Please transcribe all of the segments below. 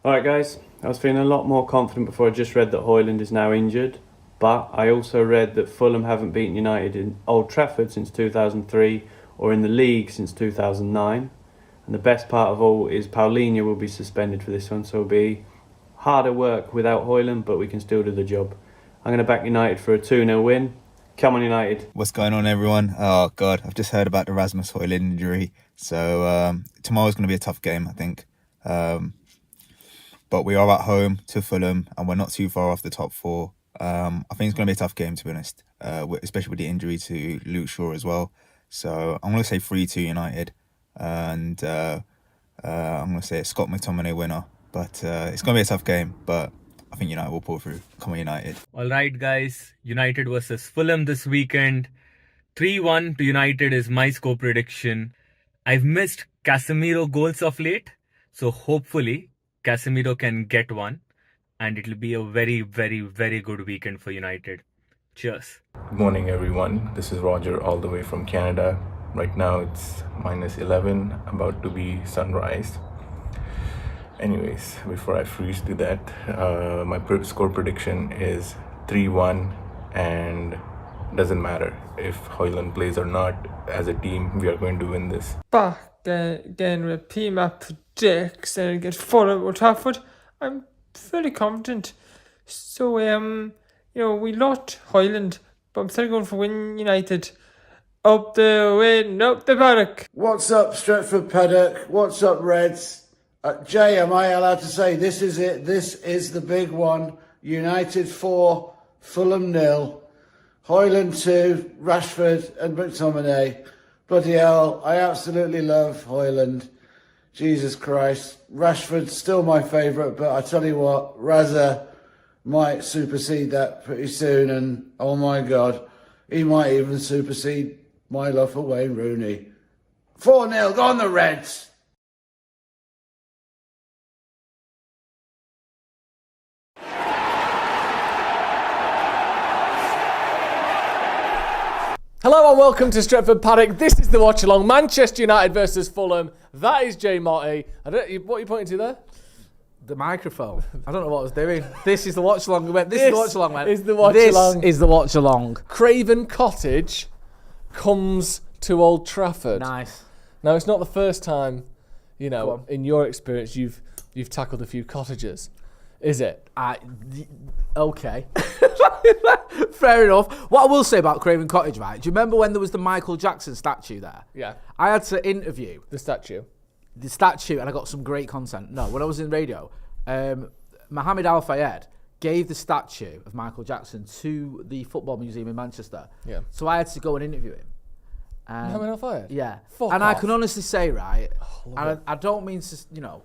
Alright guys, I was feeling a lot more confident before I just read that Højlund is now injured, but I also read that Fulham haven't beaten United in Old Trafford since 2003 or in the league since 2009, and the best part of all is Paulinho will be suspended for this one, so it'll be harder work without Højlund, but we can still do the job. I'm going to back United for a 2-0 win. Come on United. What's going on, everyone? Oh God, I've just heard about the Rasmus Højlund injury, so tomorrow's going to be a tough game, I think. But we are at home to Fulham, and we're not too far off the top four. I think it's going to be a tough game, to be honest, especially with the injury to Luke Shaw as well. So I'm going to say 3-2 United, and I'm going to say a Scott McTominay winner. But it's going to be a tough game, but I think United will pull through. Come on, United. All right, guys. United versus Fulham this weekend. 3-1 to United is my score prediction. I've missed Casemiro goals of late, so hopefully Casemiro can get one, and it'll be a very, very, very good weekend for United. Cheers. Good morning, everyone. This is Roger, all the way from Canada. Right now it's -11, about to be sunrise. Anyways, before I freeze to that, my score prediction is 3-1, and doesn't matter if Højlund plays or not. As a team, we are going to win this. Back again with PMAP predicts and against Fulham or Trafford. I'm fairly confident. So we lost Højlund, but I'm still going for win United. Up the win, up the Paddock. What's up, Stretford, Paddock? What's up, Reds? Jay, am I allowed to say this is it? This is the big one. United 4, Fulham 0. Højlund 2, Rashford and McTominay. Bloody hell, I absolutely love Højlund. Jesus Christ. Rashford's still my favourite, but I tell you what, Raza might supersede that pretty soon, and oh my God, he might even supersede my love for Wayne Rooney. 4-0, go on the Reds! Hello and welcome to Stretford Paddock. This is the watch-along. Manchester United versus Fulham. That is Jay Motti. What are you pointing to there? The microphone. I don't know what I was doing. This is the watch-along. This is the watch-along, man. Is the watch-along. This is the watch-along. Craven Cottage comes to Old Trafford. Nice. Now, it's not the first time, in your experience, you've tackled a few cottages, is it? Okay. Fair enough. What I will say about Craven Cottage, right? Do you remember when there was the Michael Jackson statue there? Yeah. I had to interview The statue, and I got some great content. No, when I was in radio, Mohammed Al Fayed gave the statue of Michael Jackson to the Football Museum in Manchester. Yeah. So I had to go and interview him. Mohammed Al Fayed? Yeah. Fuck and off. I can honestly say, right, and it. I don't mean to,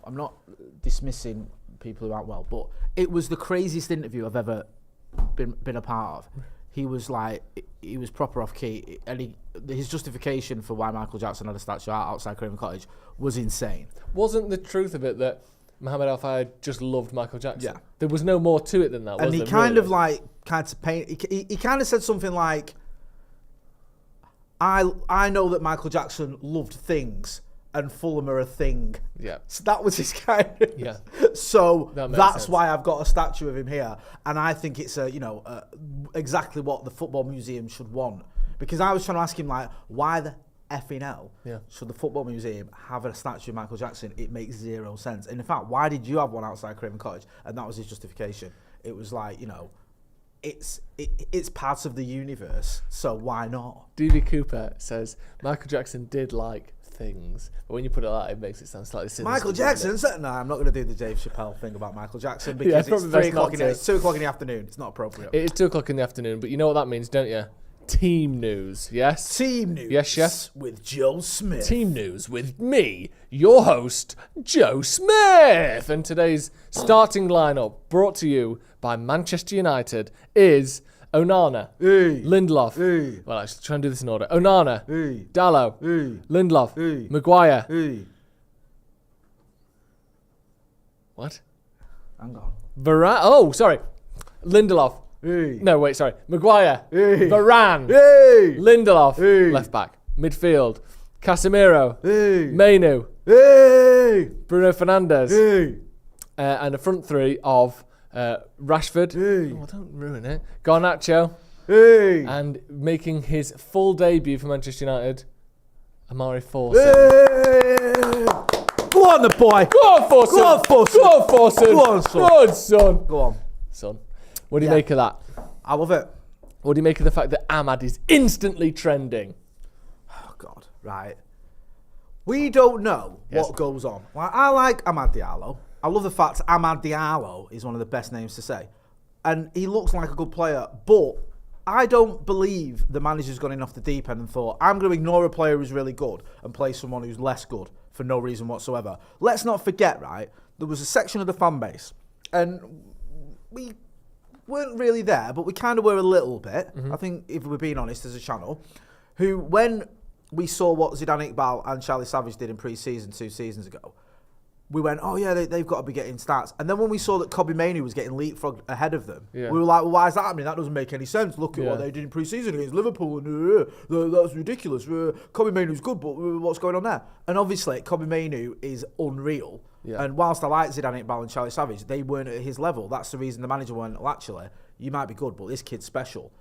I'm not dismissing people who aren't well, but it was the craziest interview I've ever been a part of. He was proper off key, and his justification for why Michael Jackson had a statue outside Craven Cottage was insane. Wasn't the truth of it that Mohammed Al Fayed just loved Michael Jackson? Yeah. There was no more to it than that, was And he there, kind really? of he kind of said something like, I know that Michael Jackson loved things, and Fulham are a thing. Yeah. So that was his kind of... Yeah. So That makes that's sense. why I've got a statue of him here. And I think it's exactly what the Football Museum should want. Because I was trying to ask him, why the effing hell should the Football Museum have a statue of Michael Jackson? It makes zero sense. And in fact, why did you have one outside Craven Cottage? And that was his justification. It was it's part of the universe, so why not? DB Cooper says Michael Jackson did like things, but when you put it like that, it makes it sound slightly sinister. Michael Jackson? No, I'm not going to do the Dave Chappelle thing about Michael Jackson because it's probably 3 best o'clock not in to. it's 2 o'clock in the afternoon. It's not appropriate. It is 2 o'clock in the afternoon, but you know what that means, don't you? Team news, yes? Team news. Yes, chef? With Joe Smith. Team news with me, your host, Joe Smith. And today's starting lineup, brought to you by Manchester United, is Onana, Lindelof. Well, actually, try and do this in order. Onana, Dallo, Lindelof, Maguire. What? Hang on. Varane. Oh, sorry. Lindelof. No, wait, sorry. Maguire. Varane. Lindelof. Left back. Midfield. Casemiro. Mainu. Bruno Fernandes. And a front three of Rashford. Oh, don't ruin it. Garnacho. Hey! And making his full debut for Manchester United, Amari Forson. Hey! Go on, the boy. Go on, Forson. Go on, Forson. Go on, Forson. Go on, son. Good, son. Go on. Son. What do you make of that? I love it. What do you make of the fact that Ahmad is instantly trending? Oh, God. Right. We don't know what goes on. Like, I like Amad Diallo. I love the fact Amad Diallo is one of the best names to say. And he looks like a good player. But I don't believe the manager's gone in off the deep end and thought, I'm going to ignore a player who's really good and play someone who's less good for no reason whatsoever. Let's not forget, right, there was a section of the fan base, and we weren't really there, but we kind of were a little bit, I think, if we're being honest, as a channel, who, when we saw what Zidane Iqbal and Charlie Savage did in pre-season 2 seasons ago, we went, oh yeah, they've got to be getting stats. And then when we saw that Kobbie Mainoo was getting leapfrogged ahead of them, we were like, well, why is that happening? That doesn't make any sense. Look at what they did in pre-season against Liverpool, and that's ridiculous. Kobbie Mainoo's good, but what's going on there? And obviously, Kobbie Mainoo is unreal. And whilst I like Zidane Iqbal and Charlie Savage, they weren't at his level. That's the reason the manager went, well, actually, you might be good, but this kid's special.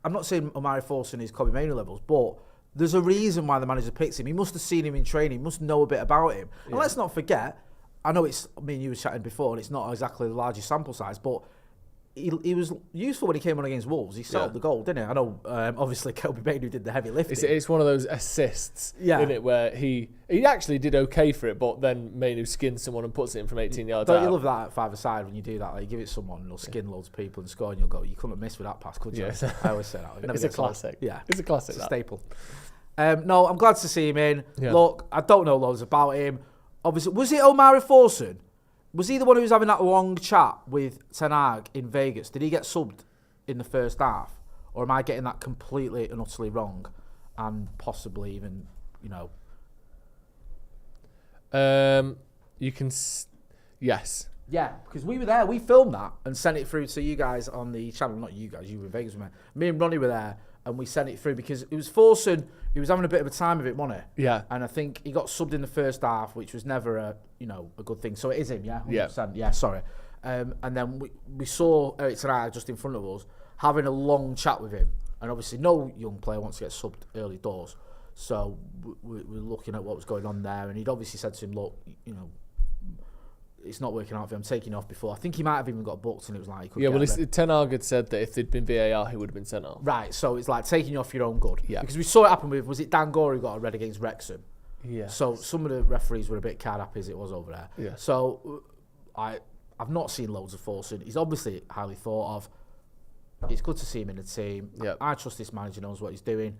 I'm not saying Omari Forson is Kobbie Mainoo levels, but there's a reason why the manager picks him. He must have seen him in training. He must know a bit about him. And let's not forget, I know it's me and you were chatting before, and it's not exactly the largest sample size, but he was useful when he came on against Wolves. He set up the goal, didn't he? I know, obviously, Kobbie Mainoo did the heavy lifting. It's one of those assists, isn't it, where he actually did okay for it, but then Mainoo skins someone and puts it in from 18 yards out. Don't you love that at five-a-side when you do that? Like, you give it someone and he'll skin loads of people and score, and you'll go, you couldn't have missed with that pass, could you? Yeah. I always say that. It's a classic. Yeah. It's a classic. It's a staple. No, I'm glad to see him in. Look, I don't know loads about him. Obviously, was it Omari Forson? Was he the one who was having that long chat with Ten Hag in Vegas? Did he get subbed in the first half? Or am I getting that completely and utterly wrong? And possibly even, You can... Yes. Yeah, because we were there. We filmed that and sent it through to you guys on the channel. Not you guys, you were in Vegas with me. Me and Ronnie were there, and we sent it through because it was Forson. He was having a bit of a time of it, wasn't he? Yeah. And I think he got subbed in the first half, which was never a good thing. So it is him, yeah? 100%. Yeah. Yeah, sorry. And then we saw Eric Ten Hag just in front of us having a long chat with him. And obviously no young player wants to get subbed early doors. So we're looking at what was going on there. And he'd obviously said to him, look, it's not working out for him. I'm taking off before. I think he might have even got booked, and it was like... Ten Hag had said that if there'd been VAR, he would have been sent off. Right, so it's like taking you off your own good. Yeah. Because we saw it happen with... Was it Dan Gore who got a red against Wrexham? Yeah. So some of the referees were a bit card happy as it was over there. Yeah. So I've not seen loads of Forson. He's obviously highly thought of. It's good to see him in the team. Yeah. I trust this manager knows what he's doing.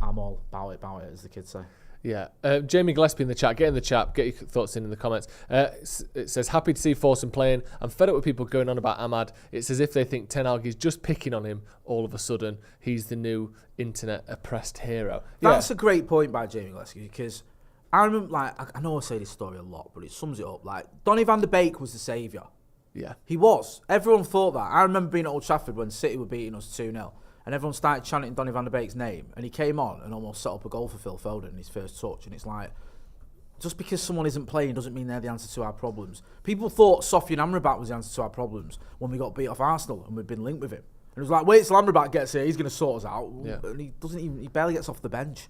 I'm all about it, as the kids say. Yeah. Jamie Gillespie in the chat. Get in the chat. Get your thoughts in the comments. It says, happy to see Forson playing. I'm fed up with people going on about Ahmad. It's as if they think Ten Hag is just picking on him all of a sudden. He's the new internet oppressed hero. That's a great point by Jamie Gillespie, because I remember, I know I say this story a lot, but it sums it up. Donny van de Beek was the saviour. Yeah. He was. Everyone thought that. I remember being at Old Trafford when City were beating us 2-0. And everyone started chanting Donny van de Beek's name. And he came on and almost set up a goal for Phil Foden in his first touch. And it's like, just because someone isn't playing doesn't mean they're the answer to our problems. People thought Sofian Amrabat was the answer to our problems when we got beat off Arsenal and we'd been linked with him. And it was like, wait till Amrabat gets here, he's going to sort us out. Yeah. And he barely gets off the bench.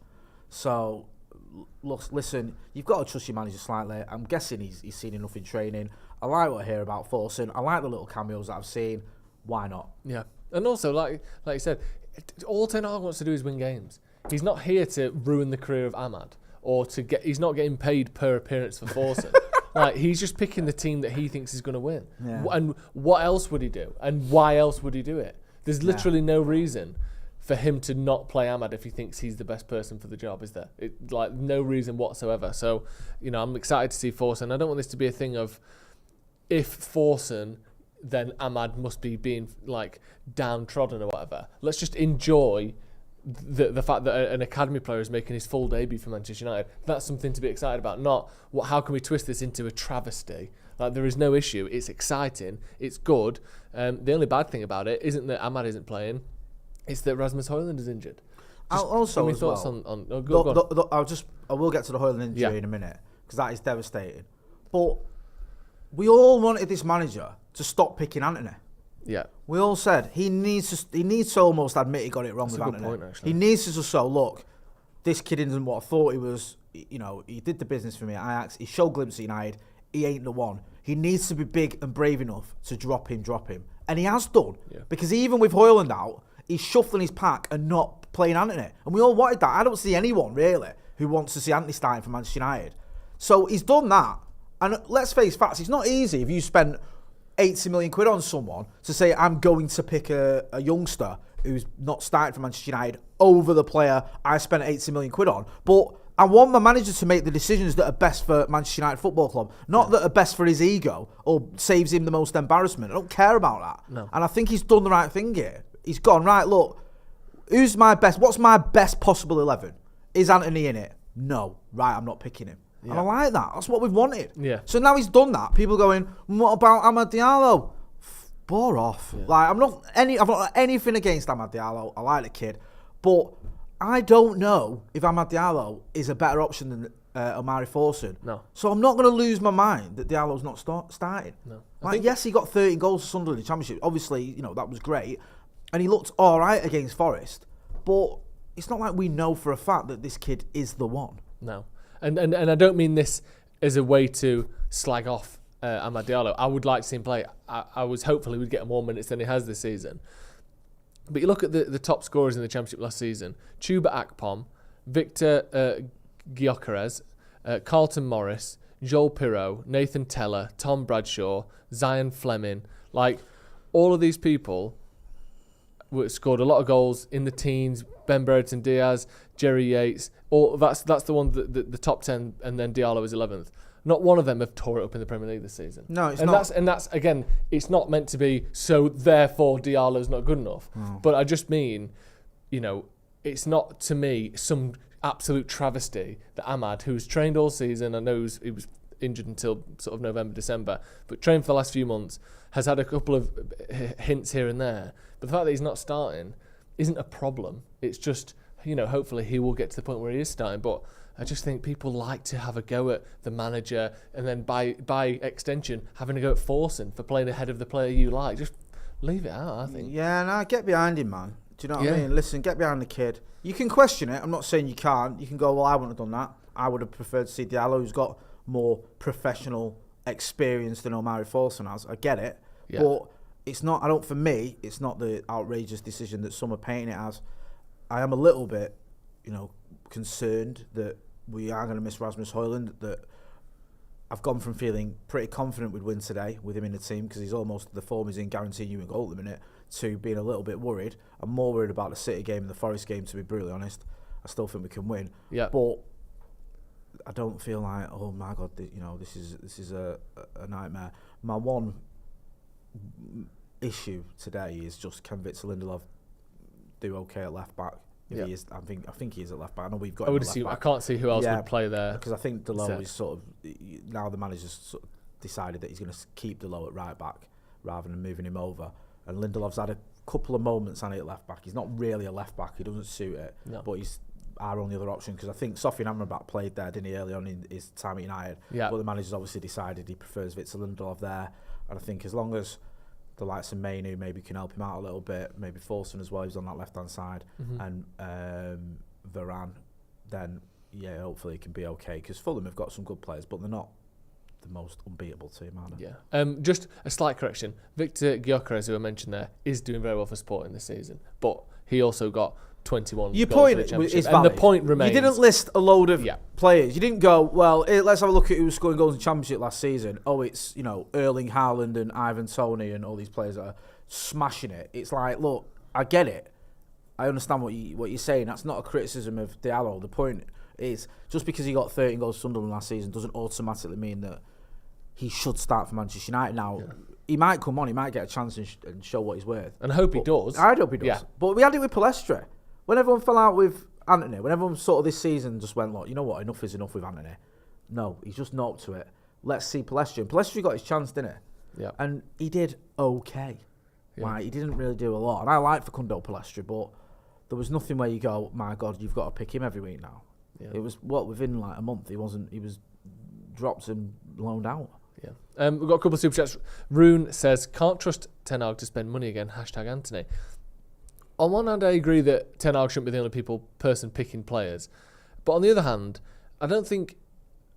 So, listen, you've got to trust your manager slightly. I'm guessing he's seen enough in training. I like what I hear about Forson. I like the little cameos that I've seen. Why not? Yeah. And also, like you said, all Ten Hag wants to do is win games. He's not here to ruin the career of Ahmad or he's not getting paid per appearance for Forson. He's just picking the team that he thinks is going to win. Yeah. And what else would he do? And why else would he do it? There's literally no reason for him to not play Ahmad if he thinks he's the best person for the job, is there? No reason whatsoever. So, I'm excited to see Forson. I don't want this to be a thing of if Forson, then Ahmad must be being downtrodden or whatever. Let's just enjoy the fact that an academy player is making his full debut for Manchester United. That's something to be excited about. Not how can we twist this into a travesty? There is no issue. It's exciting. It's good. The only bad thing about it isn't that Ahmad isn't playing. It's that Rasmus Højlund is injured. Also, as thoughts well, I will get to the Højlund injury in a minute because that is devastating. But we all wanted this manager to stop picking Anthony. Yeah. We all said he needs to almost admit he got it wrong That's with a good Anthony. point, actually. He needs to just say, look, this kid isn't what I thought he was. You know, he did the business for me at Ajax. He showed glimpses at United. He ain't the one. He needs to be big and brave enough to drop him. And he has done. Yeah. Because even with Højlund out, he's shuffling his pack and not playing Anthony. And we all wanted that. I don't see anyone, really, who wants to see Anthony starting for Manchester United. So he's done that. And let's face facts, it's not easy if you spent 80 million quid on someone to say, I'm going to pick a youngster who's not starting for Manchester United over the player I spent 80 million quid on. But I want my manager to make the decisions that are best for Manchester United Football Club, not that are best for his ego or saves him the most embarrassment. I don't care about that. No. And I think he's done the right thing here. He's gone, right, look, what's my best possible 11? Is Anthony in it? No. Right, I'm not picking him. Yeah. And I like that. That's what we've wanted. Yeah. So now he's done that. People going, what about Amad Diallo? Bore off. Yeah. Like I've not got anything against Amad Diallo. I like the kid, but I don't know if Amad Diallo is a better option than Omari Forson. No. So I'm not going to lose my mind that Diallo's not starting. No. Like, yes, he got 13 goals for Sunderland in the Championship. Obviously, you know, that was great. And he looked all right against Forest. But it's not like we know for a fact that this kid is the one. No. And I don't mean this as a way to slag off Amad Diallo. I would like to see him play. I was hopeful he would get more minutes than he has this season. But you look at the top scorers in the Championship last season. Chuba Akpom, Victor Gyökeres, Carlton Morris, Joel Pirou, Nathan Teller, Tom Bradshaw, Zion Fleming. Like, all of these people scored a lot of goals in the teens. Ben Brereton Diaz, Jerry Yates. That's the one, the top 10, and then Diallo is 11th. Not one of them have tore it up in the Premier League this season. No, it's not. That's again, it's not meant to be so therefore Diallo's not good enough. But I just mean, you know, it's not to me some absolute travesty that Amad, who's trained all season, I know he was injured until sort of November, December, but trained for the last few months, has had a couple of hints here and there. But the fact that he's not starting isn't a problem. It's just, you know, hopefully he will get to the point where he is starting. But I just think people like to have a go at the manager and then by extension having a go at Forson for playing ahead of the player you like. Just leave it out, I think. Yeah, no, get behind him, man. Do you know what Yeah. I mean? Listen, get behind the kid. You can question it. I'm not saying you can't. You can go, well, I wouldn't have done that. I would have preferred to see Diallo, who's got more professional experience than Omari Forson has. I get it. Yeah. But it's not, for me, it's not the outrageous decision that some are painting it as. I am a little bit, you know, concerned that we are going to miss Rasmus Højlund, that I've gone from feeling pretty confident we'd win today with him in the team because he's almost, the form is in guaranteeing you a goal at the minute, to being a little bit worried. I'm more worried about the City game and the Forest game, to be brutally honest. I still think we can win. Yeah. But I don't feel like, oh my God, you know, this is a nightmare. My one issue today is just, can Victor Lindelof do okay at left back? If he is, I think he is at left back. I know we've got. I would assume. I can't see who else would play there. Because I think Delo is sort of, now the manager's sort of decided that he's going to keep Delo at right back rather than moving him over. And Lindelof's had a couple of moments on it at left back. He's not really a left back. He doesn't suit it. No. But he's our only other option, because I think Sofian Amrabat played there, didn't he, early on in his time at United. Yeah. But the manager's obviously decided he prefers Victor Lindelof there. And I think as long as the likes of Mainu maybe can help him out a little bit, maybe Forson as well, he's on that left-hand side, and Varane, then, yeah, hopefully it can be okay, because Fulham have got some good players, but they're not the most unbeatable team, are they? Yeah. Just a slight correction. Victor Gyökeres, who I mentioned there, is doing very well for Sporting this season, but he also got 21 Your goals point for the Championship. is and valid. the point remains. You didn't list a load of players. You didn't go, well, let's have a look at who was scoring goals in the Championship last season. Oh, it's, you know, Erling Haaland and Ivan Toney and all these players that are smashing it. It's like, look, I get it. I understand what you're saying. That's not a criticism of Diallo. The point is, just because he got 13 goals for Sunderland last season doesn't automatically mean that he should start for Manchester United now. He might come on, he might get a chance and show what he's worth. And I hope he does. I hope he does. Yeah. But we had it with Palestra. When everyone fell out with Anthony, when everyone sort of this season just went, look, you know what, enough is enough with Anthony. No, he's just not up to it. Let's see Palestra. And Palestra got his chance, didn't he? Yeah. And he did okay. Yeah. Like, he didn't really do a lot. And I like Facundo Palestra, but there was nothing where you go, my God, you've got to pick him every week now. Yeah. It was, within like a month, he was dropped and loaned out. Yeah. We've got a couple of super chats. Rune says, can't trust Ten Hag to spend money again. #Anthony. On one hand, I agree that Ten Hag shouldn't be the only person picking players. But on the other hand, I don't think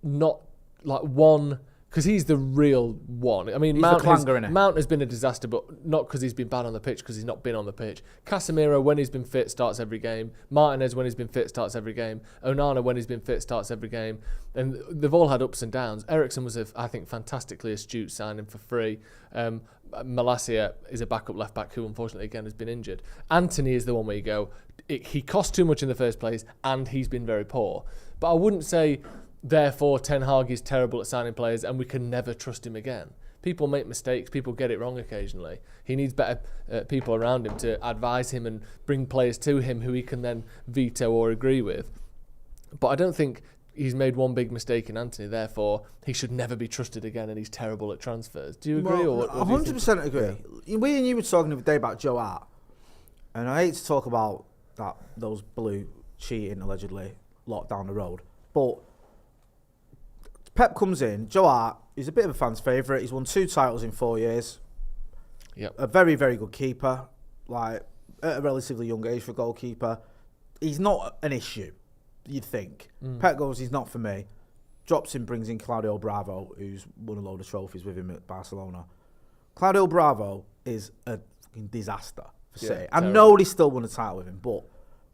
not like one, because he's the real one. I mean, He's Mount the clanger, innit? Mount has been a disaster, but not because he's been bad on the pitch, because he's not been on the pitch. Casemiro, when he's been fit, starts every game. Martinez, when he's been fit, starts every game. Onana, when he's been fit, starts every game. And they've all had ups and downs. Eriksen was, I think, fantastically astute signing for free. Malacia is a backup left back who, unfortunately, again, has been injured. Anthony is the one where you go, he cost too much in the first place, and he's been very poor. But I wouldn't say, therefore, Ten Hag is terrible at signing players and we can never trust him again. People make mistakes. People get it wrong occasionally. He needs better people around him to advise him and bring players to him who he can then veto or agree with. But I don't think he's made one big mistake in Anthony, therefore he should never be trusted again and he's terrible at transfers. Do you agree? Well, or do you think? 100% agree. Yeah. We and you were talking the other day about Joe Hart, and I hate to talk about those blue cheating allegedly locked down the road, but Pep comes in, Joe Hart, he's a bit of a fan's favourite. He's won 2 titles in 4 years. Yep. A very, very good keeper, like at a relatively young age for a goalkeeper. He's not an issue, you'd think. Pep goes, he's not for me. Drops him, brings in Claudio Bravo, who's won a load of trophies with him at Barcelona. Claudio Bravo is a fucking disaster for City. I know they still won a title with him, but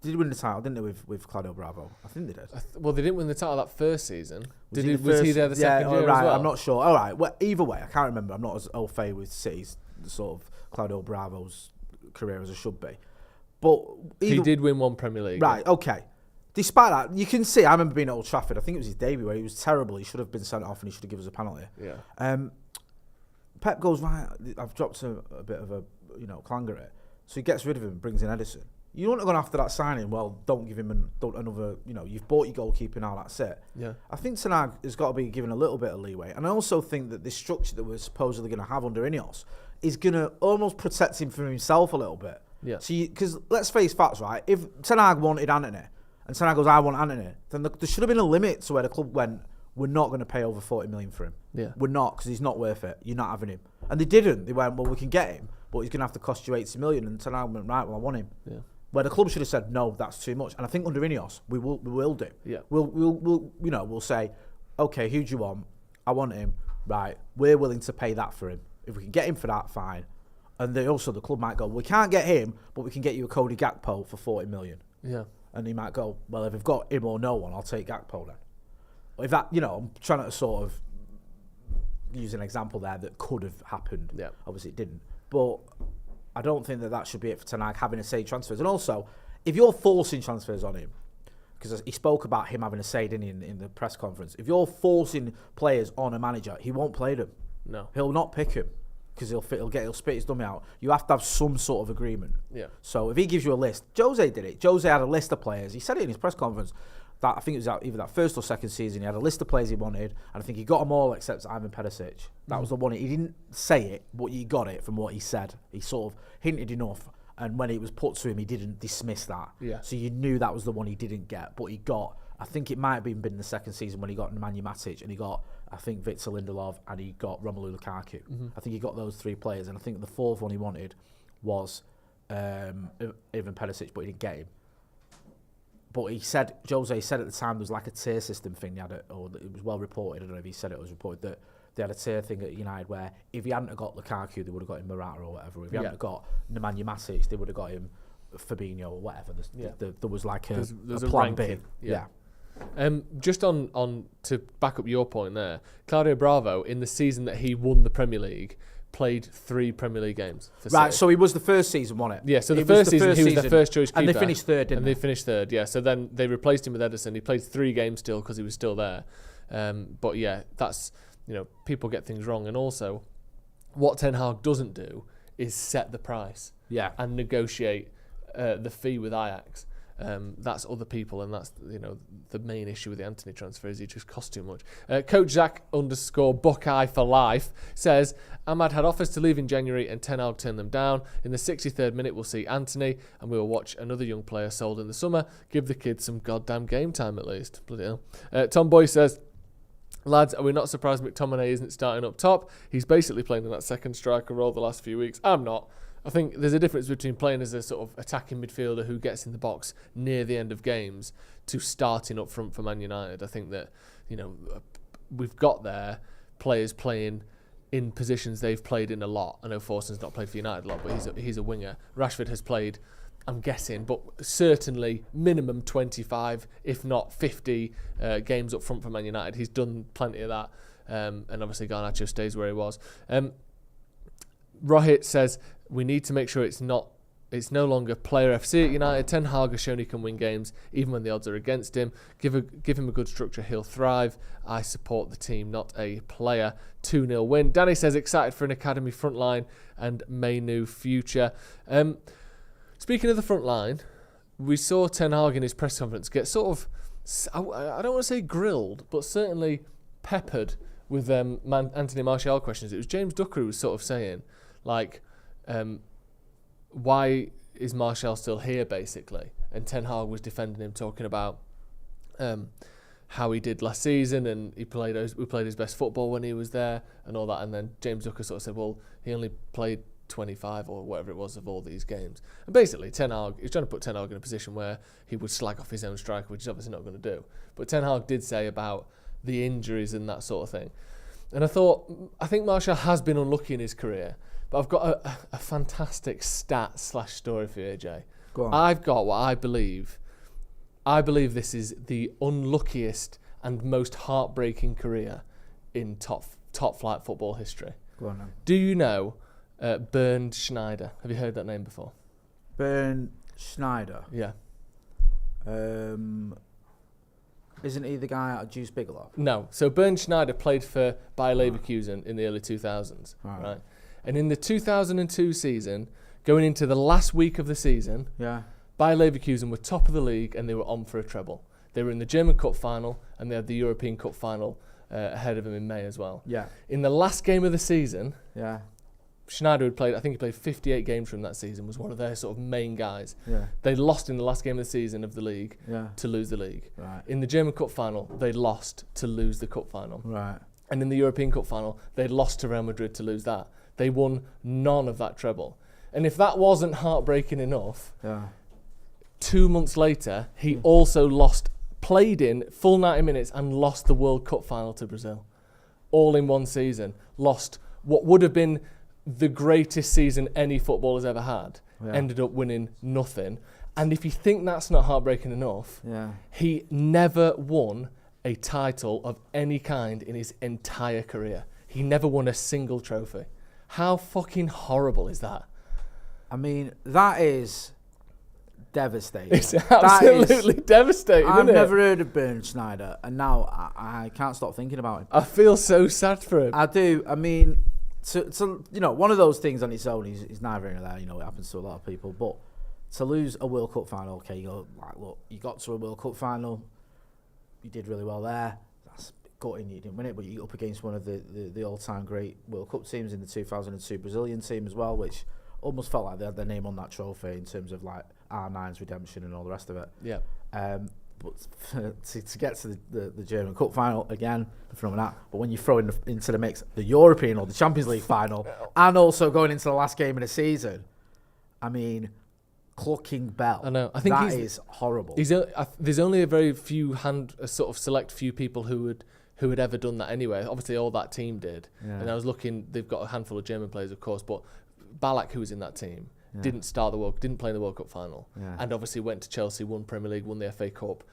did win the title, didn't they, with Claudio Bravo? I think they did. Well, they didn't win the title that first season. Was he first, there the second year right, as well? I'm not sure. All right, well, either way, I can't remember. I'm not as au fait with City's sort of Claudio Bravo's career as I should be. But he did win 1 Premier League. Right, okay. Despite that, you can see, I remember being at Old Trafford, I think it was his debut, where he was terrible. He should have been sent off and he should have given us a penalty. Yeah. Pep goes, right, I've dropped a bit of a clanger it. So he gets rid of him and brings in Edison. You don't go after that signing, well, don't give him another, you've bought your goalkeeper now, that's it. Yeah. I think Ten Hag has got to be given a little bit of leeway. And I also think that this structure that we're supposedly going to have under Ineos is going to almost protect him from himself a little bit. Yeah. Because let's face facts, right? If Ten Hag wanted Anthony, and Ten Hag goes, I want Anthony, then there should have been a limit to where the club went, we're not going to pay over 40 million for him. Yeah. We're not, because he's not worth it. You're not having him. And they didn't. They went, well, we can get him, but he's going to have to cost you 80 million. And Ten Hag went, right, well, I want him. Yeah. Where the club should have said, no, that's too much. And I think under Ineos, we will do. Yeah. We'll say, okay, who do you want? I want him. Right, we're willing to pay that for him. If we can get him for that, fine. And the club might go, we can't get him, but we can get you a Cody Gakpo for 40 million. Yeah. And he might go, well, if we've got him or no one, I'll take Gakpo then. If that, I'm trying to sort of use an example there that could have happened. Yeah. Obviously it didn't. But I don't think that should be it for Ten Hag, having a say in transfers. And also, if you're forcing transfers on him, because he spoke about him having a say, didn't he, in the press conference. If you're forcing players on a manager, he won't play them. No. He'll not pick him because he'll spit his dummy out. You have to have some sort of agreement. Yeah. So if he gives you a list, Jose did it. Jose had a list of players. He said it in his press conference. That I think it was either that first or second season. He had a list of players he wanted, and I think he got them all except Ivan Perisic. That was the one. He didn't say it, but he got it from what he said. He sort of hinted enough, and when it was put to him, he didn't dismiss that. Yeah. So you knew that was the one he didn't get, but he got. I think it might have been the second season when he got Nemanja Matic, and he got, I think, Victor Lindelof, and he got Romelu Lukaku. I think he got those 3 players, and I think the 4th one he wanted was Ivan Perisic, but he didn't get him. But Jose said at the time there was like a tier system thing. It was well reported. I don't know if he said it was reported that they had a tier thing at United where if he hadn't got Lukaku, they would have got him Morata or whatever. If he hadn't got Nemanja Matic, they would have got him Fabinho or whatever. There was like a plan B. Yeah. Just on to back up your point there, Claudio Bravo, in the season that he won the Premier League, played 3 Premier League games for City. Right, so he was the first season, wasn't it? Yeah, so the first season he was their first choice keeper. And they finished third, didn't they? And they finished third, yeah. So then they replaced him with Edison. He played 3 games still because he was still there. But yeah, that's, people get things wrong. And also, what Ten Hag doesn't do is set the price and negotiate the fee with Ajax. That's other people, and that's the main issue with the Anthony transfer is he just costs too much. Coach Zach _Buckeye for life says Ahmad had offers to leave in January and Ten Hag turned them down. In the 63rd minute we'll see Anthony and we will watch another young player sold in the summer. Give the kids some goddamn game time at least. Bloody hell. Tom Boy says Lads, are we not surprised McTominay isn't starting up top? He's basically playing in that second striker role the last few weeks. I'm not. I think there's a difference between playing as a sort of attacking midfielder who gets in the box near the end of games to starting up front for Man United. I think that, we've got there players playing in positions they've played in a lot. I know Forson's not played for United a lot, but he's a winger. Rashford has played, I'm guessing, but certainly minimum 25, if not 50 games up front for Man United. He's done plenty of that. And obviously Garnacho stays where he was. Rohit says, we need to make sure it's no longer player FC at United. Ten Hag has shown he can win games even when the odds are against him. Give him a good structure, he'll thrive. I support the team, not a player. 2-0 win. Danny says excited for an academy front line and Mainu future. Speaking of the front line, we saw Ten Hag in his press conference get sort of, I don't want to say grilled, but certainly peppered with Anthony Martial questions. It was James Ducker who was sort of saying, why is Martial still here, basically? And Ten Hag was defending him, talking about how he did last season, and we played his best football when he was there and all that. And then James Ducker sort of said, well, he only played 25 or whatever it was of all these games. And basically, Ten Hag, he's trying to put Ten Hag in a position where he would slag off his own striker, which he's obviously not going to do. But Ten Hag did say about the injuries and that sort of thing. And I think Martial has been unlucky in his career. But I've got a fantastic stat/story for you, AJ. Go on. I've got what I believe this is the unluckiest and most heartbreaking career in top flight football history. Go on now. Do you know Bernd Schneider? Have you heard that name before? Bernd Schneider. Yeah. Isn't he the guy out of Juice Bigelow? No. So Bernd Schneider played for Bayer Leverkusen in the early 2000s. Right. And in the 2002 season, going into the last week of the season, Bayer Leverkusen were top of the league and they were on for a treble. They were in the German Cup final and they had the European Cup final ahead of them in May as well. Yeah. In the last game of the season, Yeah. Schneider had played, I think he played 58 games from that season, was one of their sort of main guys. Yeah. They lost in the last game of the season of the league to lose the league. Right. In the German Cup final, they lost to lose the Cup final. Right. And in the European Cup final, they lost to Real Madrid to lose that. They won none of that treble. And if that wasn't heartbreaking enough, 2 months later, he also played in full 90 minutes and lost the World Cup final to Brazil. All in one season. Lost what would have been the greatest season any footballer's ever had. Ended up winning nothing. And if you think that's not heartbreaking enough, he never won a title of any kind in his entire career. He never won a single trophy. How fucking horrible is that? I mean, that is devastating. It's absolutely devastating, I've isn't it? never heard of Bernd Schneider, and now I can't stop thinking about him. I feel so sad for him. I do. I mean, to one of those things on its own is neither here nor there. It happens to a lot of people. But to lose a World Cup final, okay, you go, look, you got to a World Cup final, you did really well there. That's gutting you didn't win it, but you're up against one of the all-time great World Cup teams in the 2002 Brazilian team as well, which almost felt like they had their name on that trophy in terms of like R9's redemption and all the rest of it. Yeah. But to get to the German Cup final again, from that. But when you throw into the mix the European or the Champions League final, and also going into the last game of the season, I mean, clucking bell. I know. I think that is horrible. There's only a very few select few people who had ever done that anyway. Obviously, all that team did. Yeah. And I was looking. They've got a handful of German players, of course, but Ballack, who was in that team, didn't play in the World Cup final, and obviously went to Chelsea, won Premier League, won the FA Cup.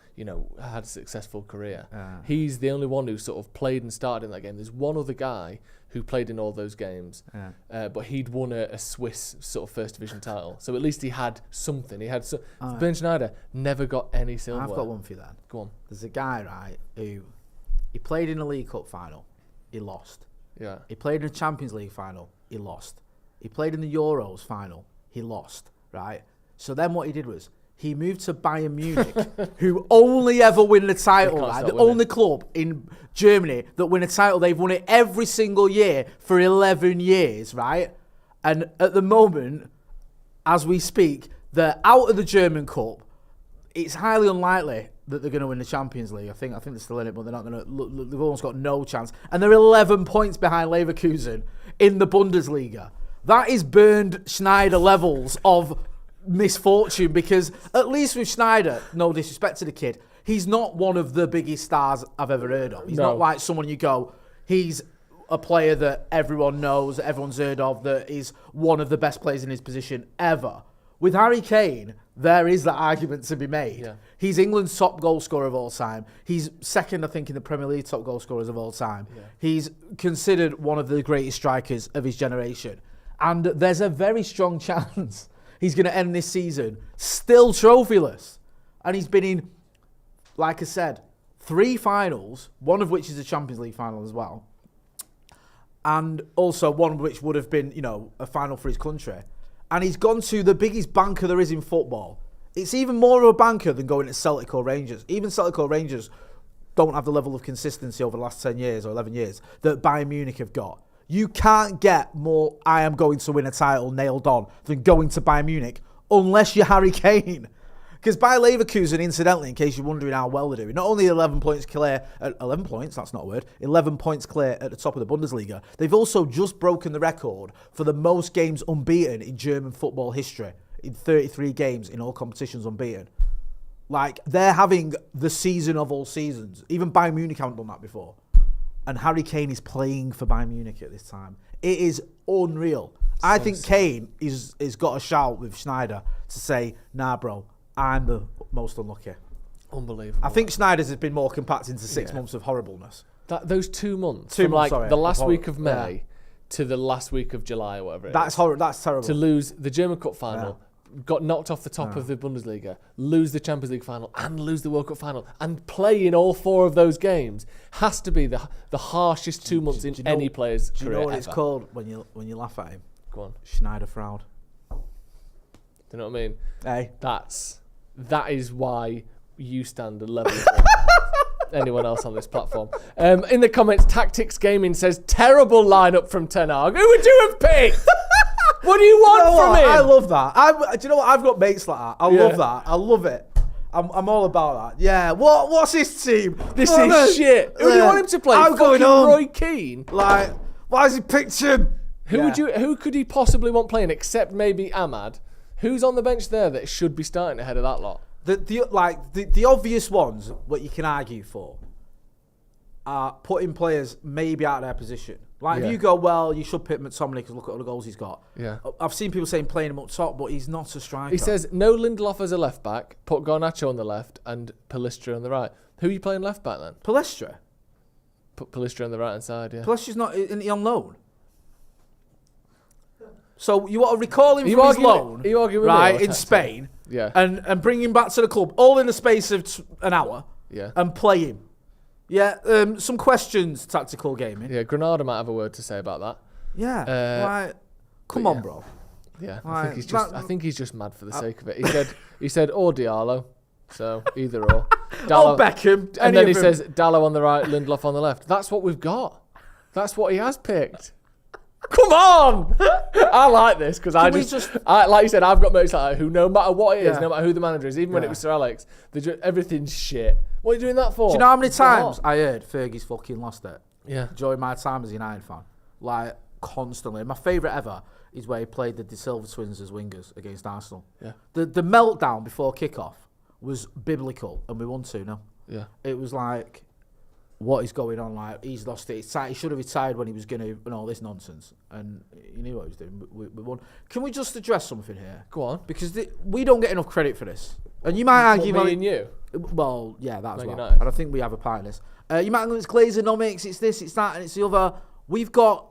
Had a successful career. He's the only one who sort of played and started in that game. There's one other guy who played in all those games, but he'd won a Swiss sort of first division title. So at least he had something. Bernd Schneider never got any silver. I've got one for you then. Go on. There's a guy, right, who he played in the League Cup final, he lost. Yeah. He played in the Champions League final, he lost. He played in the Euros final, he lost, right? So then what he did was, he moved to Bayern Munich, who only ever win the title, right? The only club in Germany that win a title. They've won it every single year for 11 years, right? And at the moment, as we speak, they're out of the German Cup. It's highly unlikely that they're going to win the Champions League. I think they're still in it, but they're not going to. They've almost got no chance, and they're 11 points behind Leverkusen in the Bundesliga. That is Bernd Schneider levels of misfortune, because at least with Schneider, no disrespect to the kid, he's not one of the biggest stars I've ever heard of. He's not like someone you go, he's a player that everyone knows, that everyone's heard of, that is one of the best players in his position ever. With Harry Kane, there is that argument to be made. Yeah. He's England's top goal scorer of all time. He's second, I think, in the Premier League top goal scorers of all time. Yeah. He's considered one of the greatest strikers of his generation. And there's a very strong chance he's going to end this season still trophyless. And he's been in, like I said, 3 finals, one of which is a Champions League final as well. And also one which would have been, a final for his country. And he's gone to the biggest banker there is in football. It's even more of a banker than going to Celtic or Rangers. Even Celtic or Rangers don't have the level of consistency over the last 10 years or 11 years that Bayern Munich have got. You can't get more, I am going to win a title nailed on than going to Bayern Munich unless you're Harry Kane. Because Bayer Leverkusen, incidentally, in case you're wondering how well they're doing, not only 11 points clear, 11 points, that's not a word, 11 points clear at the top of the Bundesliga, they've also just broken the record for the most games unbeaten in German football history, in 33 games in all competitions unbeaten. Like, they're having the season of all seasons. Even Bayern Munich haven't done that before. And Harry Kane is playing for Bayern Munich at this time. It is unreal. I think Kane is got a shout with Schneider to say, nah, bro, I'm the most unlucky. Unbelievable. I think Schneider's has been more compact into 6 months of horribleness. Those 2 months, from the last week of May to the last week of July or whatever That's terrible. To lose the German Cup final, got knocked off the top of the Bundesliga, lose the Champions League final, and lose the World Cup final, and play in all 4 of those games has to be the harshest 2 months in any player's career. Do you know what ever. It's called when you laugh at him? Go on. Schneider Fraud. Do you know what I mean? Hey. That is why you stand a level above anyone else on this platform. In the comments, Tactics Gaming says, terrible lineup from Ten Hag. Who would you have picked? What do you want from him? I love that. Do you know what? I've got mates like that. I love that. I love it. I'm all about that. Yeah. What's his team? This is shit. Who do you want him to play? I'm going home. Roy Keane. Like, why has he picked him? Who could he possibly want playing except maybe Ahmad? Who's on the bench there that should be starting ahead of that lot? The obvious ones, what you can argue for, are putting players maybe out of their position. Like, if you go, well, you should pick McTominay because look at all the goals he's got. Yeah. I've seen people saying playing him up top, but he's not a striker. He says, no Lindelof as a left back, put Garnacho on the left and Palistra on the right. Who are you playing left back then? Palistra? Put Palistra on the right hand side, yeah. Palistra's not, isn't he on loan? So you want to recall him from his loan, right, in Spain, and bring him back to the club, all in the space of an hour, and play him. Yeah, some questions, Tactical Gaming. Yeah, Granada might have a word to say about that. Yeah, come on, bro. Yeah, I think he's just mad for the sake of it. He said, or Diallo, so either or. Or Beckham, and then he says Dallo on the right, Lindelof on the left. That's what we've got. That's what he has picked. Come on! I like this because like you said, I've got mates like who, no matter what it is, no matter who the manager is, even when it was Sir Alex, everything's shit. What are you doing that for? Do you know how many times I heard Fergie's fucking lost it? Yeah. During my time as a United fan. Like, constantly. My favourite ever is where he played the De Silva twins as wingers against Arsenal. Yeah. The meltdown before kickoff was biblical and we won 2-0. Yeah. It was like, what is going on? Like, he's lost it. He should have retired when he was going to, and all this nonsense. And he knew what he was doing. We won. Can we just address something here? Go on. Because we don't get enough credit for this. And you might argue... me and you? Well, yeah, that as well. United. And I think we have a part in this. You might argue it's Glazeronomics, it's this, it's that, and it's the other. We've got,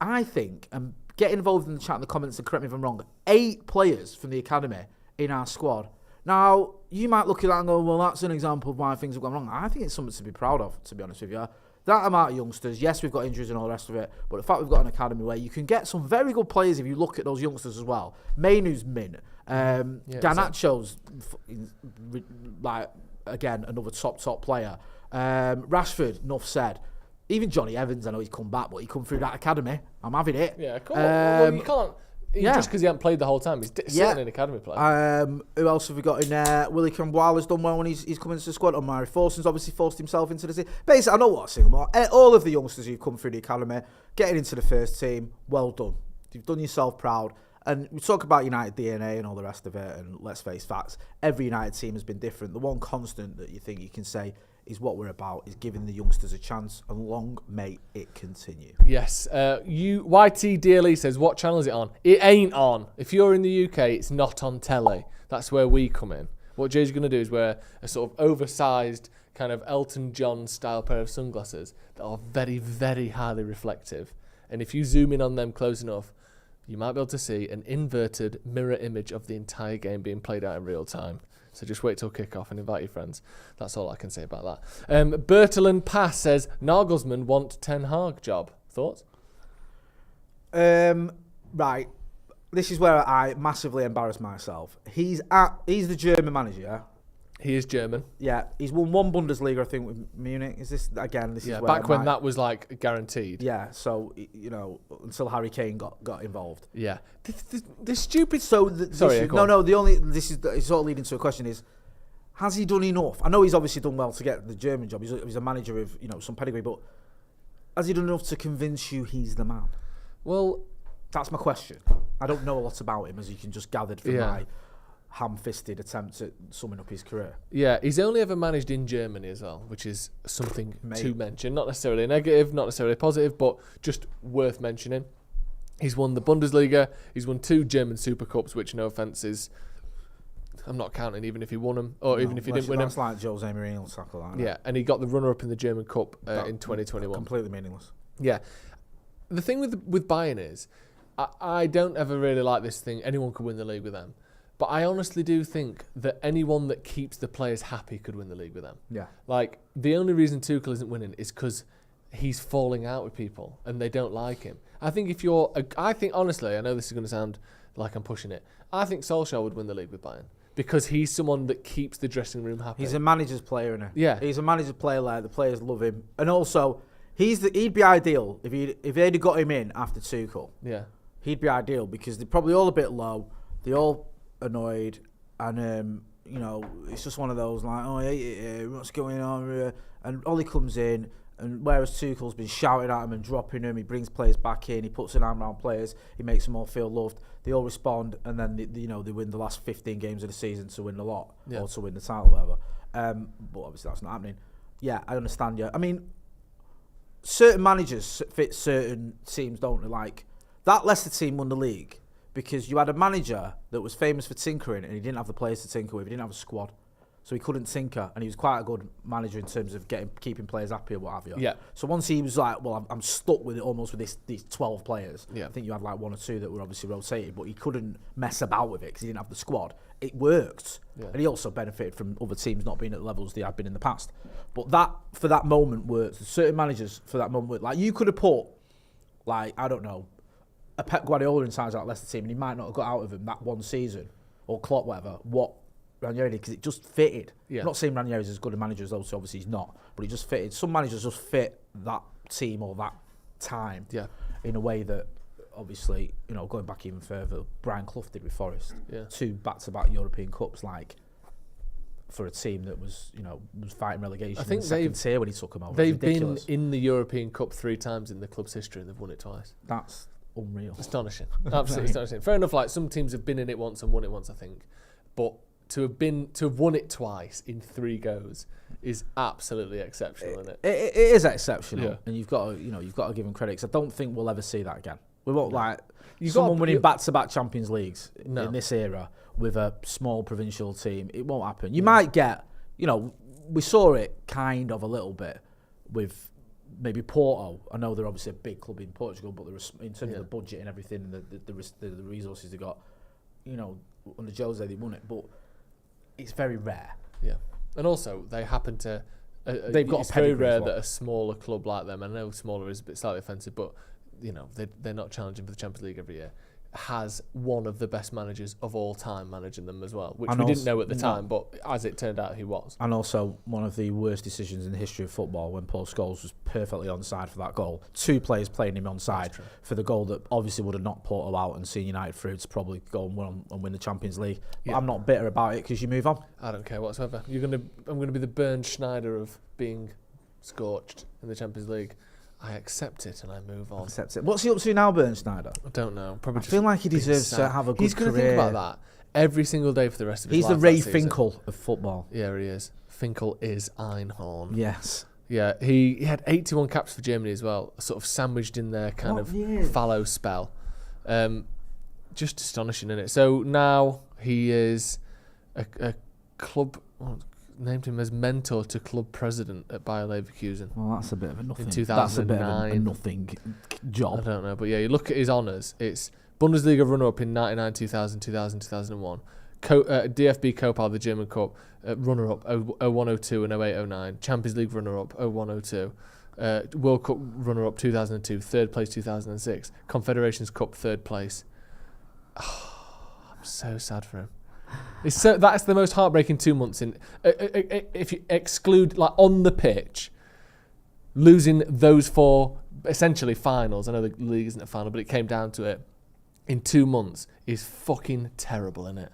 I think, and get involved in the chat in the comments and correct me if I'm wrong, 8 players from the academy in our squad. Now, you might look at that and go, well, that's an example of why things have gone wrong. I think it's something to be proud of, to be honest with you. That amount of youngsters, yes, we've got injuries and all the rest of it, but the fact we've got an academy where you can get some very good players if you look at those youngsters as well. Mainu's mint. Garnacho's, like, again, another top player. Rashford, enough said. Even Johnny Evans, I know he's come back, but he come through that academy. I'm having it. Yeah, come on. Well, you can't... Just because he hadn't played the whole time. He's certainly an academy player. Who else have we got in there? Willie Camboila's done well when he's come into the squad. Omari Forson's obviously forced himself into the team. Basically, I know what I'm saying. All of the youngsters who've come through the academy, getting into the first team, well done. You've done yourself proud. And we talk about United DNA and all the rest of it, and let's face facts, every United team has been different. The one constant that you think you can say is what we're about is giving the youngsters a chance, and long may it continue. Yes. YT DLE says, what channel is it on? It ain't on. If you're in the UK, it's not on telly. That's where we come in. What Jay's going to do is wear a sort of oversized kind of Elton John style pair of sunglasses that are very, very highly reflective. And if you zoom in on them close enough, you might be able to see an inverted mirror image of the entire game being played out in real time. So just wait till kick-off and invite your friends. That's all I can say about that. Bertolin Pass says, Nagelsmann want Ten Hag job. Thoughts? Right. This is where I massively embarrass myself. He's the German manager, yeah? He is German. Yeah, he's won one Bundesliga, I think, with Munich. Is this again? This is where back when that was like guaranteed. Yeah, so until Harry Kane got involved. Yeah, this stupid. So it's sort of leading to a question: is has he done enough? I know he's obviously done well to get the German job. He's a manager of some pedigree, but has he done enough to convince you he's the man? Well, that's my question. I don't know a lot about him, as you can just gathered from my ham-fisted attempt at summing up his career. Yeah, he's only ever managed in Germany as well, which is something to mention. Not necessarily negative, not necessarily positive, but just worth mentioning. He's won the Bundesliga. He's won 2 German Super Cups, which, no offence, is... I'm not counting even if he won them, or even if he didn't win them. That's like Jose Mourinho's tackle line. Yeah, and he got the runner-up in the German Cup in 2021. Completely meaningless. Yeah. The thing with Bayern is, I don't ever really like this thing. Anyone could win the league with them. But I honestly do think that anyone that keeps the players happy could win the league with them. Yeah. Like, the only reason Tuchel isn't winning is because he's falling out with people and they don't like him. I think honestly, I know this is going to sound like I'm pushing it. I think Solskjaer would win the league with Bayern because he's someone that keeps the dressing room happy. He's a manager's player, isn't he? Yeah. He's a manager's player, like the players love him. And also, he'd be ideal if they'd have got him in after Tuchel. Yeah. He'd be ideal because they're probably all a bit low. They're all annoyed, and it's just one of those like, oh, hey, what's going on? And Ollie comes in, and whereas Tuchel's been shouting at him and dropping him, he brings players back in, he puts an arm around players, he makes them all feel loved. They all respond, and then they win the last 15 games of the season to win the lot or to win the title, whatever. But obviously that's not happening. Yeah, I understand you. I mean, certain managers fit certain teams, don't they? Like that Leicester team won the league because you had a manager that was famous for tinkering and he didn't have the players to tinker with. He didn't have a squad. So he couldn't tinker, and he was quite a good manager in terms of keeping players happy or what have you. Yeah. So once he was like, well, I'm stuck with it almost with these 12 players. Yeah. I think you had like 1 or 2 that were obviously rotated, but he couldn't mess about with it because he didn't have the squad. It worked, and he also benefited from other teams not being at the levels they had been in the past. But that for that moment worked. Certain managers for that moment worked. Like you could have put, like I don't know, a Pep Guardiola inside that Leicester team, and he might not have got out of him that one season, or Klopp, whatever. What Ranieri did, because it just fitted. Yeah. I'm not saying Ranieri's as good a manager as those, so obviously he's not, but he just fitted. Some managers just fit that team or that time in a way that, obviously, going back even further, Brian Clough did with Forest. 2 back-to-back European Cups, like, for a team that was, was fighting relegation. I think in the second tier when he took them over. They've been in the European Cup 3 times in the club's history, and they've won it twice. That's unreal. Astonishing. Absolutely astonishing. Fair enough, like, some teams have been in it once and won it once, I think. But to have won it twice in 3 goes is absolutely exceptional, isn't it? It is exceptional, and you've got to give him credit. 'Cause I don't think we'll ever see that again. We won't someone winning back-to-back Champions Leagues in this era with a small provincial team. It won't happen. You might get, we saw it kind of a little bit with maybe Porto. I know they're obviously a big club in Portugal, but in terms of the budget and everything, the resources they got, under Jose they won it, but it's very rare. Yeah, and also they happen to. They've got. It's very rare that a smaller club like them. I know smaller is a bit slightly offensive, but they're not challenging for the Champions League every year. has one of the best managers of all time managing them as well, which And we didn't also- know at the time, but as it turned out, he was. And also one of the worst decisions in the history of football when Paul Scholes was perfectly onside for that goal. 2 players playing him onside for the goal that obviously would have knocked Porto out and seen United through to probably go and win the Champions League. But I'm not bitter about it because you move on. I don't care whatsoever. I'm gonna be the Bernd Schneider of being scorched in the Champions League. I accept it and I move on. Accept it. What's he up to now, Bernd Schneider? I don't know. Probably I just feel like he being deserves to sad. have a good He's gonna career. think about that every single day for the rest of his He's life. the Ray that season. Finkel of football. Yeah, he is. Finkel is Einhorn. Yes. Yeah, he had 81 caps for Germany as well, sort of sandwiched in their kind of fallow spell. Just astonishing, isn't it? So now he is a club, named him as mentor to club president at Bayer Leverkusen. Well, that's a bit of a nothing. In 2009. That's a bit of a nothing I job. don't know, but yeah, you look at his honours. It's Bundesliga runner-up in 99, 2000, 2000, 2001. DFB Pokal, the German Cup, runner-up 0102 and 0809. Champions League runner-up 0102. World Cup runner-up 2002, third place 2006. Confederations Cup, third place. I'm so sad for him. That's the most heartbreaking 2 months in. If you exclude, like, on the pitch, losing those 4 essentially finals. I know the league isn't a final, but it came down to it. In 2 months is fucking terrible, isn't it?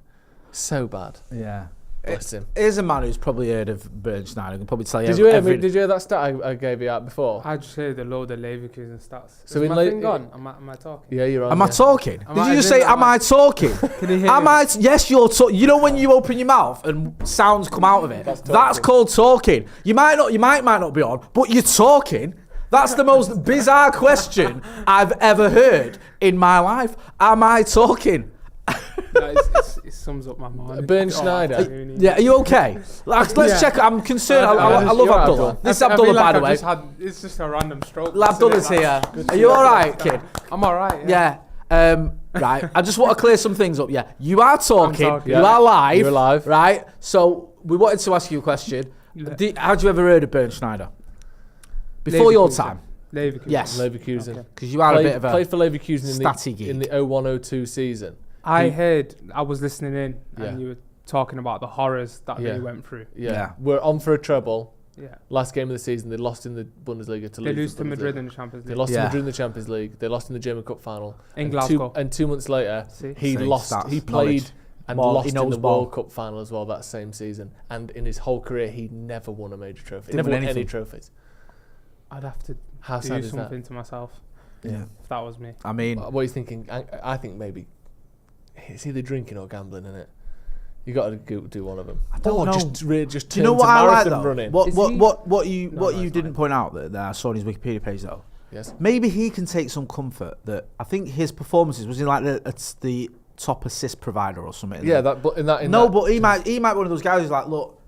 So bad. Yeah. Bless him. Here's a man who's probably heard of Bernd Schneider. Can probably tell you. Did you hear that stat I gave you out before? I just heard the load of Leverkusen stats. So Is in my late- thing gone? Am I talking? Yeah, you're on. Am I talking? Did you just say, am I talking? Can you hear Am me? I? Yes, you're talking. You know when you open your mouth and sounds come out of it? That's called talking. You might not be on, but you're talking. That's the most bizarre question I've ever heard in my life. Am I talking? No, it sums up my morning. Bernd Schneider. Yeah, are you okay? Let's check. I'm concerned. I love you're Abdullah. Abdullah. This is I feel Abdullah, like by the I've way. just it's just a random stroke. Abdullah's here. Are you all right, kid? I'm all right. Yeah. Right. I just want to clear some things up. Yeah. You are talking. talking. You are live. You're live. Right. So we wanted to ask you a question. Had you ever heard of Bernd Schneider? Before your time? Leverkusen. Yes. Leverkusen. Because you are a bit of a played for Leverkusen statty geek. in the 0102 season. I was listening in Yeah. and you were talking about the horrors that Yeah. they went through. Yeah. We're on for a treble. Yeah. Last game of the season, they lost in the Bundesliga to They lose lose the to Madrid Bundesliga. in the Champions They League. lost Yeah. to Madrid in the Champions League. They lost in the German Cup final. In And Glasgow. 2 months later, See? he See, lost. stats, He played knowledge. and Ball, he lost in knows the ball. World Cup final as well that same season. And in his whole career, he never won a major trophy. He Didn't never win won any anything. trophies. I'd have to How do sad is that? something to myself Yeah. if that was me. I mean, What are you thinking? I think maybe it's either drinking or gambling, isn't it? You got to do one of them. I don't know. Just do you know turn what to I like marathon though? running. What Is what he- what you No, what no, you it's didn't fine. point out that I saw on his Wikipedia page though. Yes. Maybe he can take some comfort that I think his performances was in like the top assist provider or something. Yeah, that. But in that. But he might be one of those guys who's like, look,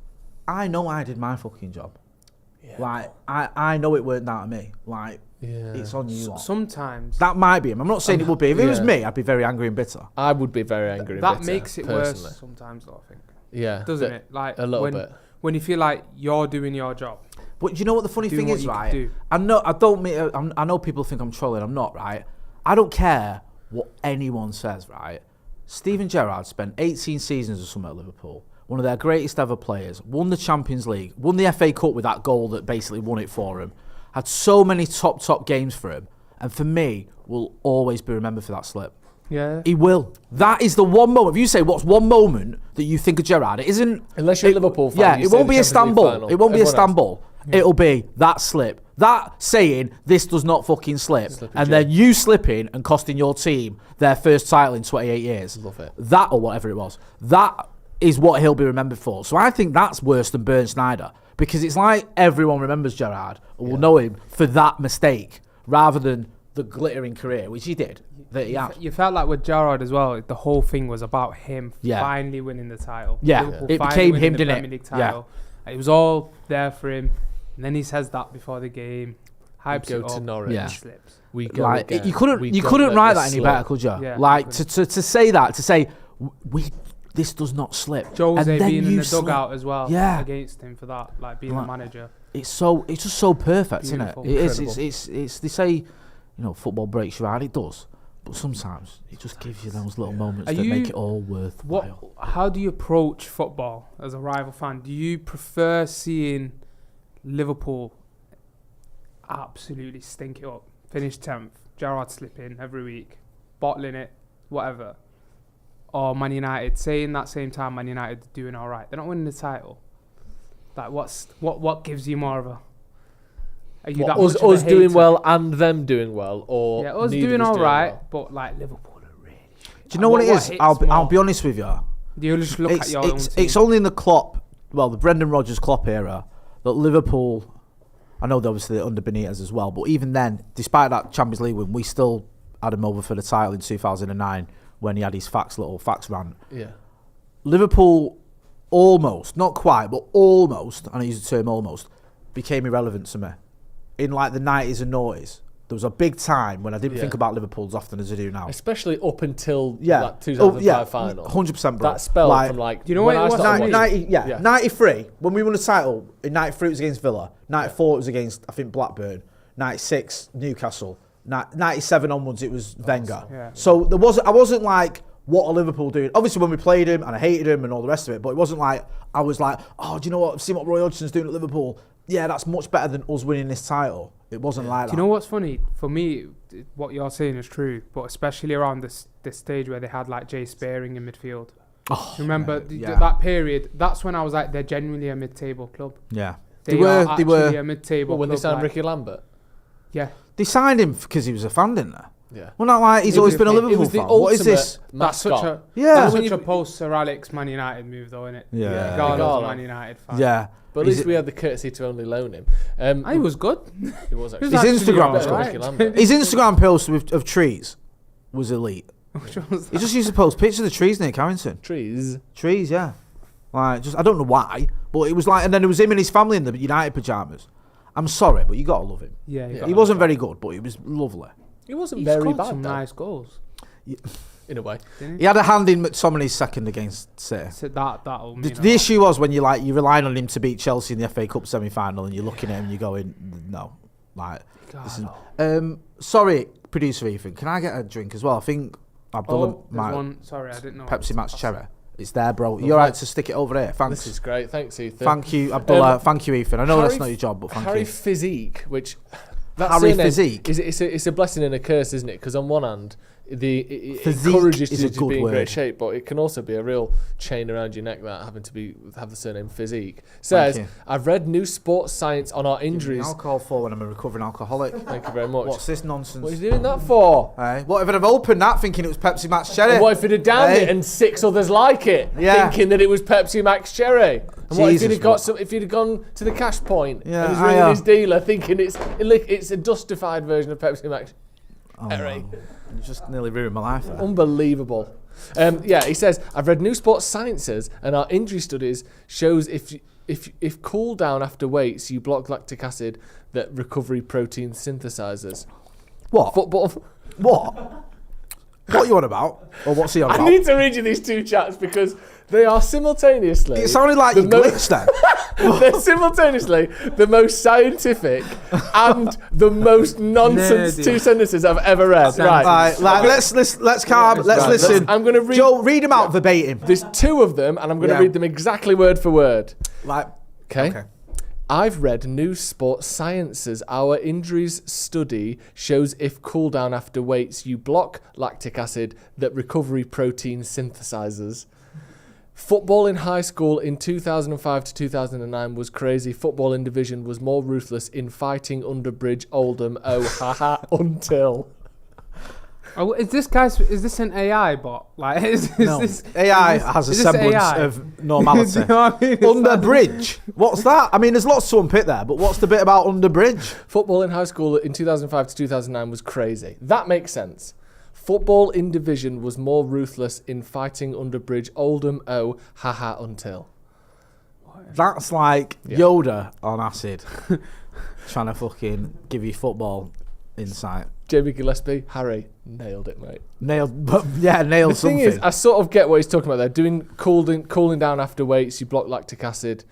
I know I did my fucking job. Yeah. Like I know it weren't down to me. Like Yeah. it's on you. lot. Sometimes That might be him. I'm not saying it would be. If it was yeah. me, I'd be very angry and bitter. I would be very angry. and that bitter, makes it personally. worse sometimes though, I think. Yeah. Doesn't it? Like a little bit. when you feel like you're doing your job. But you know what the funny Doing thing what is, you could right? do. I know people think I'm trolling. I'm not, right? I don't care what anyone says, right? Steven Gerrard spent 18 seasons or something at Liverpool. One of their greatest ever players. Won the Champions League. Won the FA Cup with that goal that basically won it for him. Had so many top games for him. And for me, will always be remembered for that slip. Yeah. He will. That is the one moment. If you say what's one moment that you think of Gerrard, it isn't. Unless you're a Liverpool fan, Yeah, you it say won't the be Champions League Istanbul. final. It won't be Everyone else. Istanbul. It'll be that slip. That saying, this does not fucking slip. Slippy And Joe. then you slipping and costing your team their first title in 28 years. Love it. That or whatever it was. That is what he'll be remembered for. So I think that's worse than Bernd Schneider. Because it's like everyone remembers Gerrard and will know him for that mistake rather than the glittering career, which he did. That he had. You felt like with Gerrard as well, the whole thing was about him Yeah. finally winning the title. Yeah. Liverpool It finally became winning him, the didn't it? Premier League Yeah. title. It was all there for him. And then he says that before the game. Hypes go it to up, Norwich. Yeah. and slips. We go Like again. you couldn't We you don't couldn't let write this that any slip. better, could you? Yeah, like you to say that, to say this does not slip. Jose and then being in you the slip. dugout as well Yeah. against him for that, like being the Like- manager. It's just so perfect, isn't it? Beautiful. It is. Incredible. It's they say, football breaks your heart. It does. But sometimes it just gives you those little moments Are that you- make it all worthwhile. How do you approach football as a rival fan? Do you prefer seeing Liverpool absolutely stink it up, finish 10th, Gerrard slip in every week, bottling it, whatever, or Man United saying that same time Man United doing all right? They're not winning the title. Like, what gives you more of a? Are you that much of a Us doing hater? well and them doing well, or Yeah, us neither doing of us all right, well? but like Liverpool are really. Do you know what it is? hits I'll more? be honest with you. You just look at your own team. It's only in the the Brendan Rodgers Klopp era that Liverpool. I know they're obviously under Benitez as well, but even then, despite that Champions League win, we still had him over for the title in 2009 when he had his little fax rant. Yeah. Liverpool almost, not quite, but almost, and I use the term almost, became irrelevant to me. In like the 90s and noughties, there was a big time when I didn't think about Liverpool as often as I do now. Especially up until Yeah. that 2005 Oh, final. 100%, bro. That spell Like, from like, you know when what it I was? started watching. 93, when we won the title, in 93 it was against Villa, 94 it was against, I think, Blackburn, 96 Newcastle, 97 onwards it was Wenger. Yeah. So I wasn't like, what are Liverpool doing? Obviously when we played him, and I hated him and all the rest of it, but it wasn't like, I was like, oh, do you know what, I've seen what Roy Hodgson's doing at Liverpool. Yeah, that's much better than us winning this title. It wasn't like that. Do you know what's funny? For me, what you're saying is true, but especially around this stage where they had like Jay Spearing in midfield. Oh, Remember mate, yeah. that period? That's when I was like, they're genuinely a mid-table club. Yeah. They were actually a mid-table When club. they signed like, Ricky Lambert. Yeah. They signed him because he was a fan, didn't they? Yeah. Well, not like he's always been a It Liverpool was the fan. What is this? That's such a Yeah. that's When such a post Sir Alex Man United move, though, isn't it? Yeah. Regardless, Igalo. Man United fan. Yeah. But at least we had the courtesy to only loan him. He was good. He was He was actually. His actually Instagram was better good. than Ricky Lambert. His Instagram post of trees was elite. Which one was He that? just used to post pictures of the trees near Carrington. Trees. Trees, yeah. Like, just I don't know why, but it was like, and then there was him and his family in the United pajamas. I'm sorry, but you gotta love him. Yeah, He wasn't very good, but he was lovely. He wasn't He very scored bad, some though, nice goals. in a way. He had a hand in McTominay's second against City. So that'll mean The issue was when you're relying on him to beat Chelsea in the FA Cup semi-final, and you're looking at him, and you're going, no, like, listen. Sorry, producer Ethan, can I get a drink as well? I think Abdullah There's might one. Sorry, I didn't know. Pepsi Max Cherry. It's there, bro. You're right to stick it over there. Thanks. This is great. Thanks, Ethan. Thank you, Abdullah. Thank you, Ethan. I know that's Harry- not your job, but thank Harry you. Physique, which that Harry surname Physique? it's a blessing and a curse, isn't it? Because on one hand, it Physique encourages is you a to good be in word. great shape, but it can also be a real chain around your neck that having to have the surname Physique. Says, you. I've read new sports science on our injuries. Alcohol for when I'm a recovering alcoholic. Thank you very much. What's this nonsense? What are you doing that for? Hey, what if I'd have opened that thinking it was Pepsi Max Cherry? And what if you'd have downed Hey. it and 6 others like it, Yeah. thinking that it was Pepsi Max Cherry? And what if Jesus, if you'd have gone to the cash point Yeah, and was I ringing am. his dealer thinking it's a dustified version of Pepsi Max Cherry? Oh, you just nearly ruined my life there. Unbelievable. Yeah, he says, I've read new sports sciences and our injury studies shows if cool down after weights, you block lactic acid that recovery protein synthesizes. What? Football. What? What are you on about? Or what's he on I about? need to read you these two chats because they are simultaneously. It sounded like the you mo- glitched then. They're simultaneously the most scientific and the most nonsense Nerdy. two sentences I've ever read. Right. Right, like, let's calm. Let's listen. I'm going to read. Joe, read them out verbatim. There's 2 of them, and I'm going to Yeah. read them exactly word for word. Like, Okay. I've read new sports sciences. Our injuries study shows if cool down after weights, you block lactic acid that recovery protein synthesizes. Football in high school in 2005 to 2009 was crazy. Football in division was more ruthless in fighting under Bridge Oldham. Oh, haha, until. Oh, is this an AI bot? Like, is no. this AI is this- has a is this semblance AI? of normality. Do you know what I mean? It's Under like- bridge. What's that? I mean, there's lots to unpick there, but what's the bit about under bridge? Football in high school in 2005 to 2009 was crazy. That makes sense. Football in division was more ruthless in fighting under Bridge Oldham. Oh, haha, until. That's like Yeah. Yoda on acid, trying to fucking give you football insight. Jamie Gillespie, Harry, nailed it, mate. Nailed, but yeah, nailed The thing something. is, I sort of get what he's talking about there. Doing cooling down after weights, you block lactic acid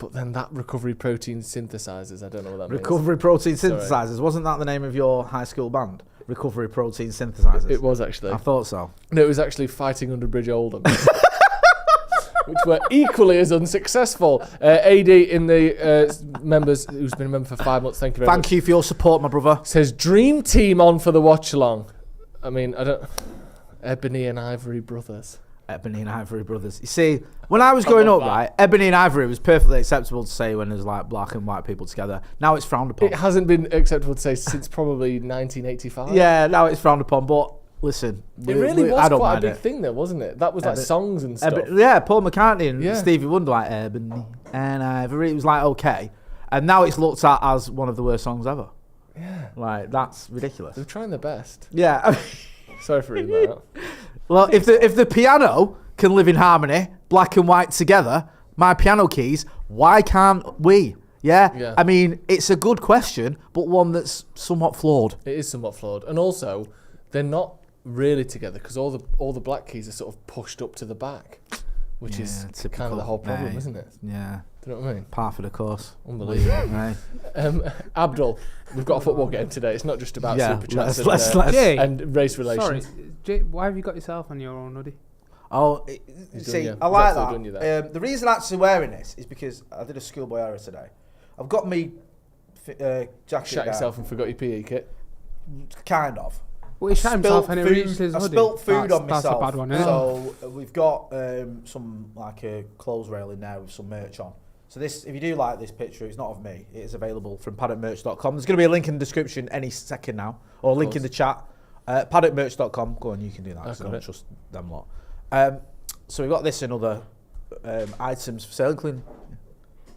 But then that recovery protein synthesizers, I don't know what that means. Recovery Protein Sorry. Synthesizers. Wasn't that the name of your high school band? Recovery Protein Synthesizers. It was actually. I thought so. No, it was actually Fighting Under Bridge Oldham. Which were equally as unsuccessful. AD in the members, who's been a member for 5 months, thank you very much. Thank you for your support, my brother. Says Dream Team on for the watch along. I mean, I don't. Ebony and Ivory Brothers. Ebony and Ivory Brothers. You see, when I was growing up, right, Ebony and Ivory was perfectly acceptable to say when there's like black and white people together. Now it's frowned upon. It hasn't been acceptable to say since probably 1985. Yeah, now it's frowned upon, but listen. It really was I don't quite a mind big it. thing though, wasn't it? That was like songs and stuff. Yeah, Paul McCartney and Yeah. Stevie Wonder, like Ebony and Ivory. It was like, okay. And now it's looked at as one of the worst songs ever. Yeah. Like, that's ridiculous. They're trying their best. Yeah. Sorry for reading that out. Well, if the piano can live in harmony, black and white together, my piano keys, why can't we? Yeah? I mean, it's a good question, but one that's somewhat flawed. It is somewhat flawed. And also, they're not really together because all the black keys are sort of pushed up to the back, which is kind of the whole problem, isn't it? Yeah. Do you know what I mean? Par for the course. Unbelievable. Right. Abdul, we've got a football game today. It's not just about super chats let's and race relations. Sorry, Jay, why have you got yourself on your own hoodie? Oh, see, you. I like Exactly done you that. The reason I'm actually wearing this is because I did a schoolboy error today. I've got me jacket Shat down, yourself and forgot your PE kit. kind of. Well, he shot himself and he food- reached his I hoodie. spilt food That's- on myself. That's a bad one, isn't it? So we've got some like a clothes rail in there with some merch on. So this, if you do like this picture, it's not of me. It is available from paddockmerch.com. There's going to be a link in the description any second now, or a link in the chat. Paddockmerch.com. Go on, you can do that. So I don't trust them lot. So we've got this and other items for sale, including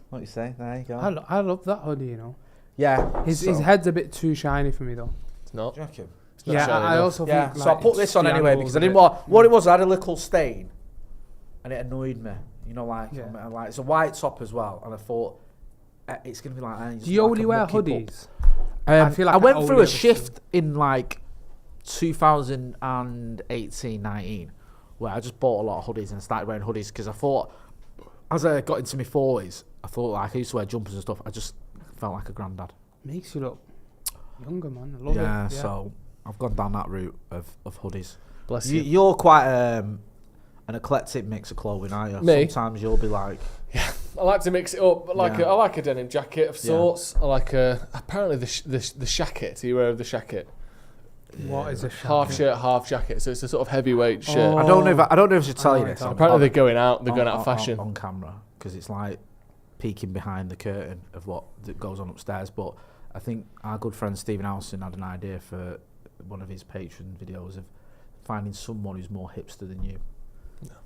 what you say. There you go. I love that hoodie, you know. Yeah. His head's a bit too shiny for me, though. It's not. Do you reckon? It's not Yeah, shiny I enough. also Yeah. think. So I like, put this on the anyway angles because I of didn't it. want. What it was, I had a little stain, and it annoyed me. You know, like, Yeah. like it's a white top as well, and I thought it's gonna be like. Do you only wear hoodies? I feel like I went only through a ever see- shift in like 2018-19 where I just bought a lot of hoodies and started wearing hoodies because I thought, as I got into my 40s, I thought like I used to wear jumpers and stuff. I just felt like a granddad. Makes you look younger, man. I love it. Yeah, so I've gone down that route of hoodies. Bless you. You're quite an eclectic mix of clothing, aren't you? Me? Sometimes you'll be like, I like to mix it up. I like a denim jacket of sorts. I like apparently the shacket. Are you aware of the shacket? What is a Half shirt, half jacket. So it's a sort of heavyweight shirt. I don't know if I should tell you this. Apparently they're going out. They're going out of fashion. on camera because it's like peeking behind the curtain of what that goes on upstairs. But I think our good friend Stephen Alston had an idea for one of his Patreon videos of finding someone who's more hipster than you.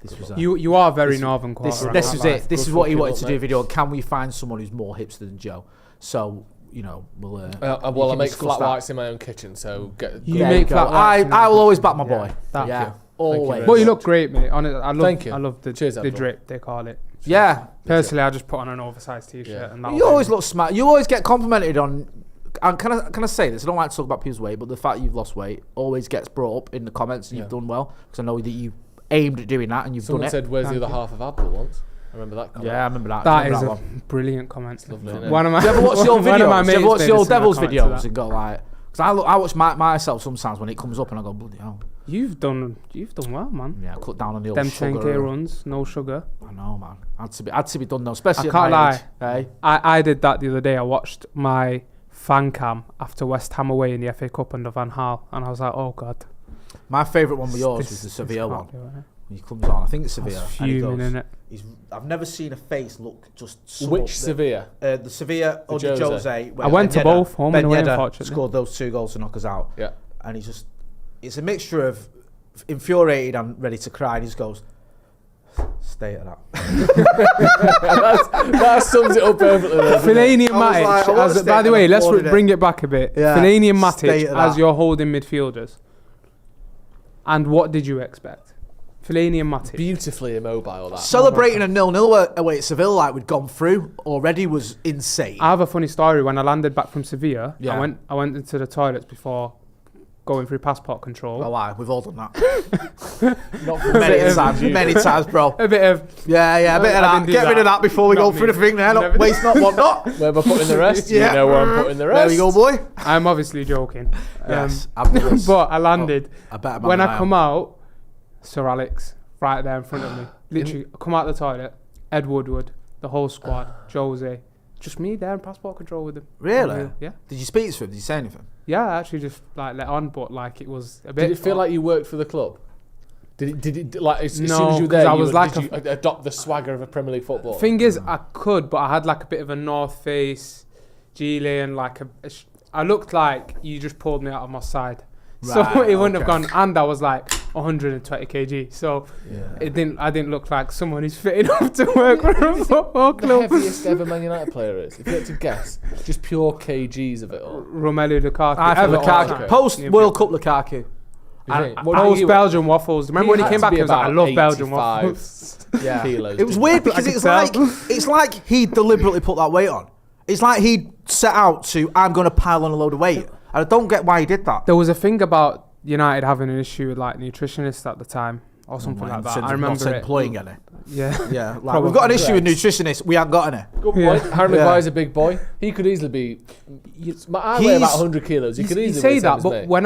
This was You are very Northern Quarter. This is it. This is what he wanted to up, do a mate. video. Can we find someone who's more hipster than Joe? So you know, we'll. Well, I make flat whites in my own kitchen, so You make flat whites. I will always back my boy. Thank Yeah, you. always. But you look great, mate. I love. Thank you. I love the Cheers, the Abdul. drip they call it. Yeah. Personally, I just put on an oversized t-shirt Yeah. and that. You always look smart. You always get complimented on. And can I say this? I don't like to talk about people's weight, but the fact you've lost weight always gets brought up in the comments, and you've done well because I know that you aimed at doing that and you've Someone done it. said, "Where's Thank the other you. half of Abdul?" Once. I remember that comment. Yeah, I remember that. That Remember is a one. brilliant comment. Lovely, isn't it? One of my. Do you ever watch the old one of my videos? Do you ever mates watch made the a old similar Devils comment to videos that. and go like? Because I watch myself sometimes when it comes up and I go, bloody hell. You've done well, man. Yeah, I cut down on the old Them sugar. 10k runs, no sugar. I know, man. Had to be done though, especially I can't lie. at my age. I did that the other day. I watched my fan cam after West Ham away in the FA Cup under Van Gaal, and I was like, oh god. My favourite one with yours was the Sevilla one. When he comes on, I think it's Sevilla. and he Fuming goes, in it. I've never seen a face look just. sum Which up Sevilla? the Sevilla The under Jose. Jose. I went to both, home and away, unfortunately. Scored those 2 goals to knock us out. Yeah. And he's just, it's a mixture of infuriated and ready to cry. And he just goes, stay at that. That sums it up perfectly. doesn't it? Fellaini and I was like, I Matic. wanna As, stay by the at way, that, let's forwarded it. bring it back a bit. Yeah, Fellaini and stay Matic at as that. your holding midfielders. And what did you expect? Fellaini and Matic. Beautifully immobile. That. Celebrating a 0-0 away at Seville like we'd gone through already was insane. I have a funny story. When I landed back from Sevilla, Yeah. I went into the toilets before going through passport control. Oh, why? We've all done that. Not for Many times, bro. A bit of Yeah, a bit of I that. didn't do Get rid that. of that before we Not go through me. the thing there. Never Not waste not, want not. where am I putting the rest? Yeah. You know where I'm putting the There rest. we go, boy. I'm obviously joking. Yes, fabulous. But I landed. I bet When I come out, Sir Alex, right there in front of me. Literally, I come out the toilet, Ed Woodward, the whole squad, Jose. Just me there in passport control with him. Really? Yeah. Did you speak to him? Did you say anything? Yeah, I actually just like let on, but like it was a bit. Did it feel like you worked for the club? Did it like as soon No, as you were 'cause there? I You was were- like did you adopt the swagger of a Premier League footballer? Thing is, I could, but I had like a bit of a North Face, Geely, and like I looked like you just pulled me out of my side. So Right, it wouldn't have okay. gone, and I was like 120 kg. So I didn't look like someone who's fit enough to work for a football The club. heaviest ever Man United player is, if you had to guess, just pure kgs of it all. Romelu Lukaku. I Ever feel all Lukaku. time. Post Yeah, World but- Cup Lukaku. You think? What do Post you- Belgian waffles. Remember when he had came to back? be He was like, I about love Belgian 85 waffles. Yeah. kilos, It was didn't weird he? because I it's like he deliberately put that weight on. It's like he set out to, I'm going to pile on a load of weight. And I don't get why he did that. There was a thing about United having an issue with like nutritionists at the time or something like that. I remember it. employing any. Yeah. Yeah, like Probably. we've got an issue with nutritionists. We haven't got any. Good Yeah. point. Harry Yeah. Maguire's a big boy. He could easily be. I weigh about 100 kilos. He could You easily say be the same that, as but me. when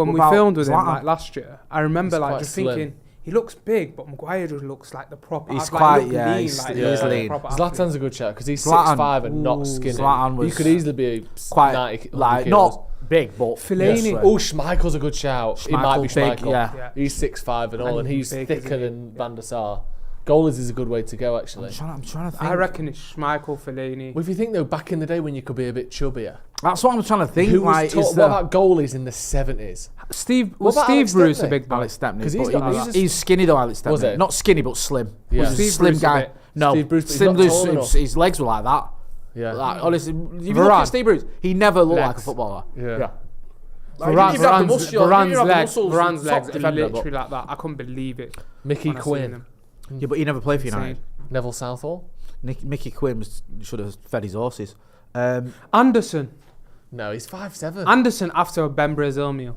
we about filmed with him Zlatan? like last year, I remember He's like quite just slim. thinking he looks big, but Maguire just looks like the proper. He's like, quite- look yeah, lean, he's- like, he is a lean. proper Zlatan's athlete. a good shout because he's Zlatan- 6'5" and not Ooh. skinny. Zlatan He was could easily be Quite 90 like kilos. not big, but Fellaini. yeah, Oh, Schmeichel's a good shout. He might be Schmeichel, big, Schmeichel. yeah. Yeah. He's 6'5" and all, and he's big, thicker isn't he? than Van der Sar. Goalies is a good way to go, actually. I'm trying to think. I reckon it's Schmeichel, Fellaini. Well, if you think though, back in the day when you could be a bit chubbier, That's what I'm trying to think. who was Like, taught, is what there about goalies in the 70s? Steve What about Steve Alex Bruce a Stepney? big boy. Alex Stepney? 'Cause But he's he's skinny though, Alex Stepney. Was he? Not skinny, but slim. Yeah. He's a Steve slim Bruce a guy. bit. No, Steve Bruce, but he's Slim not Bruce, tall enough. his legs were like that. Yeah. Like, honestly, if you look at Varane. Steve Bruce, he never looked like a Legs. footballer. Yeah. Varane's legs are literally like that. I couldn't believe it. Mickey when I seen Quinn. him. Yeah, but he never played for Insane. United. Neville Southall? Mickey Quinn should have fed his horses. Anderson. No, he's 5'7". Anderson after a Ben Brazil meal.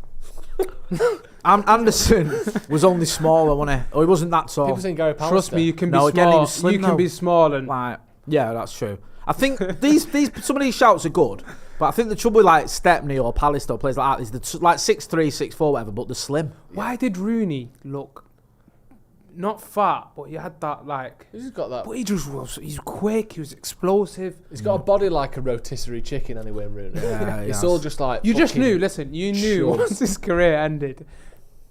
Anderson was only smaller, wasn't he? Or he wasn't that tall. People saying Gary Pallister. Trust me, you can No, be again, he small. was slim You can though. be small and Like, yeah, that's true. I think some of these shouts are good, but I think the trouble with like Stepney or Pallister or players like that is the like 6'3", 6'4", whatever, but they're slim. why did Rooney look not fat, but he had that like. He's just got that. But he just was. He's quick. He was explosive. He's got a body like a rotisserie chicken anyway, Rooney. Yeah, It's yeah. all just like. You just fucking knew. Listen, you knew short. once his career ended.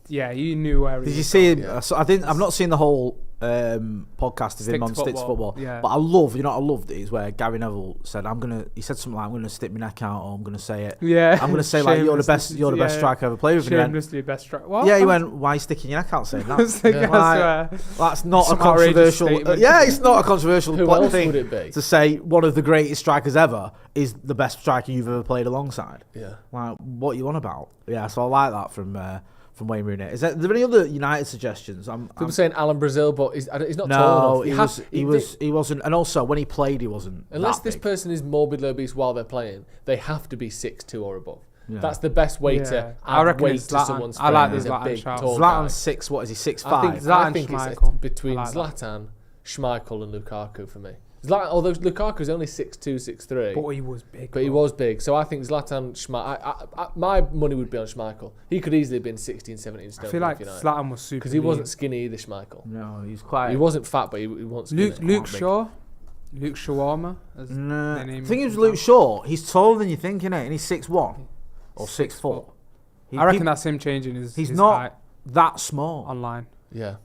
Yeah, you knew where he Did was. you see him? Yeah. So I didn't. I've not seen the whole podcast of Stick him to on Stick to Football, Football, yeah. but I love. You know, what I loved it is where Gary Neville said, He said something like, "I'm gonna stick my neck out," or "I'm gonna say it." Yeah, I'm gonna say like, "You're the best. Shamelessly- You're the best yeah, striker I ever played with." And he went, Shamelessly best strike. What? yeah, he went, "Why are you sticking your neck out saying that?" Yeah. Like, that's not Some a outrageous controversial. statement. Yeah, it's not a controversial Who point else thing would it be? to say one of the greatest strikers ever is the best striker you've ever played alongside. Yeah. Like, what are you on about? Yeah, so I like that from Wayne Rooney. Are there any other United suggestions? People saying Alan Brazil, but he's not no, tall enough. he wasn't, and also when he played, he wasn't. Unless that this big. person is morbidly obese while they're playing, they have to be 6'2" or above. Yeah. That's the best way Yeah. to I add reckon weight it's to Zlatan. someone's I like frame. the He's a Zlatan big, shout. tall guy. Zlatan's 6. What is he? 6'5". I think Zlatan, it's Schmeichel. between I like that. Zlatan, Schmeichel, and Lukaku for me. Although Lukaku's only 6'2", 6'3", But he was big. but he bro. was big. So I think Zlatan, my money would be on Schmeichel. He could easily have been 16, 17 stone. I feel like Zlatan was super. because he lean. wasn't skinny either. Schmeichel. No, he's quite. He wasn't fat, but he wasn't skinny. Luke big. Shaw. Luke Shawarma. As No, they name the thing him is, Luke sometimes. Shaw. He's taller than you think, innit? And he's 6'1" or 6'4". I reckon that's him changing his. He's his not height that small. online. Yeah.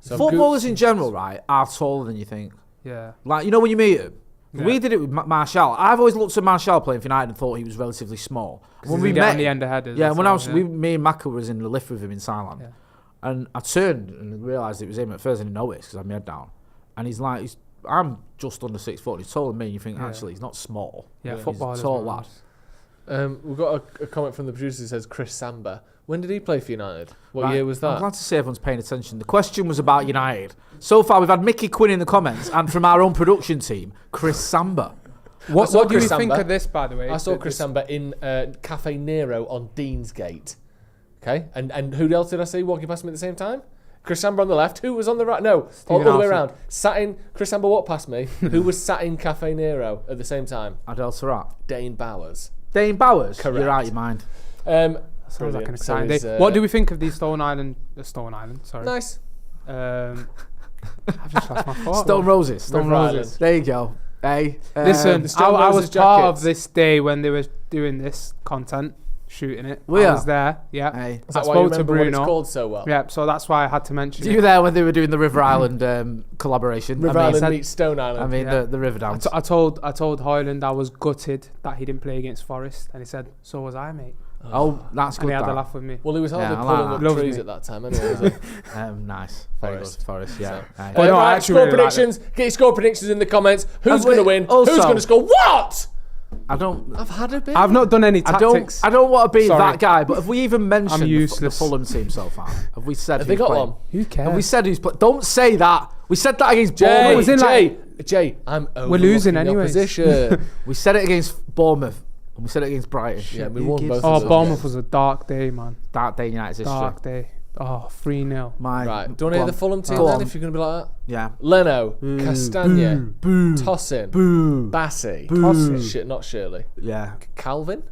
So Footballers in general, right, are taller than you think. Yeah. Like, you know when you meet him, Yeah. we did it with Martial. I've always looked at Martial playing for United and thought he was relatively small. When we Get met, on the end of headers. yeah, and when I was, stuff, yeah. me and Maka was in the lift with him in Thailand, Yeah. and I turned and realised it was him. At first, I didn't notice because I had my head down, and he's like, I'm just under 6 foot. He's taller than me. And you think Yeah. actually he's not small. Yeah, He's footballers. a tall man. We've got a comment from the producer that says Chris Samba. When did he play for United? What Right, year was I'm that? glad to say everyone's paying attention. The question was about United. So far, we've had Mickey Quinn in the comments, and from our own production team, Chris Samba. What saw do you Chris think Samba. of this, by the way? I saw Chris Samba in Cafe Nero on Deansgate. Okay, and who else did I see walking past me at the same time? Chris Samba on the left. Who was on the right? No, all the way around. Sat in. Chris Samba walked past me. Who was sat in Cafe Nero at the same time? Adel Sarat. Dane Bowers. Dane Bowers? Correct. You're out of your mind. Sounds like an exciting day. What do we think of these Stone Island? Sorry. Nice. I've just lost my thought. Stone Roses. Stone Roses. There you go. Hey, Listen, the Stone I was Roses part jackets. of this day when they were doing this content, shooting it. Were I ya? was there. Yeah. Hey. Is I that why you spoke to remember what it's Bruno. called so well? Yeah, so that's why I had to mention You were it. there when they were doing the River Island collaboration. River I mean, Island meets Stone Island. I mean Yeah. the River Dance. I told Hoyland I was gutted that he didn't play against Forest, and he said, "So was I, mate." Oh, that's And good. he had a that. laugh with me. Well, he was hardly Yeah, I pulling like up that. trees Loves at that time anyway, was he? Nice. Very Forest. good. Forest, yeah. So. Aye. But no, I right, actually score really like predictions. Get your score predictions in the comments. Who's Have going to we- win? also- Who's going to score? What? I don't. I've had a bit. I've not done any I tactics. don't want to be Sorry. that guy, but have we even mentioned the useless. Fulham team so far? Have we said Have they who's got playing? one? Who cares? Have we said who's playing? Don't say that. We said that against Jay, Bournemouth. was in Jay, I'm We're losing overlooking the anyways. opposition. We said it against Bournemouth. And we said it against Brighton. Yeah, we Who won gives both a of Oh, those Bournemouth games. was a dark day, man. Dark day in United's history. Dark day. Oh, 3-0. My, Right, do you want to go hear on. the Fulham team Go then, on. if you're going to be like that? Yeah. Leno, Castagne, Boo. Tossin, Boo. Bassey, Tossin. Shit, not Shirley, Yeah. Calvin,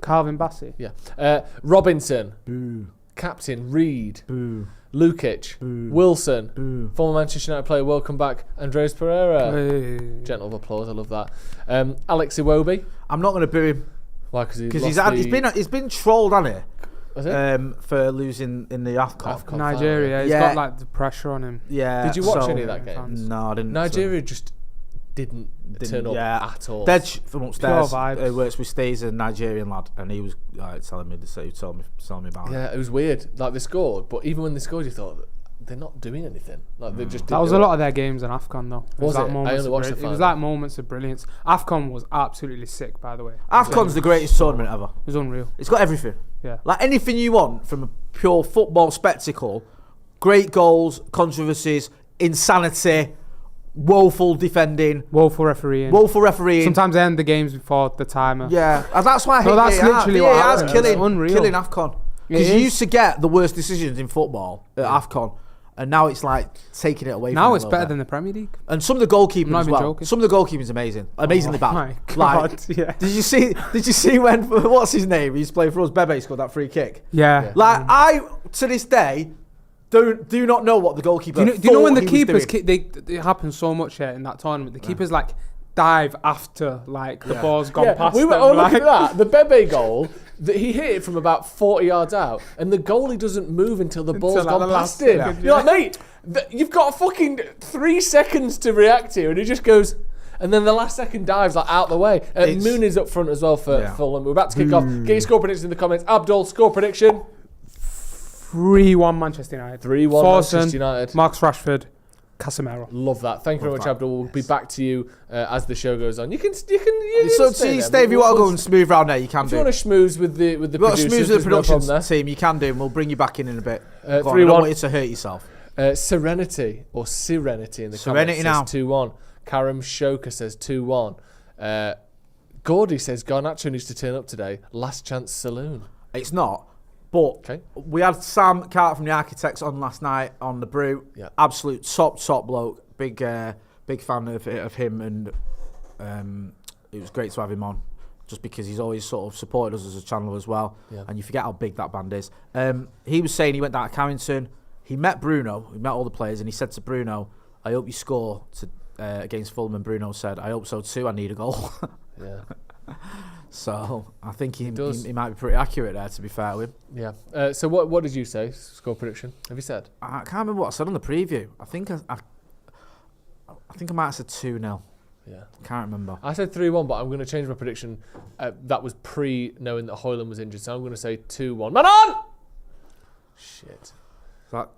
Calvin Bassey. yeah, Robinson, Boo. Captain Reed, Boo. Lukic, Wilson, Boo. former Manchester United player, welcome back, Andreas Pereira. Hey. Gentle of applause, I love that. Alex Iwobi, I'm not going to boo him why? Because because he's been trolled, hasn't Was he? it? For losing in the AFCON. AFCON Nigeria. He's Yeah. got like the pressure on him. Yeah. Did you watch so- any of that game? No, I didn't. Nigeria just didn't turn up yeah. at all. Dej from upstairs Pure vibes. works with Steve's a Nigerian lad, and he was telling me telling me about it. Yeah, it was weird. Like they scored, but even when they scored, you thought they're not doing anything. Like they just. That was a lot of their games in AFCON, though. Was like it? I moments only of watched the it was final. like moments of brilliance. AFCON was absolutely sick, by the way. AFCON's the greatest tournament ever. It was unreal. It's got everything. Yeah. Like anything you want from a pure football spectacle. Great goals, controversies, insanity, woeful defending, Woeful refereeing. woeful refereeing. Sometimes they end the games before the timer. Yeah, and that's why I hate No, that's VAR. literally what VAR's happened. It's killing unreal. AFCON. It Because you is. used to get the worst decisions in football at AFCON, and now it's like taking it away from Now it a it's little better bit. than the Premier League. And some of the goalkeeping I'm not as even well. joking. Some of the goalkeeping is amazing, amazingly bad. my God, Like, yeah. did you see when what's his name? He's playing for us. Bebe scored that free kick. Yeah. Like I to this day do not know what the goalkeeper. Do you know when the thought he was keepers doing. it happens so much here in that tournament. The keepers like dive after like the ball's gone past we were them. all like, looking at that. The Bebe goal, that he hit it from about 40 yards out, and the goalie doesn't move until the ball's like gone the past last him. second, You're like, mate, you've got a fucking 3 seconds to react here, and he just goes. And then the last second dives like out the way. Moon is up front as well for Fulham. We're about to kick off. Get your score predictions in the comments. Abdul, score prediction. 3-1 Manchester United. 3-1 Forson, Manchester United. Marcus Rashford, Casemiro. Love that. Thank you very much, Abdul. We'll be back to you as the show goes on. You can So stay there. Steve, you want to go and smooth round there? You can If do. you want to schmooze with the If you want to producers, smooth with there's the no problem production there. team, you can do, and we'll bring you back in a bit. Go on, I 3-1. don't want you to hurt yourself. Serenity or Serenity in the Serenity comments says 2-1. Karam Shoka says 2-1. Gordy says Garnacho needs to turn up today. Last chance saloon. It's not. But Okay. we had Sam Carter from the Architects on last night on the Brew. Yeah. Absolute top bloke. Big fan of him, and it was great to have him on. Just because he's always sort of supported us as a channel as well. Yeah. And you forget how big that band is. He was saying he went down to Carrington. He met Bruno. He met all the players, and he said to Bruno, "I hope you score against Fulham." And Bruno said, "I hope so too. I need a goal." Yeah. So I think he does. might be pretty accurate there, to be fair with him. Yeah. So what did you say? Score prediction? Have you said? I can't remember what I said on the preview. I think I might have said 2-0. Yeah. Can't remember. I said 3-1, but I'm going to change my prediction. That was pre-knowing that Hoyland was injured, so I'm going to say 2-1. Man on! Shit. That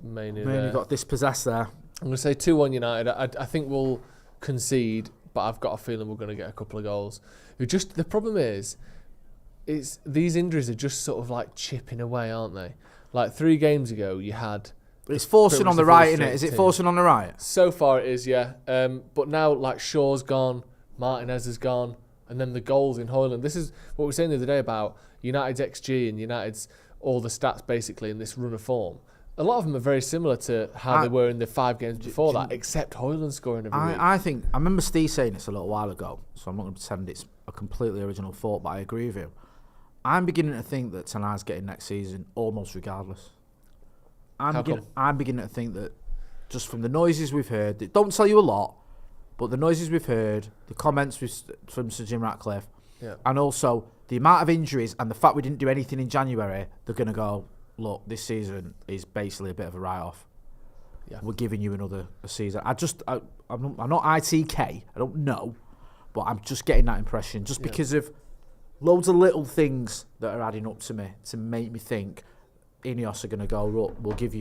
Mainly mainly got dispossessed there. I'm going to say 2-1 United. I think we'll concede, but I've got a feeling we're going to get a couple of goals. The problem is these injuries are just sort of like chipping away, aren't they? Like 3 games ago, you had... But it's forcing pretty on the much a right, full isn't it? Is it strength forcing on the right? So far it is, yeah. But now, like, Shaw's gone, Martinez has gone, and then the goals in Højlund. This is what we were saying the other day about United's XG and United's all the stats basically in this run of form. A lot of them are very similar to how they were in the 5 games before that, except Højlund scoring every week. I think, I remember Steve saying this a little while ago, so I'm not going to pretend it's a completely original thought, but I agree with him. I'm beginning to think that Ten Hag's getting next season almost regardless. I'm beginning to think that just from the noises we've heard, that don't tell you a lot, but the noises we've heard, the comments from Sir Jim Ratcliffe, and also the amount of injuries and the fact we didn't do anything in January, they're going to go, look, this season is basically a bit of a write-off. Yeah. We're giving you another season. I'm not ITK, I don't know, but I'm just getting that impression just because of loads of little things that are adding up to me to make me think Ineos are going to go, look, we'll give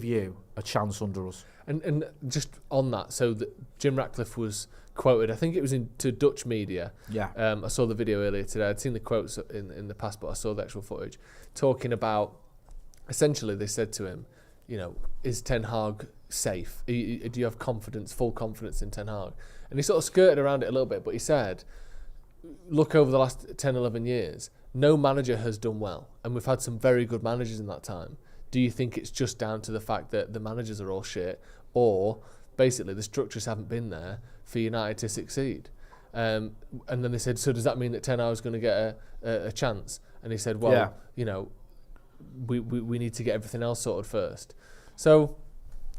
you a chance under us. And just on that, so Jim Ratcliffe was quoted, I think it was to Dutch media. Yeah. I saw the video earlier today. I'd seen the quotes in the past, but I saw the actual footage talking about. Essentially, they said to him, is Ten Hag safe? Do you have full confidence in Ten Hag? And he sort of skirted around it a little bit, but he said, look over the last 10, 11 years, no manager has done well. And we've had some very good managers in that time. Do you think it's just down to the fact that the managers are all shit? Or basically the structures haven't been there for United to succeed? And then they said, so does that mean that Ten Hag is going to get a chance? And he said, well, we need to get everything else sorted first. So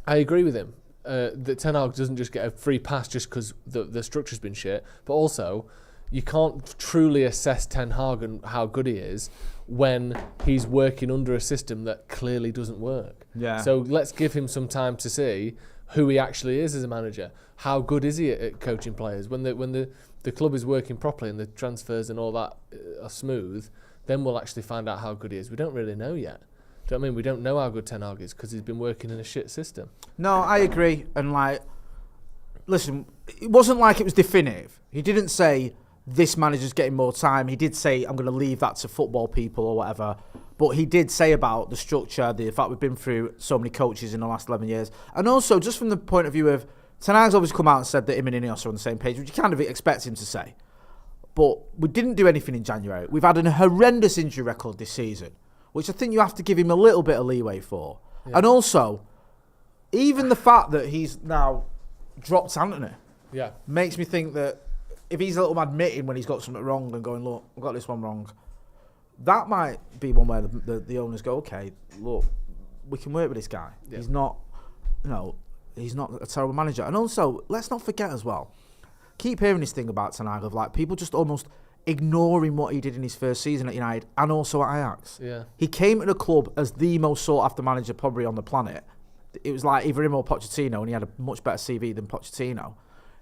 I agree with him that Ten Hag doesn't just get a free pass just because the structure's been shit, but also you can't truly assess Ten Hag and how good he is when he's working under a system that clearly doesn't work. Yeah. So let's give him some time to see who he actually is as a manager. How good is he at coaching players? When the club is working properly and the transfers and all that are smooth, then we'll actually find out how good he is. We don't really know yet. Do you know what I mean? We don't know how good Ten Hag is because he's been working in a shit system. No, I agree. And listen, it wasn't like it was definitive. He didn't say this manager's getting more time. He did say I'm going to leave that to football people or whatever. But he did say about the structure, the fact we've been through so many coaches in the last 11 years. And also, just from the point of view of Ten Hag's obviously come out and said that him and Ineos are on the same page, which you kind of expect him to say. But we didn't do anything in January. We've had a horrendous injury record this season, which I think you have to give him a little bit of leeway for. Yeah. And also, even the fact that he's now dropped Anthony makes me think that if he's a little admitting when he's got something wrong and going, look, I've got this one wrong, that might be one where the owners go, okay, look, we can work with this guy. Yeah. He's not, he's not a terrible manager. And also, let's not forget as well, keep hearing this thing about Ten Hag of people just almost ignoring what he did in his first season at United and also at Ajax. Yeah. He came to the club as the most sought after manager probably on the planet. It was like either him or Pochettino, and he had a much better CV than Pochettino.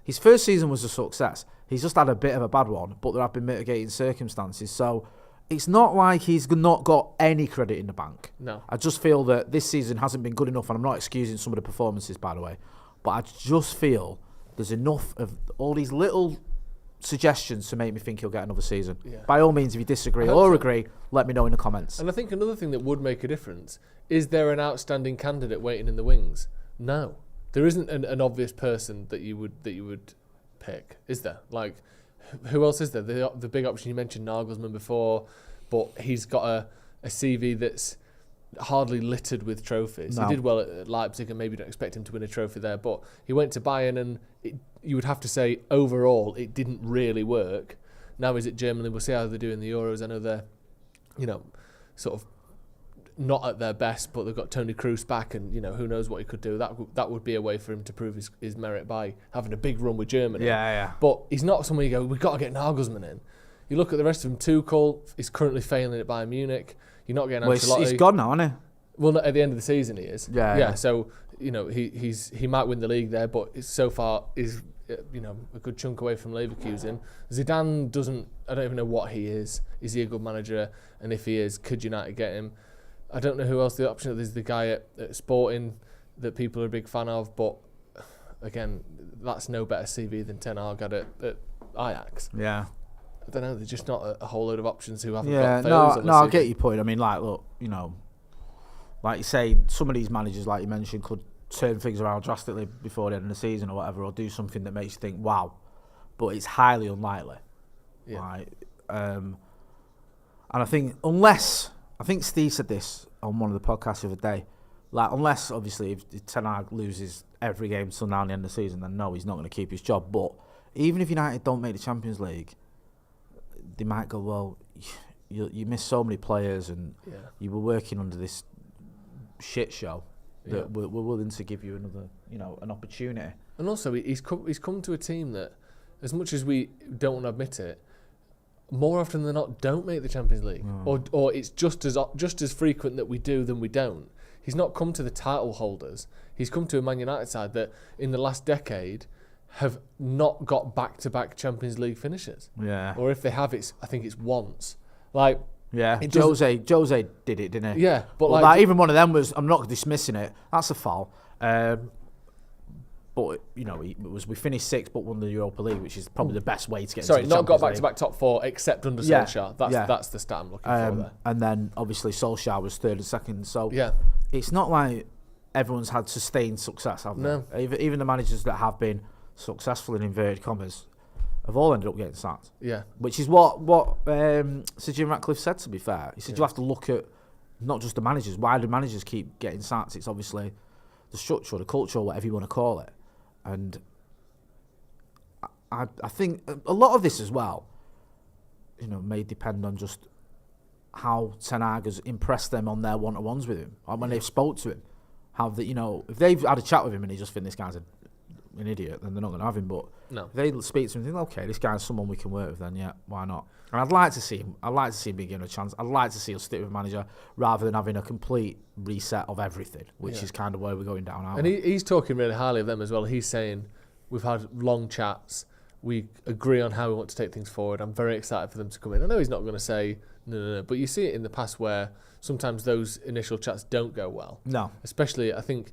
His first season was a success. He's just had a bit of a bad one, but there have been mitigating circumstances. So it's not like he's not got any credit in the bank. No. I just feel that this season hasn't been good enough, and I'm not excusing some of the performances, by the way, but I just feel there's enough of all these little suggestions to make me think he'll get another season. Yeah. By all means, if you disagree or agree, let me know in the comments. And I think another thing that would make a difference, is there an outstanding candidate waiting in the wings? No. There isn't an obvious person that you would pick, is there? Who else is there? The big option, you mentioned Nagelsmann before, but he's got a CV that's hardly littered with trophies. No. He did well at Leipzig, and maybe don't expect him to win a trophy there, but he went to Bayern, and you would have to say overall it didn't really work. Now he's at Germany. We'll see how they do in the Euros. I know they're, sort of not at their best, but they've got Toni Kroos back, and who knows what he could do. That would be a way for him to prove his merit by having a big run with Germany. Yeah. But he's not someone you go, we've got to get Nagelsmann in. You look at the rest of them. Tuchel is currently failing at Bayern Munich. You're not getting Ancelotti. He's gone now, isn't he? Well, at the end of the season, he is. Yeah. So he might win the league there, but so far is a good chunk away from Leverkusen. Zidane doesn't. I don't even know what he is. Is he a good manager? And if he is, could United get him? I don't know who else the option. There's the guy at Sporting that people are a big fan of, but again, that's no better CV than Ten Hag had at Ajax. Yeah. I don't know. There's just not a whole load of options who haven't got fails. No, I get your point. I mean, look, like you say, some of these managers, like you mentioned, could turn things around drastically before the end of the season or whatever, or do something that makes you think, wow. but it's highly unlikely. Yeah. Like, and I think I think Steve said this on one of the podcasts the other day, like unless obviously if Ten Hag loses every game till now at the end of the season, then no, he's not going to keep his job. But even if United don't make the Champions League, they might go, well, you missed so many players and you were working under this shit show that we're willing to give you another, an opportunity. And also, he's come to a team that, as much as we don't want to admit it, more often than not don't make the Champions League, or it's just as frequent that we do than we don't. He's not come to the title holders. He's come to a Man United side that, in the last decade, have not got back-to-back Champions League finishes. Yeah. Or if they have, I think it's once. Like, yeah, Jose did it, didn't he? Yeah, but well, like even one of them was. I'm not dismissing it. That's a foul. But we finished sixth, but won the Europa League, which is probably the best way to get. Sorry, into the not got Champions back-to-back top four except under Solskjaer. That's the stat I'm looking for there. And then obviously Solskjaer was third and second. So yeah, it's not like everyone's had sustained success, have they? No. Even the managers that have been successful in inverted commas have all ended up getting sacked. Yeah. Which is what Sir Jim Ratcliffe said, to be fair. He said you have to look at not just the managers. Why do managers keep getting sacked? It's obviously the structure, the culture, or whatever you want to call it. And I think a lot of this as well, may depend on just how Ten Hag has impressed them on their one-to-ones with him, or when they've spoke to him. How that, if they've had a chat with him and they just think this guy's an idiot, then they're not going to have him. But if they speak to him and think, okay, this guy's someone we can work with, then yeah, why not? And I'd like to see him. I'd like to see him being given a chance. I'd like to see us stick with a manager rather than having a complete reset of everything, which is kind of where we're going down. And he's talking really highly of them as well. He's saying we've had long chats. We agree on how we want to take things forward. I'm very excited for them to come in. I know he's not going to say no, but you see it in the past where sometimes those initial chats don't go well. No, especially I think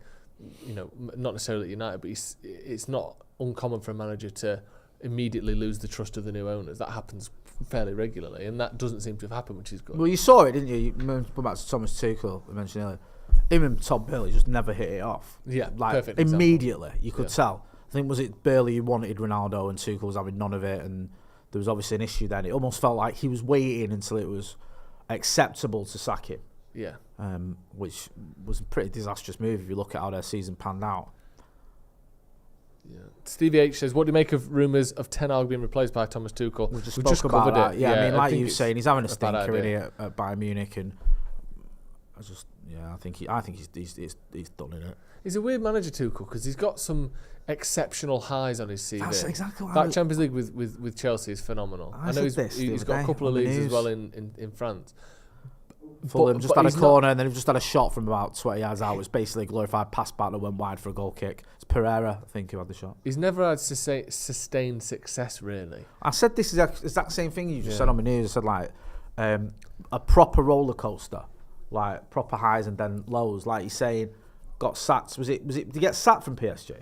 not necessarily at United, but it's not uncommon for a manager to immediately lose the trust of the new owners. That happens fairly regularly, and that doesn't seem to have happened, which is good. Well, you saw it, didn't you? You went back to Thomas Tuchel, I mentioned earlier. Him and Todd Burley just never hit it off. Yeah, like perfect immediately, you could tell. I think, was it Burley who wanted Ronaldo and Tuchel was having none of it, and there was obviously an issue then. It almost felt like he was waiting until it was acceptable to sack him. Yeah. Which was a pretty disastrous move if you look at how their season panned out. Yeah. Stevie H says, what do you make of rumours of Ten Hag being replaced by Thomas Tuchel? We just covered that. it. Yeah, I mean, like you were saying, he's having a bad stinker in idea. at Bayern Munich, and I think he's done in it. He's a weird manager, Tuchel, because he's got some exceptional highs on his CV. That's exactly what that Champions League with Chelsea is phenomenal. I know he's got a couple of leagues as well in France. Fulham just had a corner and then they've just had a shot from about 20 yards out. It was basically a glorified pass back that went wide for a goal kick. It's Pereira, I think, who had the shot. He's never had sustained success, really. I said this is the exact same thing you just said on the news. I said, like, a proper roller coaster, like proper highs and then lows. Like you're saying, got sacked. Did he get sacked from PSG?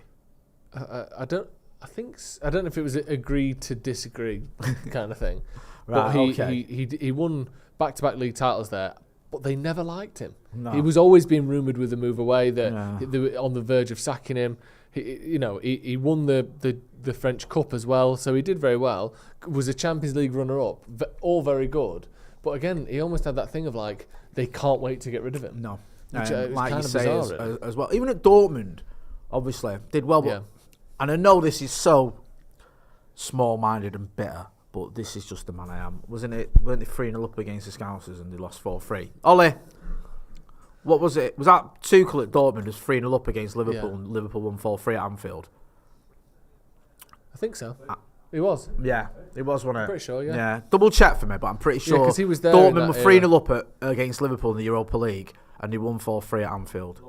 I don't know if it was agreed to disagree kind of thing. Right, but he won back-to-back league titles there, but they never liked him. No. He was always being rumoured with a move away, that they were on the verge of sacking him. He won the French Cup as well, so he did very well. Was a Champions League runner-up, all very good. But again, he almost had that thing of like, they can't wait to get rid of him. No. Which like kind you of say, bizarre, as well. Even at Dortmund, obviously, did well. But, and I know this is so small-minded and bitter, but this is just the man I am. Weren't they 3-0 up against the Scousers and they lost 4-3? Ollie, what was it? Was that Tuchel at Dortmund was 3-0 up against Liverpool and Liverpool won 4-3 at Anfield? I think so. He was. Yeah, it was one. I'm pretty sure, Yeah, double check for me, but I'm pretty sure. Because he was there. Dortmund were 3-0 up against Liverpool in the Europa League and they won 4-3 at Anfield.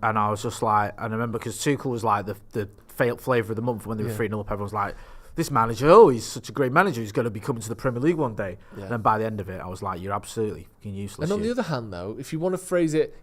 And I was just like, and I remember because Tuchel was like the flavour of the month when they were 3-0 up. Everyone's like, this manager, he's such a great manager. He's going to be coming to the Premier League one day. Yeah. And then by the end of it, I was like, you're absolutely fucking useless. And on the other hand, though, if you want to phrase it,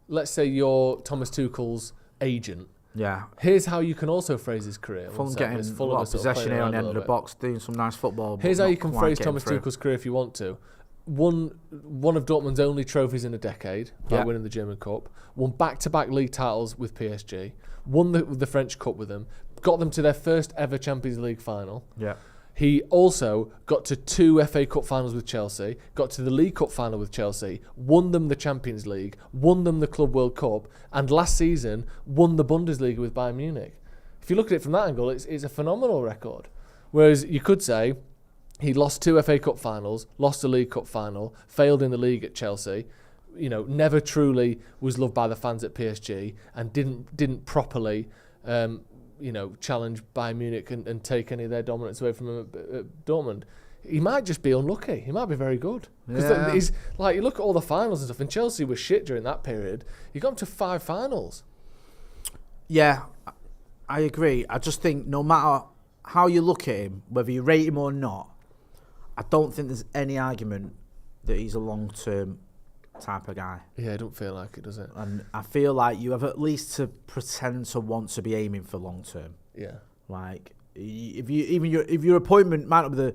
let's say you're Thomas Tuchel's agent. Yeah. Here's how you can also phrase his career. Fulham getting a lot of possession here on the end of the box, doing some nice football. Here's how you can phrase Thomas Tuchel's career if you want to. won one of Dortmund's only trophies in a decade by winning the German Cup, won back-to-back league titles with PSG, won the French Cup with them, got them to their first ever Champions League final. Yeah. He also got to 2 FA Cup finals with Chelsea, got to the League Cup final with Chelsea, won them the Champions League, won them the Club World Cup, and last season won the Bundesliga with Bayern Munich. If you look at it from that angle, it's a phenomenal record. Whereas you could say he lost 2 FA Cup finals, lost a League Cup final, failed in the league at Chelsea, never truly was loved by the fans at PSG, and didn't properly challenge Bayern Munich and take any of their dominance away from him at Dortmund. He might just be unlucky. He might be very good. Because he's like, you look at all the finals and stuff, and Chelsea was shit during that period. He got to 5 finals. Yeah, I agree. I just think no matter how you look at him, whether you rate him or not, I don't think there's any argument that he's a long-term type of guy. Yeah, I don't feel like it, does it? And I feel like you have at least to pretend to want to be aiming for long-term. Yeah. Like, if your appointment might not be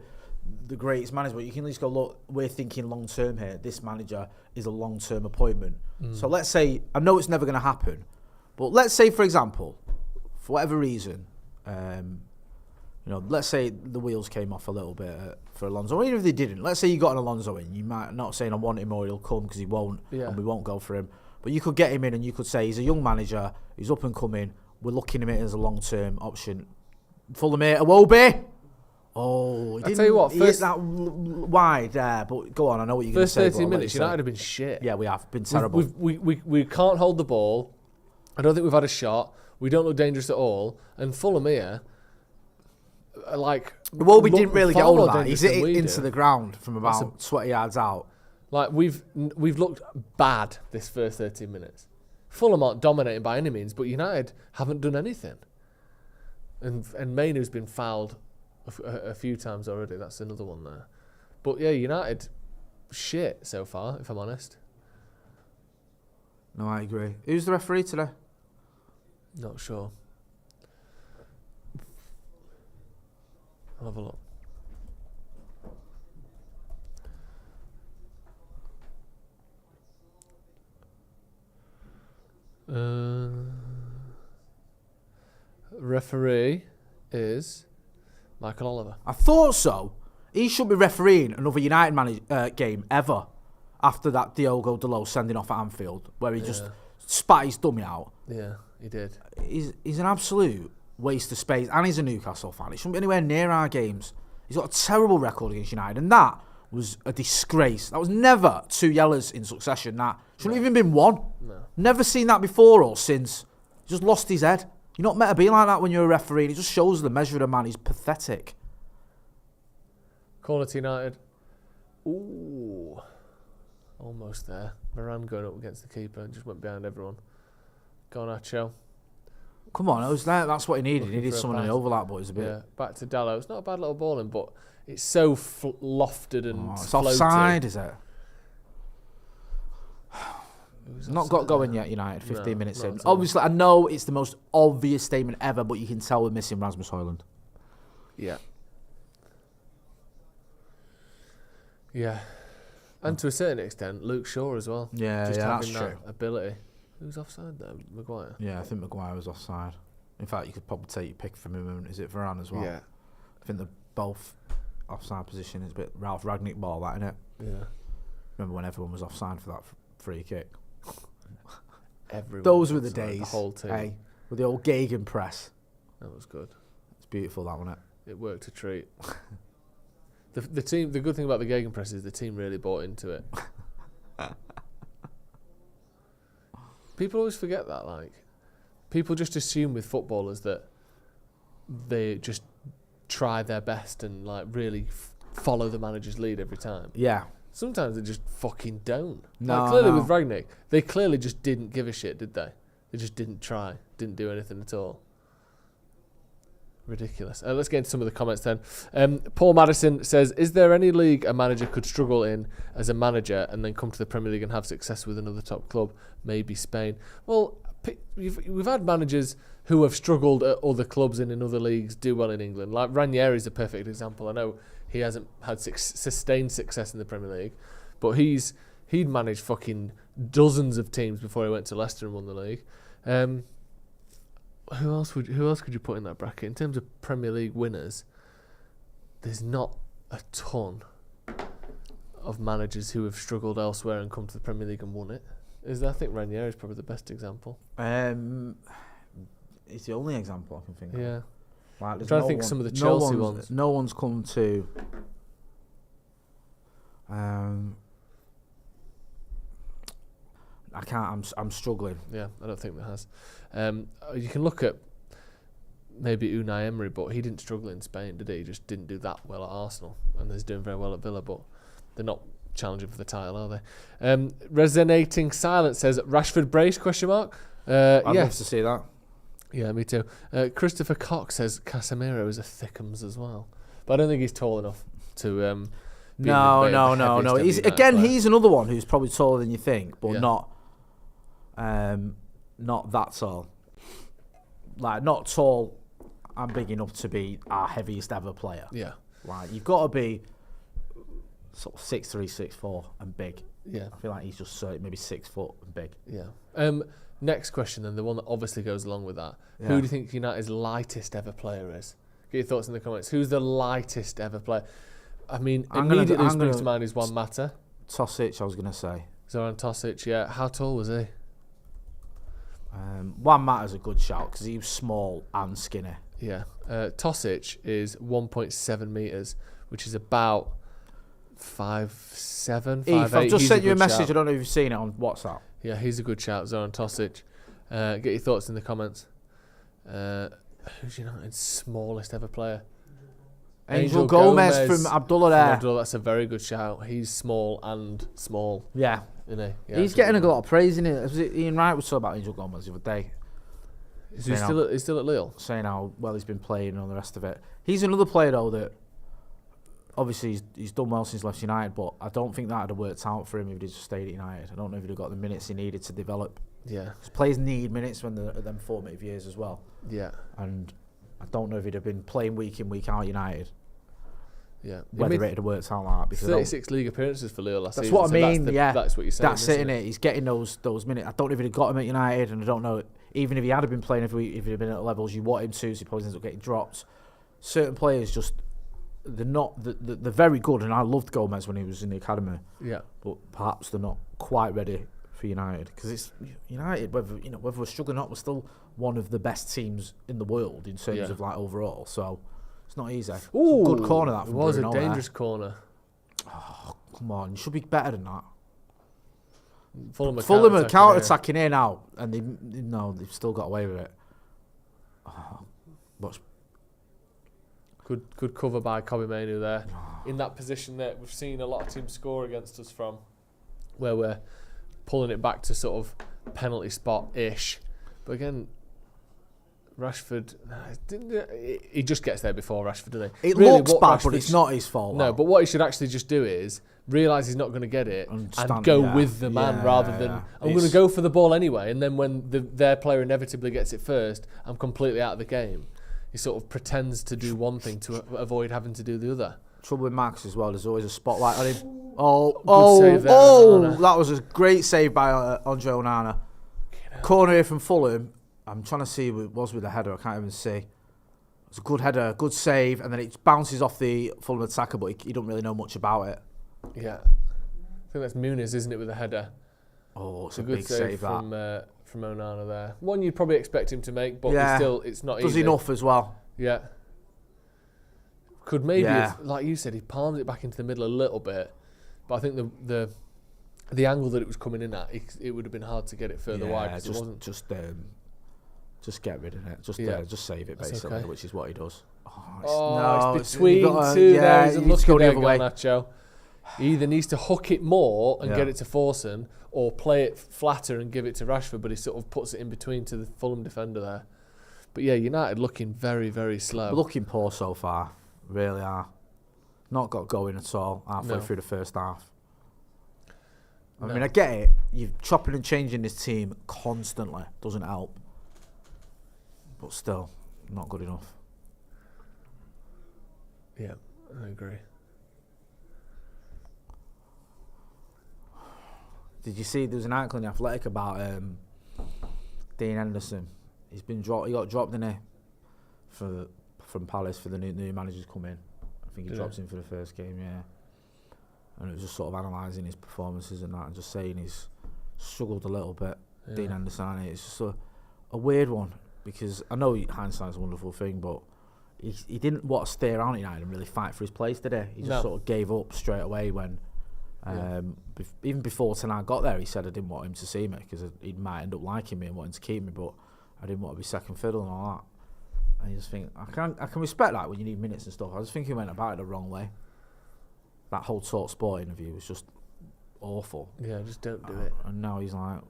the greatest manager, but you can at least go, look, we're thinking long-term here. This manager is a long-term appointment. So let's say, I know it's never going to happen, but let's say, for example, for whatever reason, let's say the wheels came off a little bit for Alonso, or even if they didn't. Let's say you got an Alonso in. You might not saying I want him or he'll come, because he won't, and we won't go for him. But you could get him in and you could say he's a young manager, he's up and coming, we're looking at him as a long-term option. Fulham here, Iwobi! Oh, he I'll tell you what, he hit that wide there, but go on, I know what you're going to say. First 30 minutes, United have been shit. Yeah, we have been terrible. We can't hold the ball. I don't think we've had a shot. We don't look dangerous at all. And Fulham here, Iwobi didn't really get hold of that. He's hit it into the ground from about 20 yards out. Like, we've looked bad this first 13 minutes. Fulham aren't dominating by any means, but United haven't done anything. And Mainoo's been fouled a few times already. That's another one there. But yeah, United, shit so far, if I'm honest. No, I agree. Who's the referee today? Not sure. I'll have a look. Referee is Michael Oliver. I thought so. He should be refereeing another United game ever after that Diogo Dalot sending off at Anfield, where he just spat his dummy out. Yeah, he did. He's an absolute waste of space, and he's a Newcastle fan. He shouldn't be anywhere near our games. He's got a terrible record against United, and that was a disgrace. That was never 2 yellows in succession. That shouldn't have even been 1. No. Never seen that before or since. He just lost his head. You're not meant to be like that when you're a referee. It just shows the measure of a man. He's pathetic. Corner to United. Ooh. Almost there. Varane going up against the keeper and just went behind everyone. Garnacho. Come on, that's what he needed. He needed someone in the overlap, but it's a bit... Yeah, back to Dalot. It's not a bad little ball in, but it's so lofted and it's floaty. offside, is it? Not got going yet, United, 15 minutes in. Obviously, I know it's the most obvious statement ever, but you can tell we're missing Rasmus Højlund. Yeah. Yeah. And to a certain extent, Luke Shaw as well. Yeah, just having that's that true. ability. Who's offside there? Maguire? Yeah, I think Maguire was offside. In fact, you could probably take your pick from him. And is it Varane as well? Yeah. I think they're both offside position. It's a bit Ralph Ragnick ball, that, isn't it? Yeah. Remember when everyone was offside for that free kick? Everyone. Those were the days. The whole team. Hey, with the old Gagan press. That was good. It's beautiful, that, wasn't it? It worked a treat. The team. The good thing about the gegenpress is the team really bought into it. People always forget that. Like, people just assume with footballers that they just try their best and like really follow the manager's lead every time. Yeah. Sometimes they just fucking don't. No, like, clearly no. with Ragnick, they clearly just didn't give a shit, did they? They just didn't try, didn't do anything at all. Ridiculous. Let's get into some of the comments then. Paul Madison says, is there any league a manager could struggle in as a manager and then come to the Premier League and have success with another top club? Maybe Spain. Well, we've had managers who have struggled at other clubs and in other leagues do well in England. Like Ranieri's a perfect example. I know he hasn't had sustained success in the Premier League, But he'd managed fucking dozens of teams before he went to Leicester and won the league. Who else could you put in that bracket in terms of Premier League winners? There's not a ton of managers who have struggled elsewhere and come to the Premier League and won it. Is there? I think Ranieri is probably the best example. It's the only example I can think of. Yeah. Like, I'm trying to think some of the Chelsea ones. No one's come to. I can't. I'm struggling. Yeah, I don't think there has. You can look at maybe Unai Emery, but he didn't struggle in Spain, did he? He just didn't do that well at Arsenal, and he's doing very well at Villa, but they're not challenging for the title, are they? Resonating Silence says Rashford brace ? I'd love to see that. Yeah, me too. Christopher Cox says Casemiro is a thickums as well, but I don't think he's tall enough to. No. He's another one who's probably taller than you think, but not that tall. Like, not tall and big enough to be our heaviest ever player. Yeah. Like, you've got to be sort of 6'3", 6'4", and big. Yeah. I feel like he's just maybe 6 foot and big. Yeah. Next question, then, the one that obviously goes along with that. Yeah. Who do you think United's lightest ever player is? Get your thoughts in the comments. Who's the lightest ever player? I mean, immediately springs to mind is Juan Mata. Tosic, I was going to say. Zoran Tosic, yeah. How tall was he? Juan Mata's a good shout because he was small and skinny. Yeah. Tosic is 1.7 metres, which is about 5'7", 5'8". I've just sent you a message. I don't know if you've seen it on WhatsApp. Yeah, he's a good shout, Zoran Tosic. Get your thoughts in the comments. Who's United's smallest ever player? Angel Gomez from Abdullah there. That's a very good shout. He's small and small. Yeah. Isn't he? Yeah, he's getting a lot of praise in it. Was it Ian Wright was talking about Angel Gomez the other day? Is he still at Lille? Saying how well he's been playing and all the rest of it. He's another player though that obviously he's done well since he left United, but I don't think that would have worked out for him if he just stayed at United. I don't know if he'd have got the minutes he needed to develop. Yeah. Because players need minutes when they're at them formative years as well. Yeah. And I don't know if he'd have been playing week in, week out at United. Yeah. Whether it would have worked out like that. Because 36 league appearances for Lille last season. That's what I mean, That's what you're saying. That's it, innit? He's getting those minutes. I don't know if he'd have got him at United, and I don't know, even if he had been playing, if he'd have been at levels you want him to, so he probably ends up getting dropped. Certain players just, they're very good, and I loved Gomez when he was in the academy. Yeah. But perhaps they're not quite ready for United, because it's United, whether we're struggling or not, we're still one of the best teams in the world in terms of like overall, so it's not easy. Ooh, good corner that from Bruno. It was Bruno a dangerous there. corner. Oh, come on, you should be better than that. Fulham are counter-attacking here now, and they've still got away with it. Oh, good cover by Kobe Mainu there. In that position that we've seen a lot of teams score against us from, where we're pulling it back to sort of penalty spot-ish. But again, Rashford, he just gets there before Rashford, doesn't he? It really looks bad, but it's not his fault. No, but what he should actually just do is realise he's not going to get it and go with the man rather than, I'm going to go for the ball anyway, and then when their player inevitably gets it first, I'm completely out of the game. He sort of pretends to do one thing to avoid having to do the other. Trouble with Max as well, there's always a spotlight on him. Save there, that was a great save by Andre Onana. Corner here from Fulham. I'm trying to see who it was with the header. I can't even see. It's a good header, good save, and then it bounces off the Fulham attacker, but he don't really know much about it. Yeah, I think that's Muniz, isn't it, with the header? Oh, it's a good big save from Onana there. One you'd probably expect him to make, but it's not easy. Does enough as well. Yeah. Could maybe, like you said, he palmed it back into the middle a little bit, but I think the angle that it was coming in at, it would have been hard to get it further wide. Because it wasn't just get rid of it. Just save it, basically, okay. Which is what he does. It's between two there. He's unlucky there, Garnacho. He either needs to hook it more and get it to Forson, or play it flatter and give it to Rashford, but he sort of puts it in between to the Fulham defender there. But yeah, United looking very, very slow. Looking poor so far, really are. Not got going at all halfway through the first half. I mean, I get it. You're chopping and changing this team constantly. Doesn't help. But still, not good enough. Yeah, I agree. Did you see there was an article in The Athletic about Dean Henderson? He's been dropped. He got dropped in from Palace for the new managers come in. I think he dropped him for the first game, yeah. And it was just sort of analysing his performances and that, and just saying he's struggled a little bit. Yeah. Dean Henderson, it's just a weird one, because I know hindsight's a wonderful thing, but he didn't want to stay around at United and really fight for his place, did he? He just sort of gave up straight away when. Even before Ten Hag got there, he said I didn't want him to see me because he might end up liking me and wanting to keep me, but I didn't want to be second fiddle and all that. And you just think I can respect that when you need minutes and stuff. I just think he went about it the wrong way. That whole Talk Sport interview was just awful. Yeah, just don't do it. And now he's like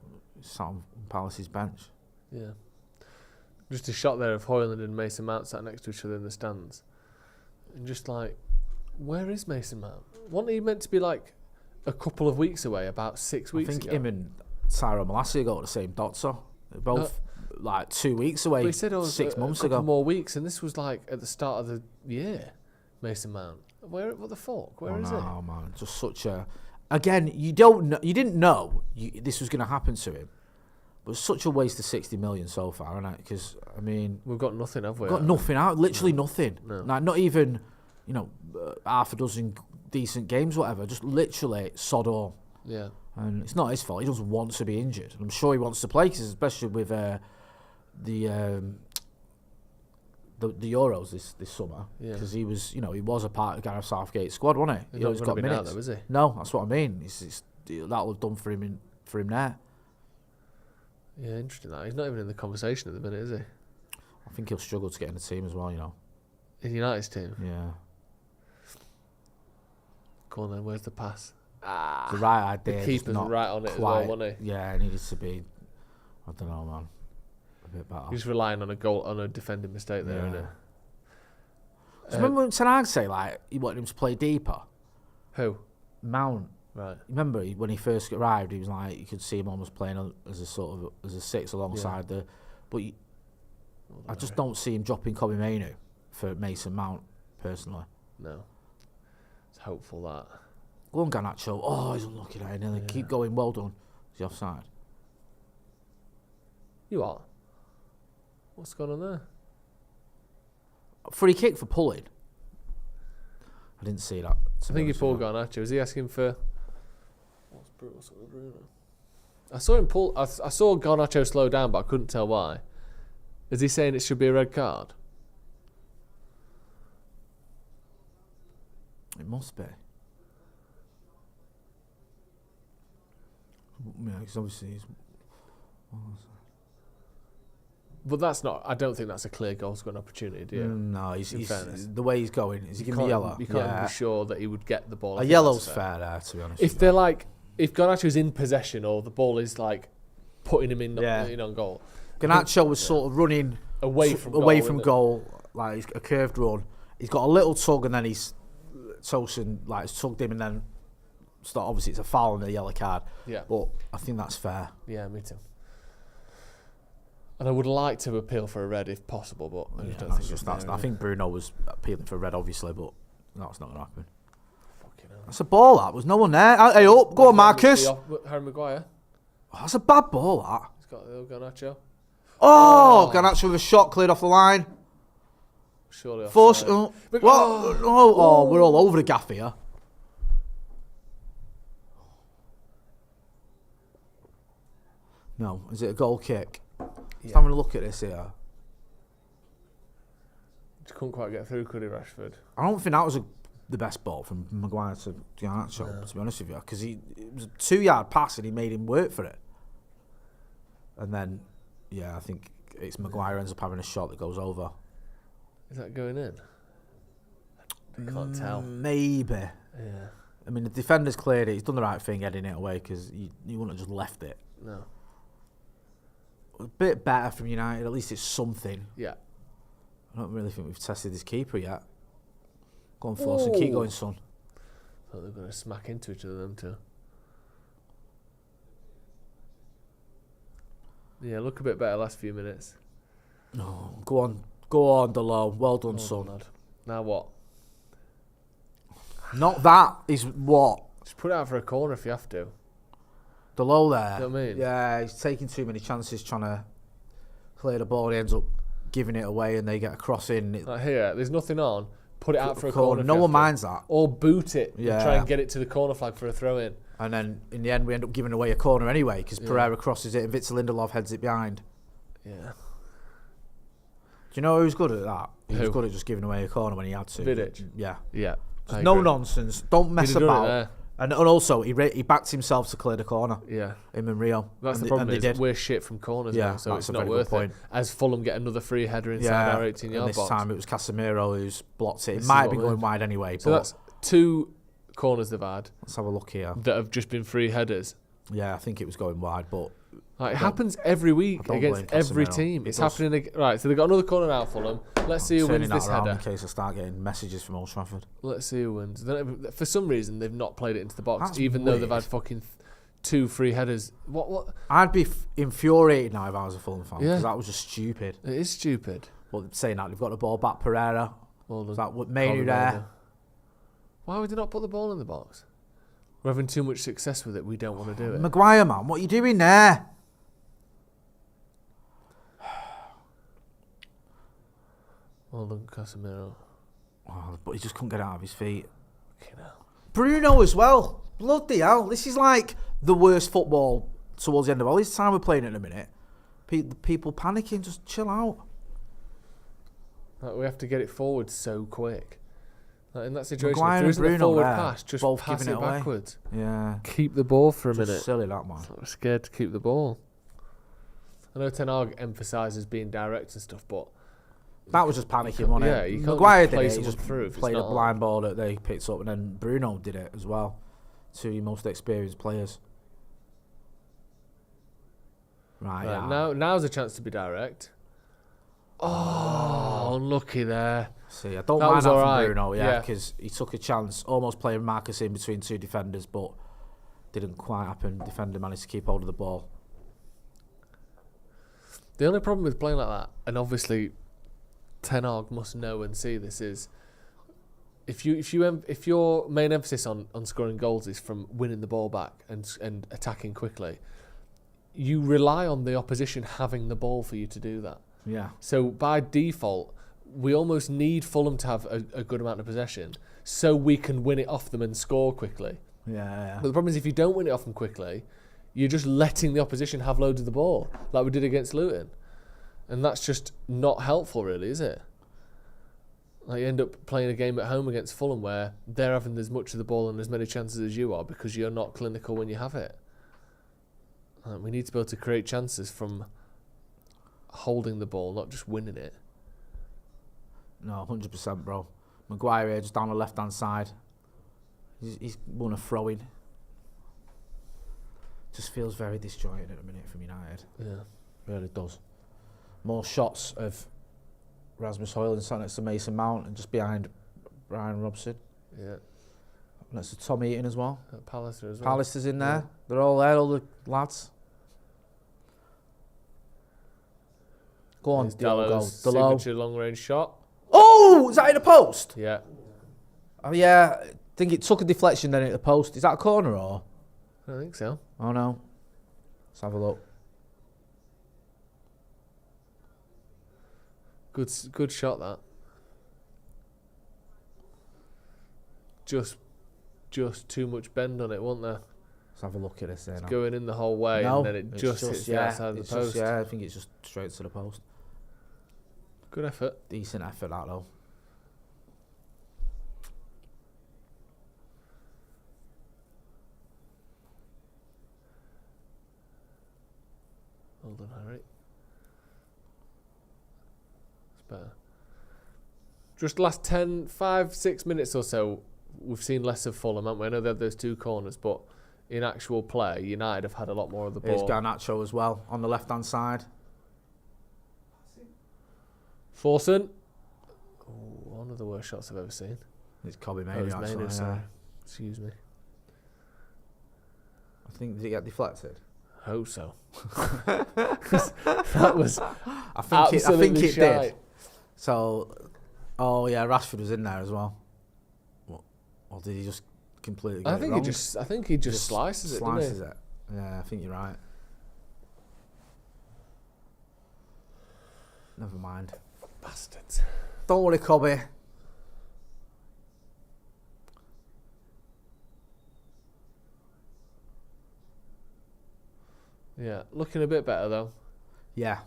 sat on Palace's bench. Yeah. Just a shot there of Højlund and Mason Mount sat next to each other in the stands, and just like, where is Mason Mount? Wasn't he meant to be like a couple of weeks away, about 6 weeks ago? I think him and Tyro Malacia got the same doctor. They're both like 2 weeks away. He said it was 6 months a couple ago. more weeks, and this was like at the start of the year. Mason Mount, what the fuck? Where is it? Oh man, just such a. Again, you didn't know this was going to happen to him, but it's such a waste of 60 million so far, isn't it? Because I mean, we've got nothing, have we? Got nothing out. Literally nothing. No. Like not even, half a dozen decent games, whatever. Just literally sod all. Yeah. And it's not his fault. He doesn't want to be injured. And I'm sure he wants to play, because especially with the Euros this summer, because he was a part of Gareth Southgate's squad, wasn't he? He's not got minutes. Out there, is he? No, that's what I mean. That'll have done for him there. Yeah, interesting. That he's not even in the conversation at the minute, is he? I think he'll struggle to get in the team as well. In United's team. Yeah. Go on then. Where's the pass? The right idea. The keeper's right on it as well, wasn't he? Yeah, it needed to be. I don't know, man. A bit better. He's relying on a defending mistake there, isn't it? So remember when Ten Hag say he wanted him to play deeper? Who? Mount. Right. Remember when he first arrived, he was like, you could see him almost playing as a six alongside but I just don't see him dropping Kobe Mainoo for Mason Mount personally. No. It's hopeful that. Go on, Garnacho. Oh, he's unlucky there. Nearly. Keep going. Well done. Is he offside? You are. What's going on there? Free kick for pulling. I didn't see that. I think he pulled Garnacho. Is he asking for? What's Bruno? I saw him pull. I saw Garnacho slow down, but I couldn't tell why. Is he saying it should be a red card? It must be. Yeah, because obviously he's. But that's not. I don't think that's a clear goal scoring opportunity, do you? No, he's the way he's going. Is he giving a yellow? You can't be sure that he would get the ball. A yellow's fair there, to be honest. If they're like, if Garnacho's in possession or the ball is like putting him in on goal. Garnacho was sort of running away from goal, like a curved run. He's got a little tug, and then he's Tosin tugged him, and then obviously it's a foul and a yellow card. Yeah, but I think that's fair. Yeah, me too. And I would like to appeal for a red if possible, but I just don't think it's there. I think Bruno was appealing for a red, obviously, but that's not going to happen. That's a ball, that. Was no one there. Hey, up. Go on, Marcus. Harry Maguire. Oh, that's a bad ball, that. He's got the Garnacho. Oh, Garnacho with a shot cleared off the line. Surely off. Force. What? Oh, we're all over the gaff here. No, is it a goal kick? Just having a look at this here. Just couldn't quite get through, could he, Rashford? I don't think that was the best ball from Maguire to Garnacho, to be honest with you, because it was a 2-yard pass and he made him work for it. And then, I think it's Maguire ends up having a shot that goes over. Is that going in? I can't tell. Maybe. Yeah. I mean, the defender's cleared it. He's done the right thing heading it away, because you wouldn't have just left it. No. A bit better from United. At least it's something. Yeah. I don't really think we've tested this keeper yet. Go on, Forson. Keep going, son. I thought they were going to smack into each other, them two. Yeah, look a bit better last few minutes. No, go on, Delon. Well done, son. Lad. Now what? Not that is what. Just put it out for a corner if you have to. The low there. You know what I mean? Yeah, he's taking too many chances trying to play the ball. He ends up giving it away and they get a cross in. Like here, there's nothing on. Put it out for a corner. corner. No one minds that. Or boot it and Yeah. try and get it to the corner flag for a throw in. And then in the end, we end up giving away a corner anyway because Pereira crosses it and Victor Lindelof heads it behind. Yeah. Do you know who's good at that? He was Who? good at just giving away a corner when he had to. Vidic? Yeah. Yeah. Just no nonsense. Don't mess He'd have done it about. there. And also, he backed himself to clear the corner. Yeah. Him and Rio. That's and the problem. They Is did. we're shit from corners Yeah, now, so that's it's a not very good worth point. it. As Fulham get another free header inside our 18-yard and this box. time it was Casemiro who's blocked it. It This is might what be we going need. wide anyway. So but that's 2 corners they've had let's have a look here. that have just been free headers. Yeah, I think it was going wide, but Like, it happens every week don't against blame every Casemiro. team. It It's does. happening. Right, so they've got another corner now, Fulham. Let's see who turning wins that this around header. in case I start getting messages from Old Trafford. Let's see who wins. For some reason, they've not played it into the box, That's even though they've weird. had fucking 2 free headers. What? I'd be infuriated now if I was a Fulham fan because Yeah. that was just stupid. It is stupid. But saying that, they've got the ball back. Pereira. Well Was done. that Mainu Colin there? Wilder. Why would they not put the ball in the box? We're having too much success with it. We don't want to do it. Maguire, man, what are you doing there? Well done, Casemiro. Oh, but he just couldn't get it out of his feet. Fucking hell. Bruno as well. Bloody hell. This is like the worst football towards the end of all this time we're playing at the minute. People panicking, just chill out. Like, we have to get it forward so quick. Like, in that situation, Maguire if there and isn't a Bruno forward there, pass, just both pass giving it it away. backwards. Yeah. Keep the ball for a Just minute. silly, that man. I'm scared to keep the ball. I know Ten Hag emphasises being direct and stuff, but That was just panicking, wasn't yeah, it? you can't Maguire just play did it. He someone just through if it's played a not on. blind ball that they picked up, and then Bruno did it as well. 2 of your most experienced players. Right, yeah. Now's a chance to be direct. Oh, unlucky there. See, I don't That mind was that from alright, Bruno, yeah. because he took a chance, almost playing Marcus in between 2 defenders, but didn't quite happen. Defender managed to keep hold of the ball. The only problem with playing like that, and obviously Ten Hag must know and see this, is if your main emphasis on scoring goals is from winning the ball back and attacking quickly, you rely on the opposition having the ball for you to do that. Yeah. So by default, we almost need Fulham to have a good amount of possession so we can win it off them and score quickly. Yeah. But the problem is if you don't win it off them quickly, you're just letting the opposition have loads of the ball, like we did against Luton. And that's just not helpful, really, is it? Like, you end up playing a game at home against Fulham where they're having as much of the ball and as many chances as you are because you're not clinical when you have it. We need to be able to create chances from holding the ball, not just winning it. No, 100%, bro. Maguire here, just down the left-hand side. He's won a throw-in. Just feels very disjointed at the minute from United. Yeah. Really does. More shots of Rasmus Højlund sat next to Mason Mount and just behind Brian Robson. Yeah. Next to Tom Eaton as well. Pallister as well. Pallister's in there. Yeah. They're all there, all the lads. Go on, There's Diogo. Dallow's Dalot. signature long-range shot. Oh, is that in the post? Yeah. Oh, yeah. I think it took a deflection, then hit the post. Is that a corner or? I think so. Oh, no. Let's have a look. Good shot, that. Just too much bend on it, wasn't there? Let's have a look at this there now. Going in the whole way, No, and then it it's just hits the outside of the it's post. yeah, I think it's just straight to the post. Good effort. Decent effort, that though. Well done, Harry. It's better. Just last 5-6 minutes or so, we've seen less of Fulham, haven't we? I know they had those 2 corners, but in actual play, United have had a lot more of the Here's ball. Garnacho as well on the left-hand side. Forson. Oh, one of the worst shots I've ever seen. It's Kobe Oh, Manu, it's actually. Mainu, Yeah. sorry. Excuse me. I think, did it get deflected? Hope so. That was I think absolutely it shite. did. So, oh yeah, Rashford was in there as well. What? Or did he just completely get I it think wrong? he just slices it, doesn't he? Slices it. Yeah, I think you're right. Never mind. Bastards. Don't worry, Cobby. Yeah, looking a bit better though. Yeah.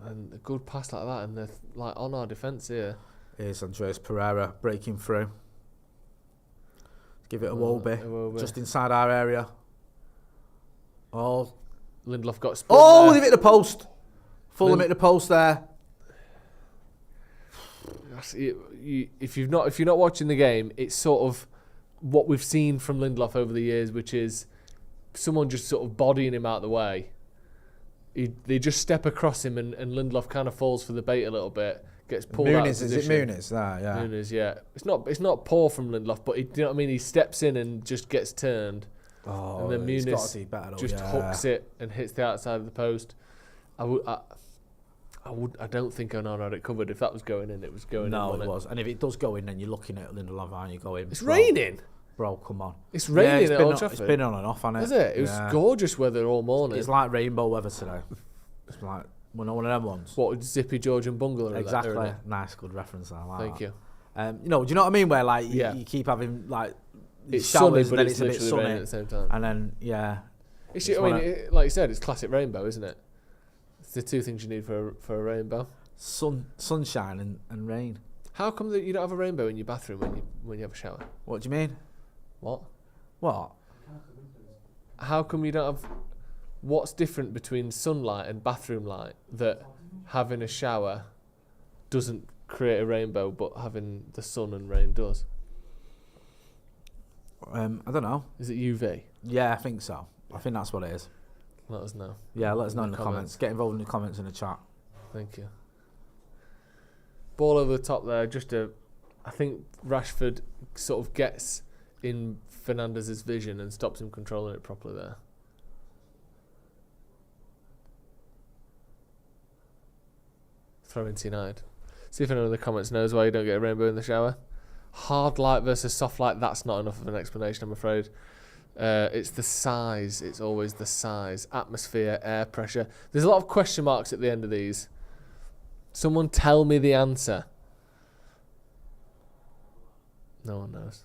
And a good pass like that, and they're like on our defence here. Here's Andreas Pereira breaking through. Give it a Iwobi. Just inside our area. Oh. Lindelof got spun Oh, there. they've hit the post. Fulham hit the post there. If you're not watching the game, it's sort of what we've seen from Lindelof over the years, which is someone just sort of bodying him out of the way. They just step across him, and Lindelof kind of falls for the bait a little bit, gets pulled out of Muniz, position. is it Muniz? Yeah. Muniz, yeah. It's not poor from Lindelof, but you know what I mean. He steps in and just gets turned, and then he's gotta Muniz do better, just hooks it and hits the outside of the post. I don't think Onana had it covered. If that was going in, it was going in. No, wasn't it was. And if it does go in, then you're looking at Lindelof and you're going, It's raining. Bro, come on. It's raining at Old Trafford. It's been on and off, hasn't it? Is it? It was gorgeous weather all morning. It's like rainbow weather today. It's like, we're not one of them ones. What, Zippy Georgian Bungalow? Exactly. Nice, good reference. I like Thank that. you. Do you know what I mean? Where like you keep having like it's showers, sunny, but and then it's a bit literally sunny raining at the same time. And then like you said, it's classic rainbow, isn't it? It's the two things you need for a rainbow: sunshine and rain. How come that you don't have a rainbow in your bathroom when you have a shower? What do you mean? What? How come you don't have? What's different between sunlight and bathroom light that having a shower doesn't create a rainbow, but having the sun and rain does? I don't know. Is it UV? Yeah, I think so. I think that's what it is. Let us know. Yeah, let us know in the comments. Get involved in the comments in the chat. Thank you. Ball over the top there. I think Rashford sort of gets in Fernandez's vision and stops him controlling it properly there. Throw into United. See if anyone in the comments knows why you don't get a rainbow in the shower. Hard light versus soft light, that's not enough of an explanation, I'm afraid. It's the size. It's always the size. Atmosphere, air pressure. There's a lot of question marks at the end of these. Someone tell me the answer. No one knows.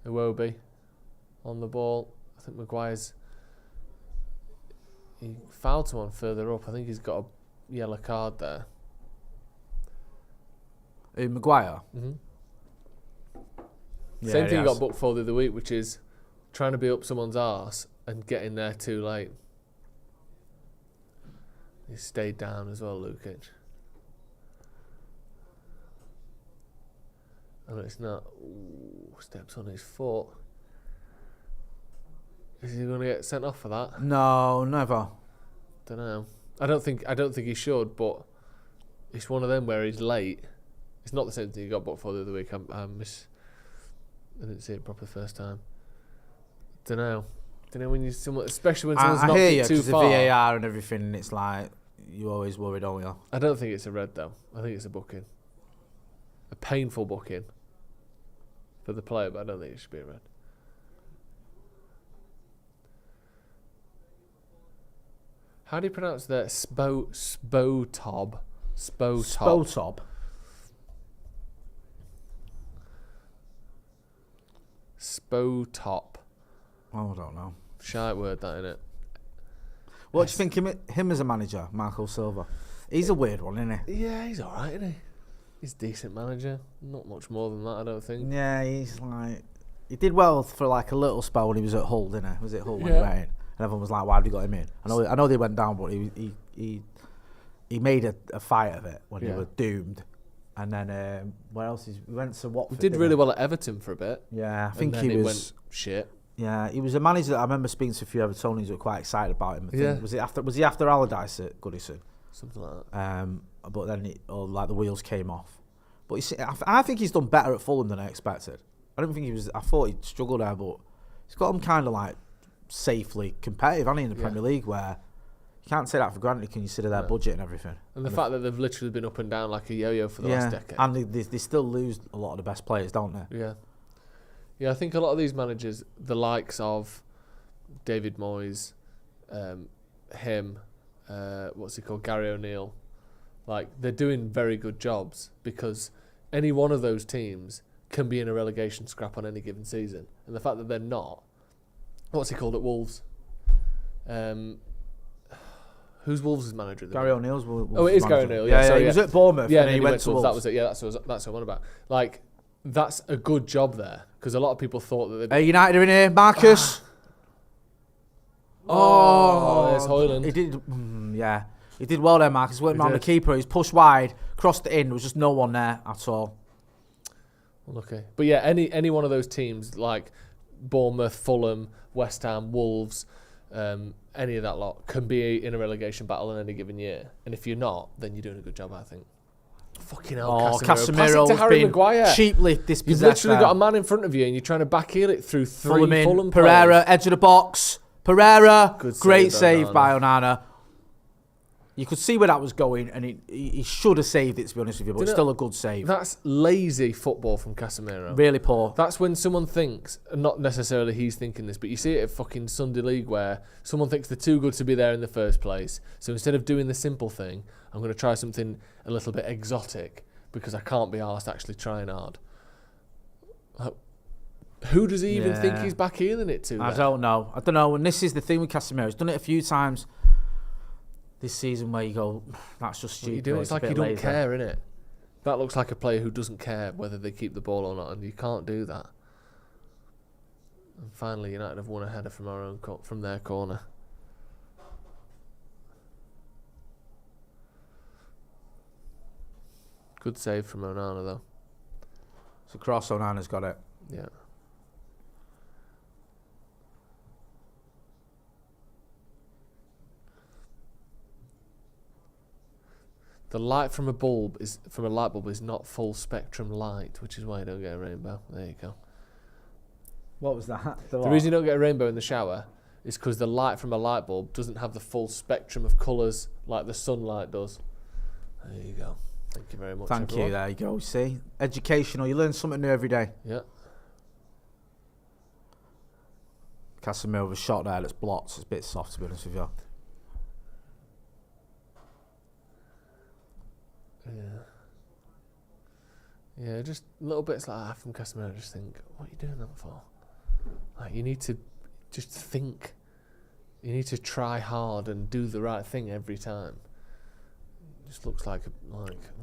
Iwobi on the ball. I think Maguire's... He fouled someone further up. I think he's got a yellow card there. Maguire? Mm-hmm. Yeah, Same thing he got booked for the other week, which is trying to be up someone's arse and getting there too late. He stayed down as well, Lukic. Oh, it's not. Ooh, steps on his foot. Is he going to get sent off for that? No, never. Don't know. I don't think he should, but it's one of them where he's late. It's not the same thing he got booked for the other week. I didn't see it proper the first time. Don't know when you especially when someone's knocked it too far. I hear you, because the VAR and everything, and it's like you always worry, don't you? I don't think it's a red though. I think it's a booking, a painful booking for the player, but I don't think it should be a red. How do you pronounce that? Spotob. Spotob. Spotop. Oh, I don't know. Shite word that, innit? What do you think him as a manager, Marco Silva? He's a weird one, isn't he? Yeah, he's alright, isn't he? He's a decent manager. Not much more than that, I don't think. Yeah, he's like... He did well for like a little spell when he was at Hull, didn't he? Was it Hull when he went in? And everyone was like, why have you got him in? I know they went down, but he made a fight of it when they were doomed. And then where else? He went to Watford. He did really well at Everton for a bit. Yeah, I think and then he was... went shit. Yeah, he was a manager that I remember speaking to a few Evertonians who were quite excited about him. I think, was he after Allardyce at Goodison? Something like that. But then the wheels came off. But you see, I think he's done better at Fulham than I expected. I don't think he was... I thought he'd struggled there, but he's got him kind of like safely competitive, hasn't he, in the Premier League, where You can't take that for granted. You can consider their budget and everything. And the fact that they've literally been up and down like a yo-yo for the last decade. And they still lose a lot of the best players, don't they? Yeah. Yeah, I think a lot of these managers, the likes of David Moyes, what's he called, Gary O'Neill, like, they're doing very good jobs because any one of those teams can be in a relegation scrap on any given season. And the fact that they're not, what's he called at Wolves? Who's Wolves' manager at the Gary moment? O'Neill's Wolves Oh, it is manager. Gary O'Neill. Yeah, he was at Bournemouth Yeah, and then he went to Wolves. That was it. Yeah, that's what I'm on about. Like, that's a good job there because a lot of people thought that they'd... Hey, United are in here. Marcus. There's Hoyland. He did, he did well there, Marcus. Went round the keeper. He's pushed wide, crossed it in. There was just no one there at all. Okay, but yeah, any one of those teams like Bournemouth, Fulham, West Ham, Wolves, any of that lot can be in a relegation battle in any given year. And if you're not, then you're doing a good job, I think. Fucking hell, Casemiro. Pass it to Harry Maguire. Cheaply dispossessed. You've literally got a man in front of you and you're trying to backheel it through three Fulham Pereira, players. edge of the box. Pereira, Good great save save by Onana. You could see where that was going, and he should have saved it, to be honest with you, but it's still a good save. That's lazy football from Casemiro. Really poor. That's when someone thinks, and not necessarily he's thinking this, but you see it at fucking Sunday League where someone thinks they're too good to be there in the first place. So instead of doing the simple thing, I'm going to try something a little bit exotic because I can't be arsed actually trying hard. Who does he even think he's backheeling it to? I don't know. And this is the thing with Casemiro. He's done it a few times this season where you go, that's just stupid. What you do, it's like you don't care, innit? That looks like a player who doesn't care whether they keep the ball or not, and you can't do that. And finally, United have won a header from their corner. Good save from Onana, though. So cross, Onana's got it. Yeah. The light from a light bulb is not full spectrum light, which is why you don't get a rainbow. There you go. What was that? The reason you don't get a rainbow in the shower is because the light from a light bulb doesn't have the full spectrum of colours like the sunlight does. There you go. Thank you very much. Thank you. There you go. See, educational. You learn something new every day. Yeah. Casemiro with a shot there that's blocked. It's a bit soft, to be honest with you. Yeah, just little bits like that from Casemiro. I just think, what are you doing that for? Like, you need to just think. You need to try hard and do the right thing every time. It just looks like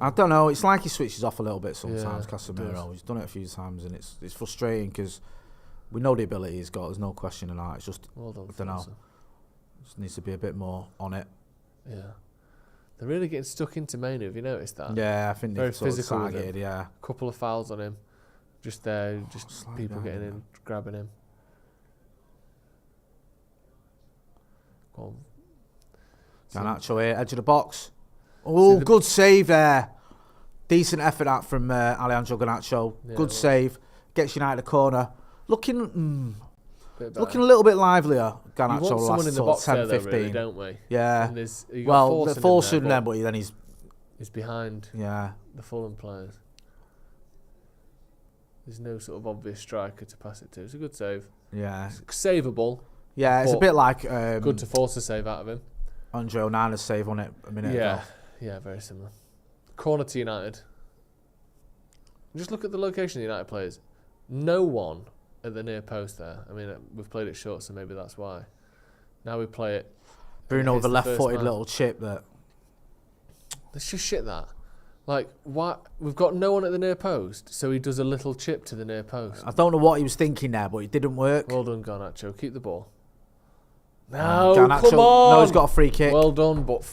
I don't know. It's like he switches off a little bit sometimes. Yeah, Casemiro. He's done it a few times, and it's frustrating because we know the ability he's got. There's no question in that. It's just well done, I don't know. Just needs to be a bit more on it. Yeah. They're really getting stuck into Manu. Have you noticed that? Yeah, I think very they've sort of physical with targeted, him. yeah. Couple of fouls on him. Just there, just people getting in, grabbing him. Go on. Garnacho here, edge of the box. Oh, good save there. Decent effort out from Alejandro Garnacho. Yeah, good save. Gets United a corner. Looking a little bit livelier. Garnacho you want someone last in the box 10, there, though, 15. really, don't we? Yeah. And well, they're forcing them, but then he's behind. Yeah. The Fulham players. There's no sort of obvious striker to pass it to. It's a good save. Yeah. It's savable. Yeah, it's a bit like good to force a save out of him. Andre Onana's save on it a minute ago. Yeah, very similar. Corner to United. Just look at the location of the United players. No one at the near post there. I mean, we've played it short, so maybe that's why. Now we play it. Bruno with a left-footed little chip that. Let's just shit that. Like, what? We've got no one at the near post, so he does a little chip to the near post. I don't know what he was thinking there, but it didn't work. Well done, Garnacho. Keep the ball. No, Garnacho, come on. No, he's got a free kick. Well done, but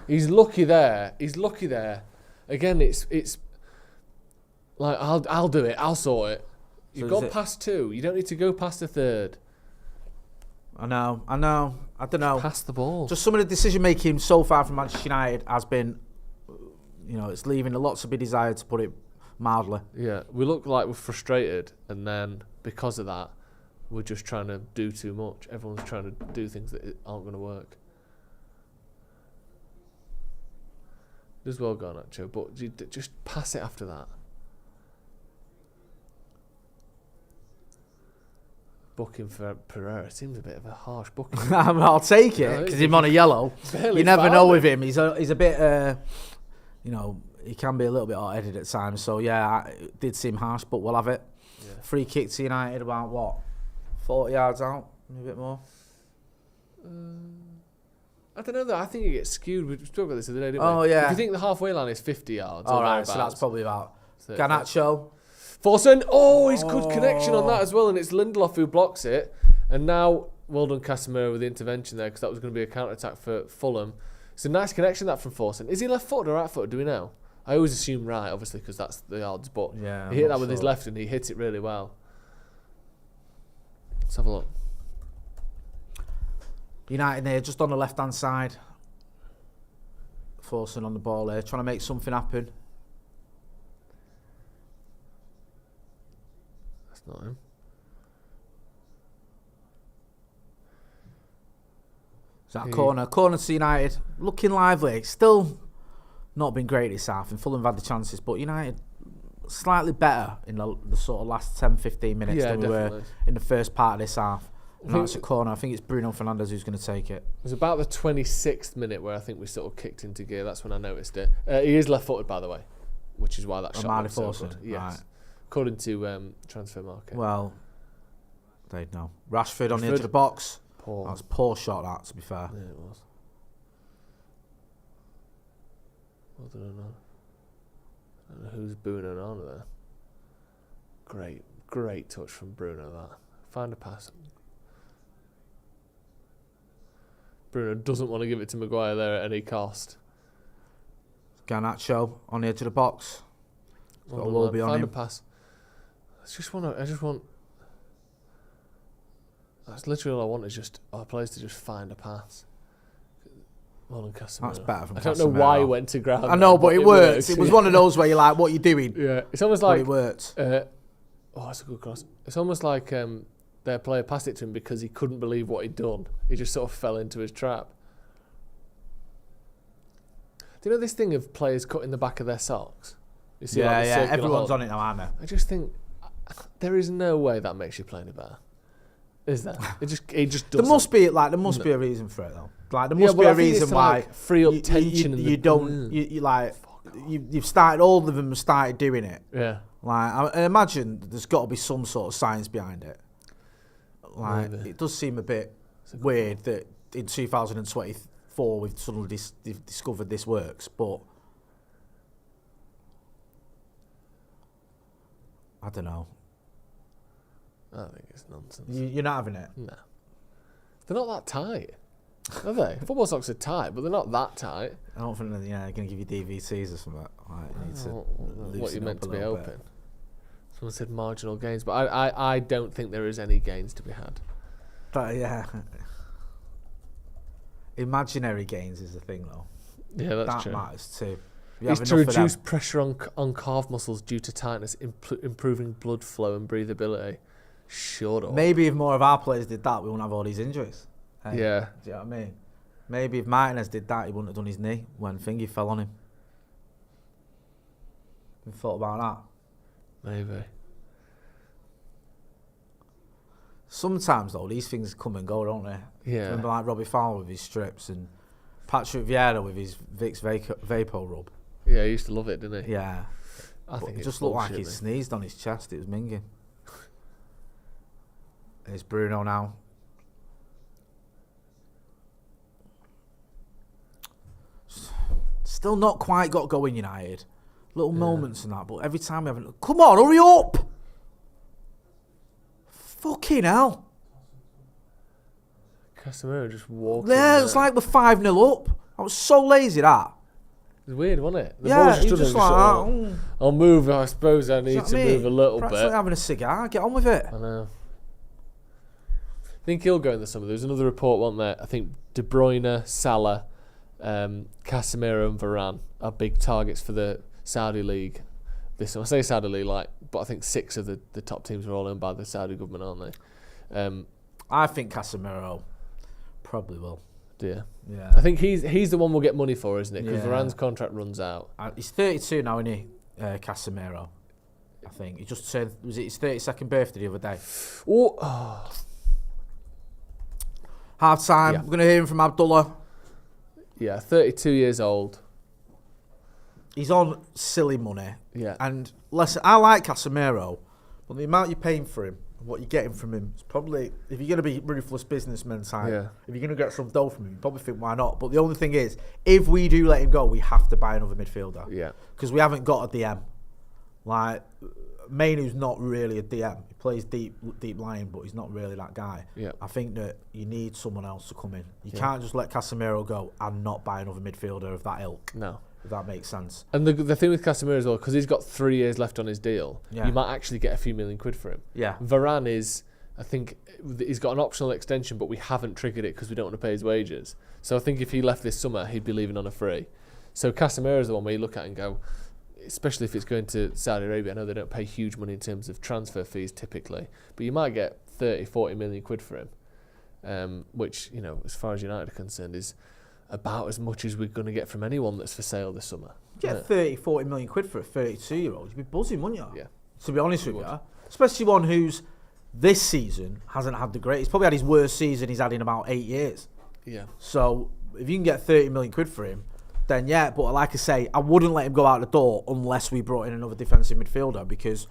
he's lucky there. He's lucky there. Again, it's like I'll do it. I'll sort it. You've gone past 2. You don't need to go past the 3rd. I know. I don't know. Pass the ball. Just some of the decision making so far from Manchester United has been, it's leaving a lot to be desired, to put it mildly. Yeah, we look like we're frustrated, and then because of that, we're just trying to do too much. Everyone's trying to do things that aren't going to work. Does well Garnacho, but just pass it after that. Booking for Pereira seems a bit of a harsh booking. I'll take it because he's on a yellow. You never know with him. He's a bit, he can be a little bit hot-headed at times. So yeah, it did seem harsh, but we'll have it. Yeah. Free kick to United about what, 40 yards out, maybe a bit more. I don't know though. I think it gets skewed. We spoke about this the other day, didn't we? Oh yeah. If you think the halfway line is 50 yards, all right, so that's probably about Garnacho. Forsen, he's good connection on that as well, and it's Lindelof who blocks it. And now, well done Casemiro with the intervention there, because that was going to be a counter-attack for Fulham. It's a nice connection that from Forsen. Is he left-footed or right-footed, do we know? I always assume right, obviously, because that's the odds, but yeah, he hit that with his left and he hit it really well. Let's have a look. United there, just on the left-hand side. Forsen on the ball there, trying to make something happen. Not him. Is that corner to United, looking lively. Still not been great this half, and Fulham have had the chances, but United slightly better in the sort of last 10-15 minutes than we were in the first part of this half. And that's a corner. I think it's Bruno Fernandes who's going to take it. It was about the 26th minute where I think we sort of kicked into gear. That's when I noticed it. He is left-footed, by the way, which is why that shot was so good. Yes. Right. According to Transfer Market. Well, they'd know. Rashford on the edge of the box. Poor. That was a poor shot, that, to be fair. Yeah, it was. Well done, Onana. I don't know who's booing Onana there. Great touch from Bruno, that. Find a pass. Bruno doesn't want to give it to Maguire there at any cost. Garnacho on the edge of the box. Got a wall behind him. Find a pass. I just want. That's literally all I want, is just our players to just find a pass. Well done, Casemiro. That's better from Casemiro. I don't know why he went to ground. I know, but it worked. It was one of those where you're like, what are you doing? Yeah, it's almost like. But it worked. That's a good cross. It's almost like their player passed it to him because he couldn't believe what he'd done. He just sort of fell into his trap. Do you know this thing of players cutting the back of their socks? You see, yeah. Everyone's on it now, aren't they? I just think there is no way that makes you play any better. Is there? It just doesn't. There must be a reason for it though. Like there must be a reason why free up tension. You've started. All of them have started doing it. Yeah. Like I imagine there's got to be some sort of science behind it. Like it does seem a bit weird that in 2024 we've suddenly discovered this works, but I don't know. I think it's nonsense. You're not having it? No. They're not that tight, are they? Football socks are tight, but they're not that tight. I don't think they're going to give you DVTs or something. What you're meant to be open. Someone said marginal gains, but I don't think there is any gains to be had. But yeah. Imaginary gains is the thing, though. Yeah, that's true. That matters too. It's to reduce pressure on calf muscles due to tightness, improving blood flow and breathability. Shut up. Maybe if more of our players did that, we wouldn't have all these injuries. Hey, yeah. Do you know what I mean? Maybe if Martinez did that, he wouldn't have done his knee when Thingy fell on him. You thought about that? Maybe. Sometimes, though, these things come and go, don't they? Yeah. Remember, like Robbie Fowler with his strips and Patrick Vieira with his Vicks Vapo rub. Yeah, he used to love it, didn't he? Yeah. I think it just looked like he sneezed on his chest. It was minging. There's Bruno now. Still not quite got going, United. Little moments and that, but every time we haven't. Come on, hurry up! Fucking hell. Casemiro just walking. Yeah, it's like we're 5-0 up. I was so lazy that. It's weird, wasn't it? The yeah, he just like that. I'll move. I suppose I need to move a little bit. Like having a cigar. Get on with it. I know. I think he'll go in the summer. There's another report, wasn't there? I think De Bruyne, Salah, Casemiro and Varane are big targets for the Saudi League. I say Saudi League, but I think 6 of the top teams are all owned by the Saudi government, aren't they? I think Casemiro probably will. dear. Yeah. I think he's the one we'll get money for, isn't it? Because Yeah. Varane's contract runs out. He's 32 now, isn't he? Casemiro. I think. He just said, was it his 32nd birthday the other day? Oh. Half time. Yeah. We're going to hear him from Abdullah. Yeah, 32 years old. He's on silly money. Yeah. And listen, I like Casemiro, but the amount you're paying for him and what you're getting from him is probably, if you're going to be ruthless businessman type, if you're going to get some dough from him, you probably think, why not? But the only thing is, if we do let him go, we have to buy another midfielder. Yeah. Because we haven't got a DM. Like, Mainu's not really a DM. He plays deep line, but he's not really that guy. Yeah. I think that you need someone else to come in. You can't just let Casemiro go and not buy another midfielder of that ilk. No. If that makes sense. And the thing with Casemiro as well, because he's got 3 years left on his deal, Yeah. you might actually get a few million quid for him. Yeah. Varane is, I think, he's got an optional extension, but we haven't triggered it because we don't want to pay his wages. So I think if he left this summer, he'd be leaving on a free. So Casemiro is the one where you look at and go, especially if it's going to Saudi Arabia, I know they don't pay huge money in terms of transfer fees typically, but you might get 30, 40 million quid for him, which, you know, as far as United are concerned, is about as much as we're going to get from anyone that's for sale this summer. Get 30, 40 million quid for a 32-year-old. You'd be buzzing, wouldn't you? Yeah. To be honest with you. Especially one who's, this season, hasn't had the great. He's probably had his worst season he's had in about 8 years. Yeah. So, if you can get 30 million quid for him, then yeah. But like I say, I wouldn't let him go out the door unless we brought in another defensive midfielder, because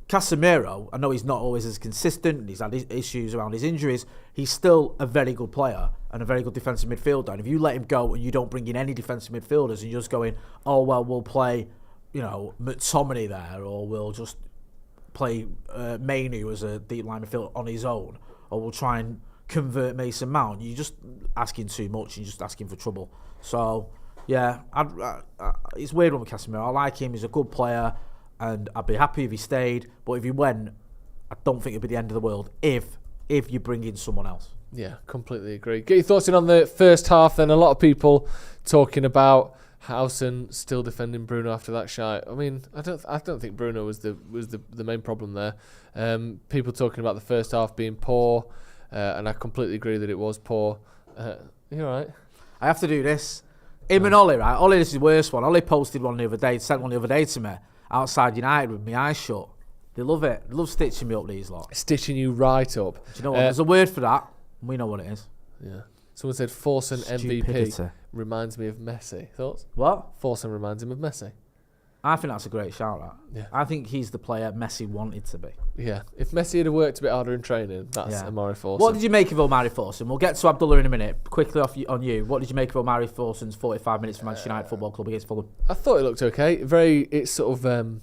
Casemiro, I know he's not always as consistent and he's had issues around his injuries, he's still a very good player and a very good defensive midfielder. And if you let him go and you don't bring in any defensive midfielders and you're just going, oh, well, we'll play, you know, McTominay there, or we'll just play Mainu as a deep line midfielder on his own, or we'll try and convert Mason Mount, you're just asking too much, you're just asking for trouble. So, yeah, it's weird one with Casemiro. I like him, he's a good player, and I'd be happy if he stayed, but if he went, I don't think it'd be the end of the world if you bring in someone else. Yeah, completely agree. Get your thoughts in on the first half then. A lot of people talking about Howson still defending Bruno after that shite. I mean, I don't think Bruno was the main problem there. People talking about the first half being poor, and I completely agree that it was poor. You all right? I have to do this. Him and Ollie, right? Ollie, this is the worst one. Ollie posted one the other day, sent one the other day to me, outside United with my eyes shut. They love it. They love stitching me up, these lot. Stitching you right up. Do you know what? There's a word for that. We know what it is. Yeah. Someone said Forson MVP reminds me of Messi. Thoughts? What? Forson reminds him of Messi. I think that's a great shout out. Yeah. I think he's the player Messi wanted to be. Yeah. If Messi had worked a bit harder in training, that's Omari Forson. What did you make of Omari Forson? We'll get to Abdullah in a minute. Quickly on you. What did you make of Omari Forson's 45 minutes for Manchester United Football Club against Fulham? I thought it looked okay. It's sort of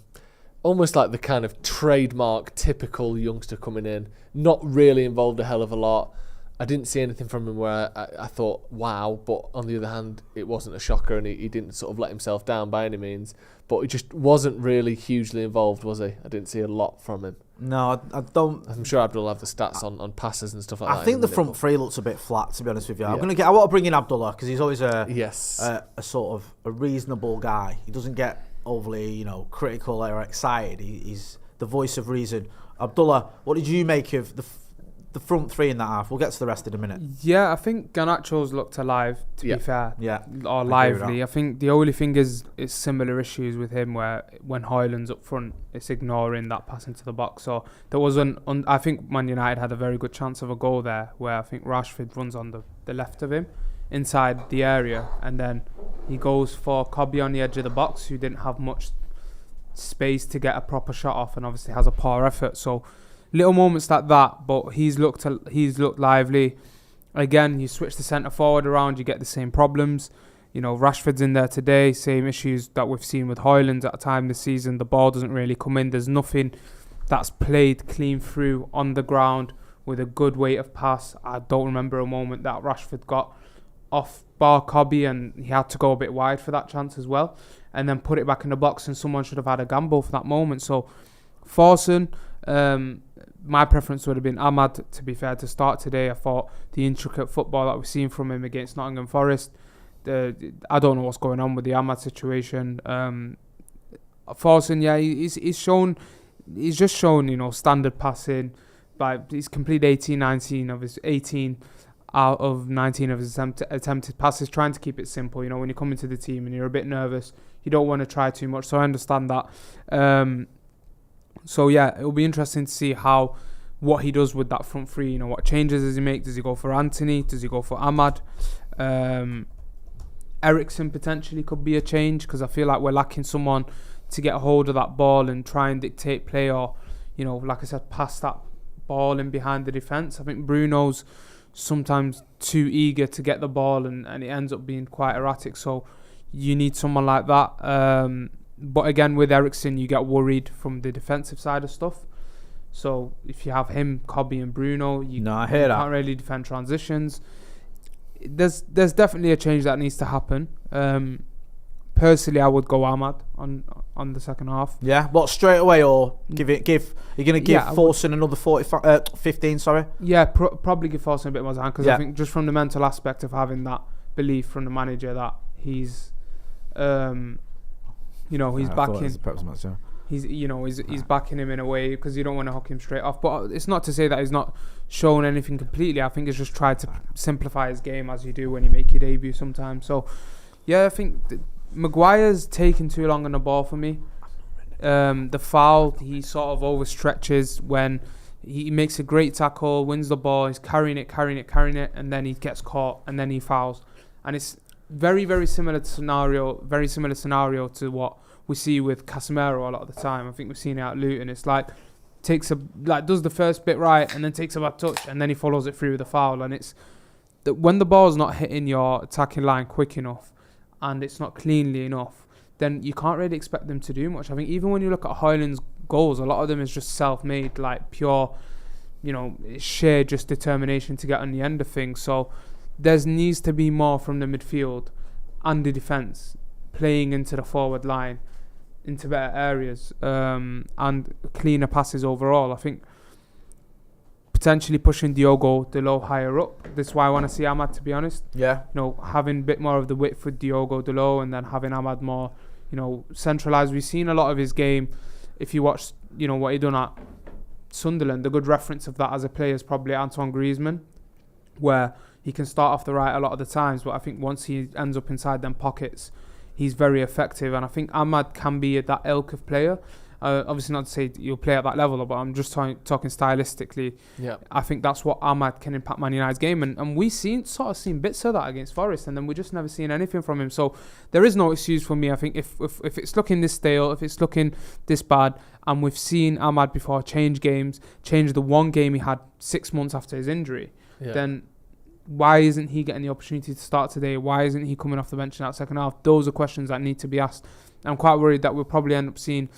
almost like the kind of trademark, typical youngster coming in, not really involved a hell of a lot. I didn't see anything from him where I thought, wow, but on the other hand, it wasn't a shocker, and he didn't sort of let himself down by any means, but he just wasn't really hugely involved, was he? I didn't see a lot from him. No, I don't. I'm sure Abdul will have the stats on passes and stuff like that. I think the front three looks a bit flat, to be honest with you. I want to bring in Abdullah, because he's always a sort of a reasonable guy. He doesn't get overly, critical or excited. He's the voice of reason. Abdullah, what did you make of the front three in that half? We'll get to the rest in a minute. Yeah, I think Garnacho's looked alive, to be fair. Yeah. Or lively. I think the only thing is similar issues with him, where when Højlund's up front, it's ignoring that pass into the box. So there was I think Man United had a very good chance of a goal there, where I think Rashford runs on the left of him, inside the area, and then he goes for Cobby on the edge of the box, who didn't have much space to get a proper shot off, and obviously has a poor effort. So little moments like that, but he's looked lively. Again, you switch the centre forward around, you get the same problems. Rashford's in there today, same issues that we've seen with Højlund at a time this season. The ball doesn't really come in. There's nothing that's played clean through on the ground with a good weight of pass. I don't remember a moment that Rashford got off bar Cobby and he had to go a bit wide for that chance as well, and then put it back in the box, and someone should have had a gamble for that moment. So Forson, my preference would have been Ahmad, to be fair, to start today. I thought the intricate football that we've seen from him against Nottingham Forest, I don't know what's going on with the Ahmad situation. Forson, he's just shown, standard passing. But he's completed 18, 19 of his 18. out of 19 of his attempted passes, trying to keep it simple. You know, when you come into the team and you're a bit nervous, you don't want to try too much. So I understand that. So yeah, it'll be interesting to see what he does with that front three. You know, what changes does he make? Does he go for Anthony? Does he go for Ahmad? Eriksen potentially could be a change, because I feel like we're lacking someone to get a hold of that ball and try and dictate play, or, you know, like I said, pass that ball in behind the defence. I think Bruno's sometimes too eager to get the ball, and it ends up being quite erratic. So you need someone like that. But again, with Eriksen, you get worried from the defensive side of stuff. So if you have him, Kobe and Bruno, you can't really defend transitions. There's definitely a change that needs to happen. Personally, I would go Ahmad on the second half. Yeah, what, straight away, or you're going to give Forson another 15? Sorry. Yeah, probably give Forson a bit more time, because I think just from the mental aspect of having that belief from the manager that he's, he's backing. He's backing him in a way, because you don't want to hook him straight off. But it's not to say that he's not shown anything completely. I think he's just tried to simplify his game, as you do when you make your debut sometimes. So, yeah, I think Maguire's taking too long on the ball for me. The foul, he sort of overstretches when he makes a great tackle, wins the ball, he's carrying it, and then he gets caught, and then he fouls. And it's very, very similar scenario to what we see with Casemiro a lot of the time. I think we've seen it at Luton. It's like does the first bit right, and then takes a bad touch, and then he follows it through with a foul. And it's that when the ball's not hitting your attacking line quick enough, and it's not cleanly enough, then you can't really expect them to do much. I think even when you look at Højlund's goals, a lot of them is just self-made, like pure, sheer just determination to get on the end of things. So there needs to be more from the midfield and the defence, playing into the forward line, into better areas, and cleaner passes overall. I think potentially pushing Diogo Dalot higher up. This is why I want to see Ahmad, to be honest. Yeah. Having a bit more of the width with Diogo Dalot, and then having Ahmad more, centralised. We've seen a lot of his game. If you watch, what he done at Sunderland, the good reference of that as a player is probably Antoine Griezmann, where he can start off the right a lot of the times, but I think once he ends up inside them pockets, he's very effective. And I think Ahmad can be that ilk of player. Obviously not to say you'll play at that level, but I'm just talking stylistically. Yeah, I think that's what Ahmad can impact Man United's game, and we seen bits of that against Forest, and then we just never seen anything from him. So there is no excuse for me. I think if it's looking this stale, if it's looking this bad, and we've seen Ahmad before change games, change the one game he had 6 months after his injury, then why isn't he getting the opportunity to start today? Why isn't he coming off the bench in that second half? Those are questions that need to be asked. I'm quite worried that we'll probably end up seeing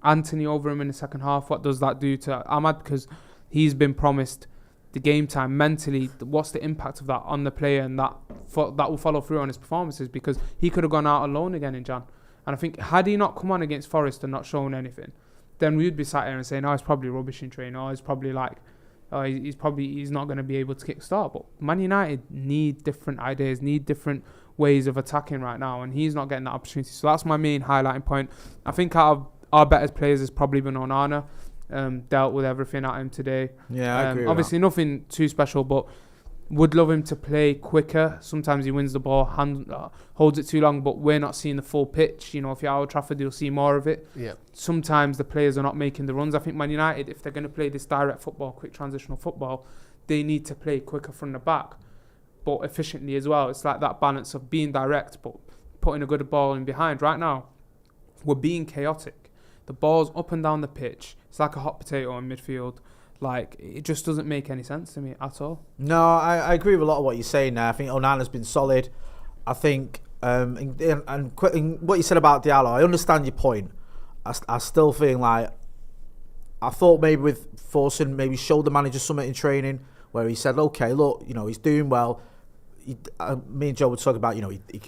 Anthony over him in the second half. What does that do to Ahmad? Because he's been promised the game time mentally. What's the impact of that on the player, and that will follow through on his performances? Because he could have gone out alone again in Jan. And I think had he not come on against Forest and not shown anything, then we'd be sat here and saying, he's probably rubbish in training, or he's probably he's not going to be able to kick start. But Man United need different ideas, need different ways of attacking right now, and he's not getting that opportunity. So that's my main highlighting point. I think out of our better players has probably been Onana. Dealt with everything at him today. Yeah, I agree with obviously that. Nothing too special, but would love him to play quicker. Sometimes he wins the ball, holds it too long, but we're not seeing the full pitch. If you're at Old Trafford, you'll see more of it. Yeah. Sometimes the players are not making the runs. I think Man United, if they're going to play this direct football, quick transitional football, they need to play quicker from the back, but efficiently as well. It's like that balance of being direct, but putting a good ball in behind. Right now, we're being chaotic. The ball's up and down the pitch. It's like a hot potato in midfield. Like, it just doesn't make any sense to me at all. No, I agree with a lot of what you're saying there. I think Onana's been solid. I think, and what you said about Diallo, I understand your point. I still feel like, I thought maybe with Forson, maybe showed the manager something in training where he said, okay, look, he's doing well. Me and Joe would talk about, he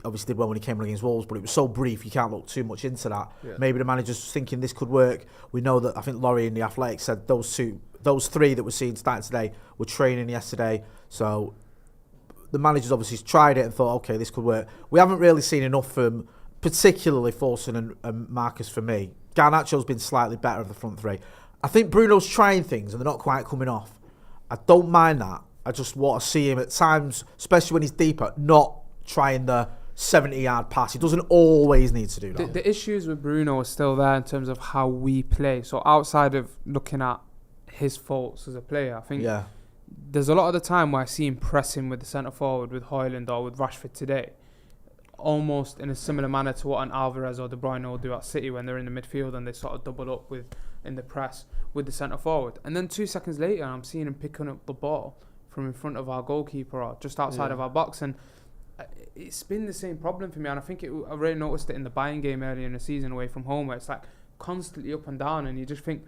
obviously did well when he came against Wolves, but it was so brief, you can't look too much into that. Yeah. Maybe the manager's thinking this could work. We know that, I think Laurie in The Athletic said those three that we're seeing starting today were training yesterday. So the manager's obviously tried it and thought, okay, this could work. We haven't really seen enough from, particularly Forson and Marcus for me. Garnacho's been slightly better of the front three. I think Bruno's trying things and they're not quite coming off. I don't mind that. I just want to see him at times, especially when he's deeper, not trying the 70-yard pass. He doesn't always need to do that. The issues with Bruno are still there in terms of how we play. So outside of looking at his faults as a player, I think there's a lot of the time where I see him pressing with the centre forward, with Højlund or with Rashford today, almost in a similar manner to what an Alvarez or De Bruyne will do at City when they're in the midfield and they sort of double up with in the press with the centre forward. And then 2 seconds later, I'm seeing him picking up the ball from in front of our goalkeeper or just outside of our box. And it's been the same problem for me. And I think I really noticed it in the Bayern game earlier in the season away from home, where it's like constantly up and down. And you just think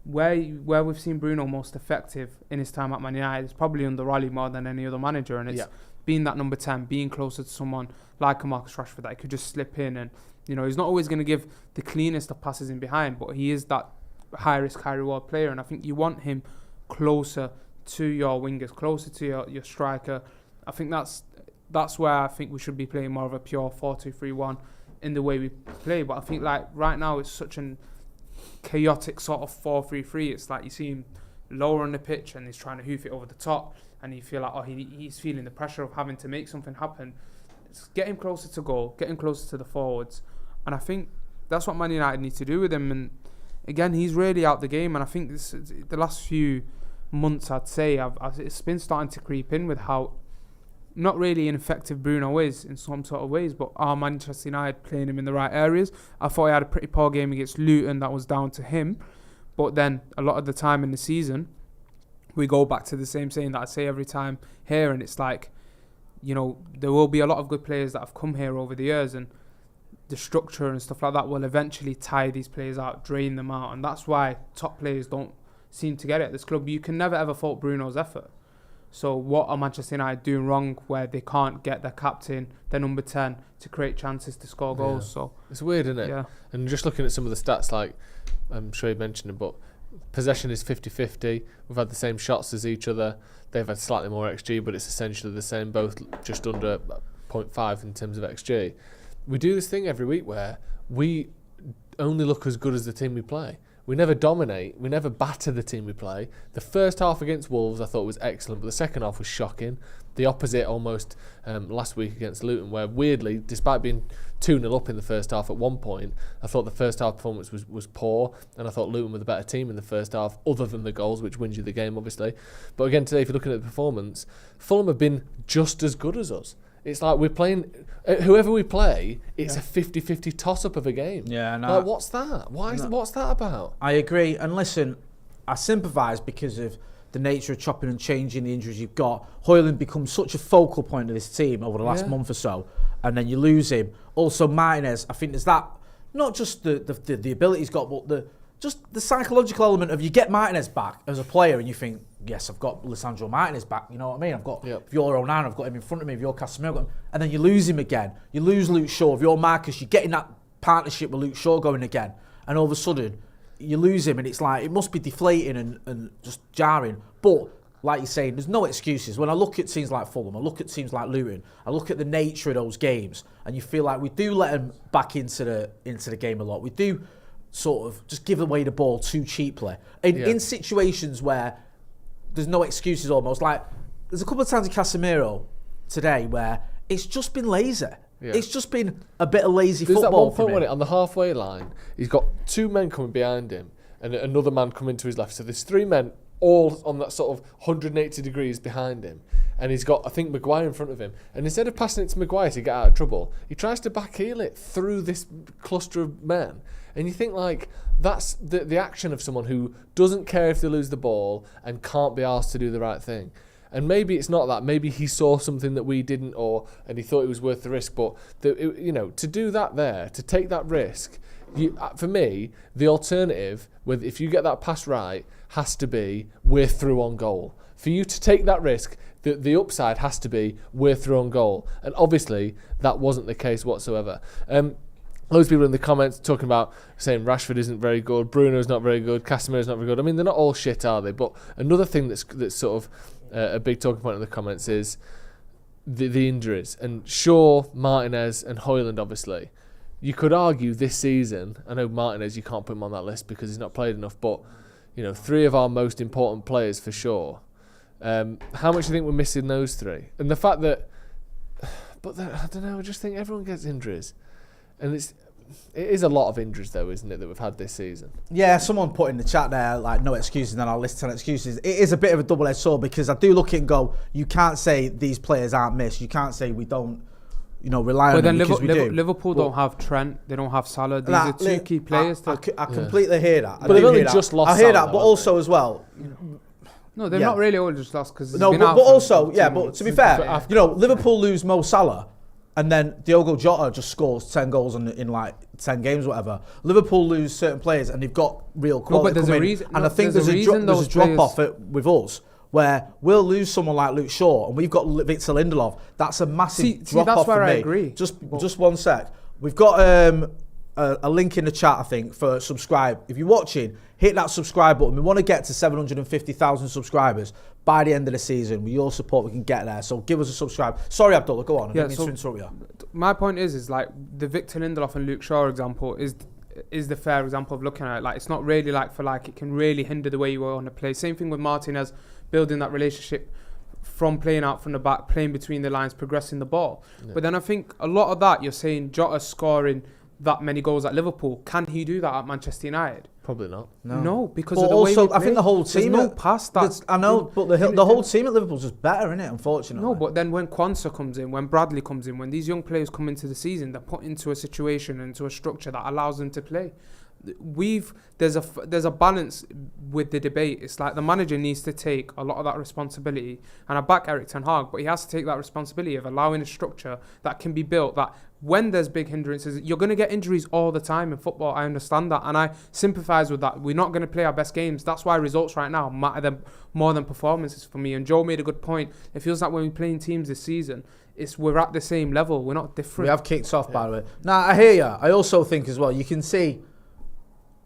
where we've seen Bruno most effective in his time at Man United is probably under Raleigh more than any other manager. And it's being that number 10, being closer to someone like a Marcus Rashford that he could just slip in. And, you know, he's not always going to give the cleanest of passes in behind, but he is that high risk, high reward player. And I think you want him closer to your wingers, closer to your striker. I think that's where I think we should be playing more of a pure 4-2-3-1 in the way we play. But I think like right now it's such an chaotic sort of 4-3-3. It's like you see him lower on the pitch and he's trying to hoof it over the top, and you feel like he's feeling the pressure of having to make something happen. It's get him closer to goal, get him closer to the forwards, and I think that's what Man United need to do with him. And again, he's really out the game, and I think the last few months I'd say it's been starting to creep in with how not really ineffective Bruno is in some sort of ways, but are Manchester United playing him in the right areas? I thought he had a pretty poor game against Luton. That was down to him. But then a lot of the time in the season, we go back to the same saying that I say every time here, and it's like, you know, there will be a lot of good players that have come here over the years, and the structure and stuff like that will eventually tire these players out, drain them out, and that's why top players don't seem to get it at this club. You can never ever fault Bruno's effort. So what are Manchester United doing wrong where they can't get their captain, their number 10, to create chances to score goals? So it's weird, isn't it? Yeah. And just looking at some of the stats, like I'm sure you mentioned it, but possession is 50-50. We've had the same shots as each other. They've had slightly more XG, but it's essentially the same, both just under 0.5 in terms of XG. We do this thing every week where we only look as good as the team we play. We never dominate. We never batter the team we play. The first half against Wolves I thought was excellent, but the second half was shocking. The opposite almost last week against Luton, where weirdly, despite being 2-0 up in the first half at one point, I thought the first half performance was poor, and I thought Luton were the better team in the first half, other than the goals, which wins you the game, obviously. But again, today, if you're looking at the performance, Fulham have been just as good as us. It's like we're playing, whoever we play, it's a 50-50 toss-up of a game. Yeah, no. Like, what's that? What's that about? I agree. And listen, I sympathise because of the nature of chopping and changing, the injuries you've got. Højlund becomes such a focal point of this team over the last month or so, and then you lose him. Also, Martinez, I think there's that, not just the ability he's got, but just the psychological element of you get Martinez back as a player and you think, yes, I've got Lisandro Martinez back, you know what I mean? I've got, if you're Onana, I've got him in front of me, if you're Casemiro, I've got him. And then you lose him again. You lose Luke Shaw. If you're Marcus, you're getting that partnership with Luke Shaw going again. And all of a sudden, you lose him and it's like, it must be deflating and just jarring. But, like you're saying, there's no excuses. When I look at teams like Fulham, I look at teams like Luton, I look at the nature of those games, and you feel like we do let them back into the game a lot. We do sort of just give away the ball too cheaply. In situations where there's no excuses almost. Like, there's a couple of times in Casemiro today where it's just been lazy. Yeah. It's just been a bit of lazy There's football. There's that one point when on the halfway line, he's got two men coming behind him and another man coming to his left. So there's three men all on that sort of 180 degrees behind him. And he's got, I think, Maguire in front of him. And instead of passing it to Maguire to get out of trouble, he tries to backheel it through this cluster of men. And you think, like, that's the action of someone who doesn't care if they lose the ball and can't be asked to do the right thing. And maybe it's not that. Maybe he saw something that we didn't, and he thought it was worth the risk. But, to do that there, to take that risk, for me, the alternative, if you get that pass right, has to be we're through on goal. For you to take that risk, the upside has to be we're through on goal. And obviously, that wasn't the case whatsoever. Loads of people in the comments talking about saying Rashford isn't very good, Bruno's not very good, Casemiro's not very good. I mean, they're not all shit, are they? But another thing that's sort of a big talking point in the comments is the injuries. And Shaw, Martinez and Højlund, obviously. You could argue this season, I know Martinez, you can't put him on that list because he's not played enough, but, three of our most important players for sure How much do you think we're missing those three? And the fact that, I don't know. I just think everyone gets injuries, and it is a lot of injuries though, isn't it, that we've had this season? Yeah, someone put in the chat there, like, no excuses, and then I'll list 10 excuses. It is a bit of a double-edged sword, because I do look at it and go, you can't say these players aren't missed. You can't say we don't, rely on them, because we do. Liverpool don't have Trent, they don't have Salah. These are two key players. I completely hear that. But they've only just lost I hear Salah, that, but also as well... No, they're not really all just lost, because No, but also, but to be fair, Liverpool lose Mo Salah, and then Diogo Jota just scores 10 goals in like 10 games or whatever. Liverpool lose certain players, and they've got real quality but there's coming a reason, in. And I think there's a drop off with us, where we'll lose someone like Luke Shaw, and we've got Victor Lindelof. That's a massive drop off for me. I agree. Just one sec. We've got a link in the chat, I think, for subscribe. If you're watching, hit that subscribe button. We want to get to 750,000 subscribers by the end of the season. With your support, we can get there. So give us a subscribe. Sorry, Abdullah, go on. I didn't mean to interrupt you. My point is like the Victor Lindelof and Luke Shaw example is the fair example of looking at it. Like, it's not really like for like. It can really hinder the way you want to play. Same thing with Martinez, building that relationship from playing out from the back, playing between the lines, progressing the ball. Yeah. But then I think a lot of that, you're saying Jota scoring that many goals at Liverpool. Can he do that at Manchester United? Probably not. No, because but of the also, way we play. I think the whole team... There's no pass that... I know, but the whole team at Liverpool's just better, isn't it, unfortunately? No, but then when Kwanzaa comes in, when Bradley comes in, when these young players come into the season, they're put into a situation, into a structure that allows them to play. There's a balance with the debate. It's like the manager needs to take a lot of that responsibility, and I back Eric Ten Hag, but he has to take that responsibility of allowing a structure that can be built, that when there's big hindrances, you're going to get injuries all the time in football. I understand that, and I sympathise with that. We're not going to play our best games. That's why results right now matter more than performances for me. And Joe made a good point. It feels like when we're playing teams this season, we're at the same level. We're not different. We have kicked off, by the way. Now, I hear you. I also think as well, you can see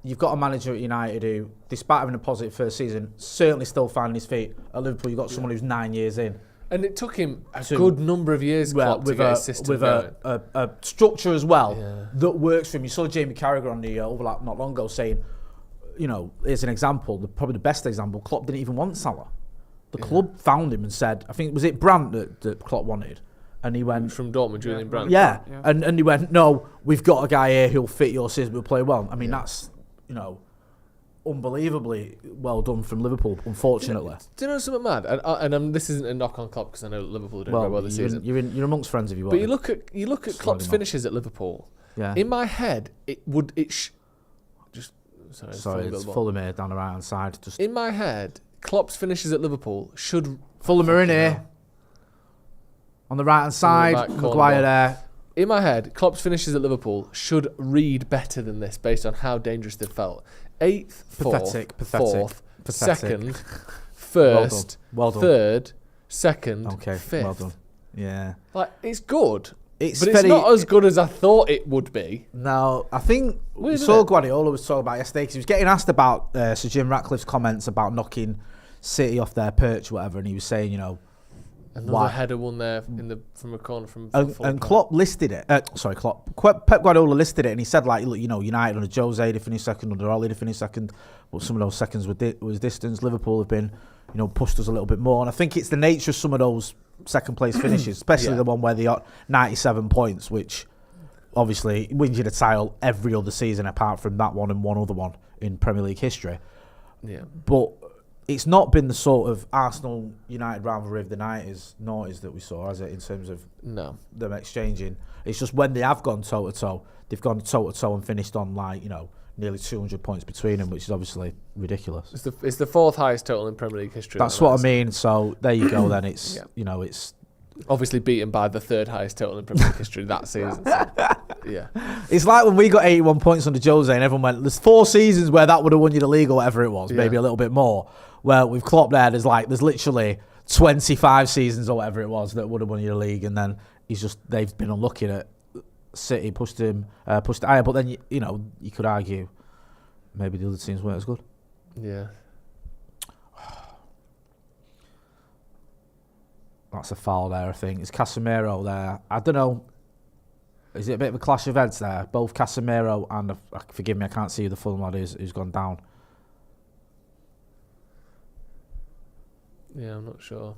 you've got a manager at United who, despite having a positive first season, certainly still finding his feet. At Liverpool, you've got someone who's 9 years in. And it took him a good number of years to get his system going. A structure as well that works for him. You saw Jamie Carragher on the overlap not long ago saying, here's an example, probably the best example, Klopp didn't even want Salah. The club found him and said, I think, was it Brandt that Klopp wanted? And he went... From Dortmund, Julian Brandt. Yeah. And he went, no, we've got a guy here who'll fit your system, who'll play well. I mean, that's, unbelievably well done from Liverpool, unfortunately. Do you know something mad? And this isn't a knock on Klopp, because I know Liverpool are doing very well this season. You're amongst friends if you want. But you look at Klopp's finishes at Liverpool. Yeah. In my head, Sorry, it's Fulham here down the right hand side. Just in my head, Klopp's finishes at Liverpool should... Fulham are in here. On the right hand side, Maguire there. In my head, Klopp's finishes at Liverpool should read better than this based on how dangerous they've felt. 8th, 4th, 2nd, 1st, well done. 3rd, 2nd, okay, 5th. Well done. Yeah. Like, it's good. It's not as good as I thought it would be. No, I think we saw Guardiola was talking about yesterday, because he was getting asked about Sir Jim Ratcliffe's comments about knocking City off their perch or whatever, and he was saying, Another header one there from a corner from and Klopp listed it. Pep Guardiola listed it, and he said, like, look, United under Jose they finished second, under Ole they finished second, but some of those seconds was distance. Liverpool have been, pushed us a little bit more, and I think it's the nature of some of those second place finishes, especially the one where they got 97 points, which obviously wins you the title every other season apart from that one and one other one in Premier League history. Yeah, but it's not been the sort of Arsenal United rivalry of the 90s, noughties that we saw, has it, in terms of them exchanging. It's just when they have gone toe-to-toe, they've gone toe-to-toe and finished on, like, nearly 200 points between them, which is obviously ridiculous. It's the 4th highest total in Premier League history. That's what I mean. So there you go then. It's, it's... Obviously beaten by the 3rd highest total in Premier League history that season. So, yeah. It's like when we got 81 points under Jose and everyone went, there's 4 seasons where that would have won you the league or whatever it was, maybe a little bit more. Well, with Klopp there's literally 25 seasons or whatever it was that would have won you the league, and then they've been unlucky at City, pushed it higher, but then, you could argue maybe the other teams weren't as good. Yeah. That's a foul there, I think. It's Casemiro there. I don't know. Is it a bit of a clash of heads there? Both Casemiro and, forgive me, I can't see who the Fulham lad is who's gone down. Yeah, I'm not sure.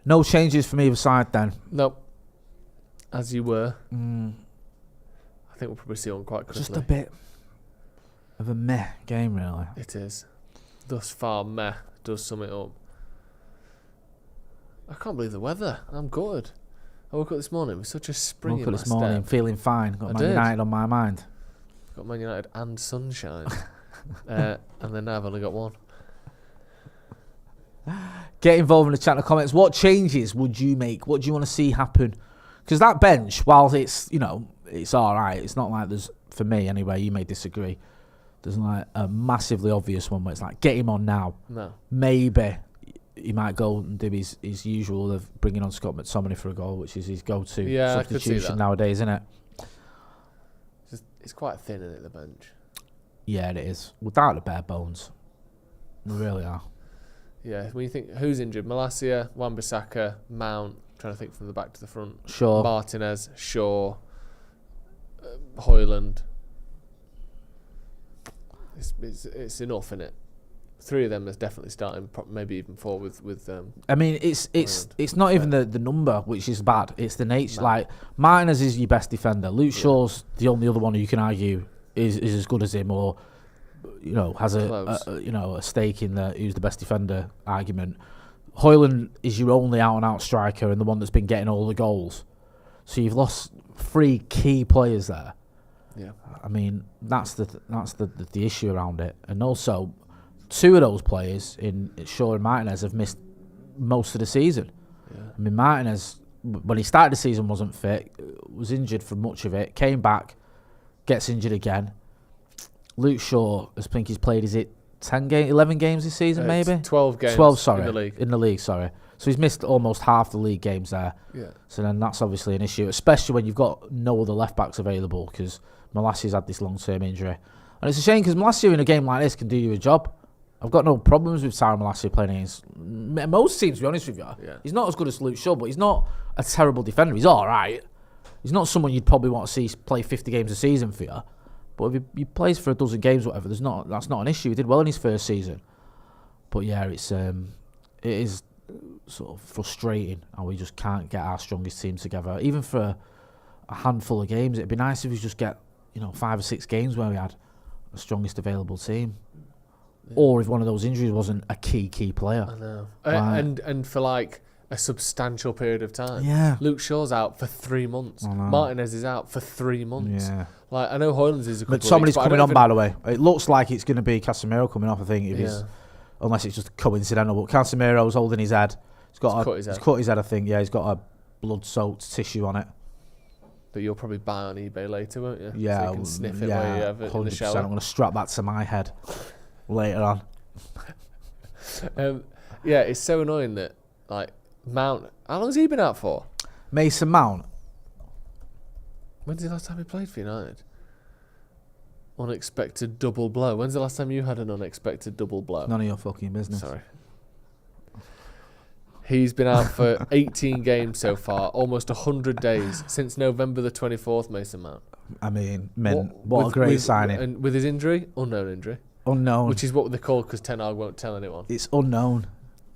No changes from either side then. Nope. As you were. I think we'll probably see on quite quickly. Just a bit of a meh game, really. It is. Thus far, meh does sum it up. I can't believe the weather. I'm good. I woke up this morning with such a spring Woke in up my this morning step. feeling fine. Got I Man did. United on my mind. Got Man United and sunshine. And then now I've only got one. Get involved in the chat in the comments. What changes would you make? What do you want to see happen? Because that bench, while it's, you know, it's all right, it's not like there's, for me anyway, you may disagree, there's like a massively obvious one where it's like, get him on now. No. Maybe he might go and do his usual of bringing on Scott McTominay for a goal, which is his go-to Yeah, I could see substitution that. nowadays, isn't it? It's quite thin, isn't it, the bench? Yeah, it is. Without the bare bones. We really are. Yeah, when you think, who's injured? Malacia, Wan-Bissaka, Mount, trying to think from the back to the front. Shaw. Martinez, Shaw, Højlund. It's enough, innit? Three of them is definitely starting, maybe even four with I mean, it's not even the number which is bad. It's the nature. Like Martinez is your best defender. Luke Shaw's the only other one who you can argue is as good as him, or you know has a stake in the who's the best defender argument. Højlund is your only out and out striker and the one that's been getting all the goals. So you've lost three key players there. Yeah. I mean that's the issue around it, and also. Two of those players in Shaw and Martinez have missed most of the season. Yeah. I mean, Martinez, when he started the season, wasn't fit, was injured for much of it, came back, gets injured again. Luke Shaw, I think he's played, is it 11 games this season, maybe? 12 games 12, sorry. in the league. Sorry. So he's missed almost half the league games there. Yeah. So then that's obviously an issue, especially when you've got no other left-backs available, because Malacia's had this long-term injury. And it's a shame, because Malacia in a game like this can do you a job. I've got no problems with Sarah Malacia playing against most teams, to be honest with you. Yeah. He's not as good as Luke Shaw, but he's not a terrible defender. He's all right. He's not someone you'd probably want to see play 50 games a season for you. But if he plays for a dozen games, whatever, that's not an issue. He did well in his first season. But yeah, it is sort of frustrating how we just can't get our strongest team together. Even for a handful of games, it'd be nice if we just get 5 or 6 games where we had the strongest available team. Yeah. Or if one of those injuries wasn't a key player. I know. Like, and for like a substantial period of time. Yeah. Luke Shaw's out for 3 months. Martinez is out for 3 months. Yeah. Like, I know Højlund's is a couple Somebody's of weeks, coming on, by the way. It looks like it's going to be Casemiro coming off, I think, unless it's just coincidental. But Casemiro's holding his head. He's cut his head, I think. Yeah, he's got a blood-soaked tissue on it. That you'll probably buy on eBay later, won't you? Yeah. So you can sniff it while you have it in the 100%. shower. I'm going to strap that to my head later on. Yeah, it's so annoying that, like, Mount... How long has he been out for? Mason Mount. When's the last time he played for United? Unexpected double blow. When's the last time you had an unexpected double blow? None of your fucking business. Sorry. He's been out for 18 games so far, almost 100 days, since November the 24th, Mason Mount. I mean, what a great signing. And with his injury, unknown injury. Unknown. Which is what they call because Ten Hag won't tell anyone. It's unknown.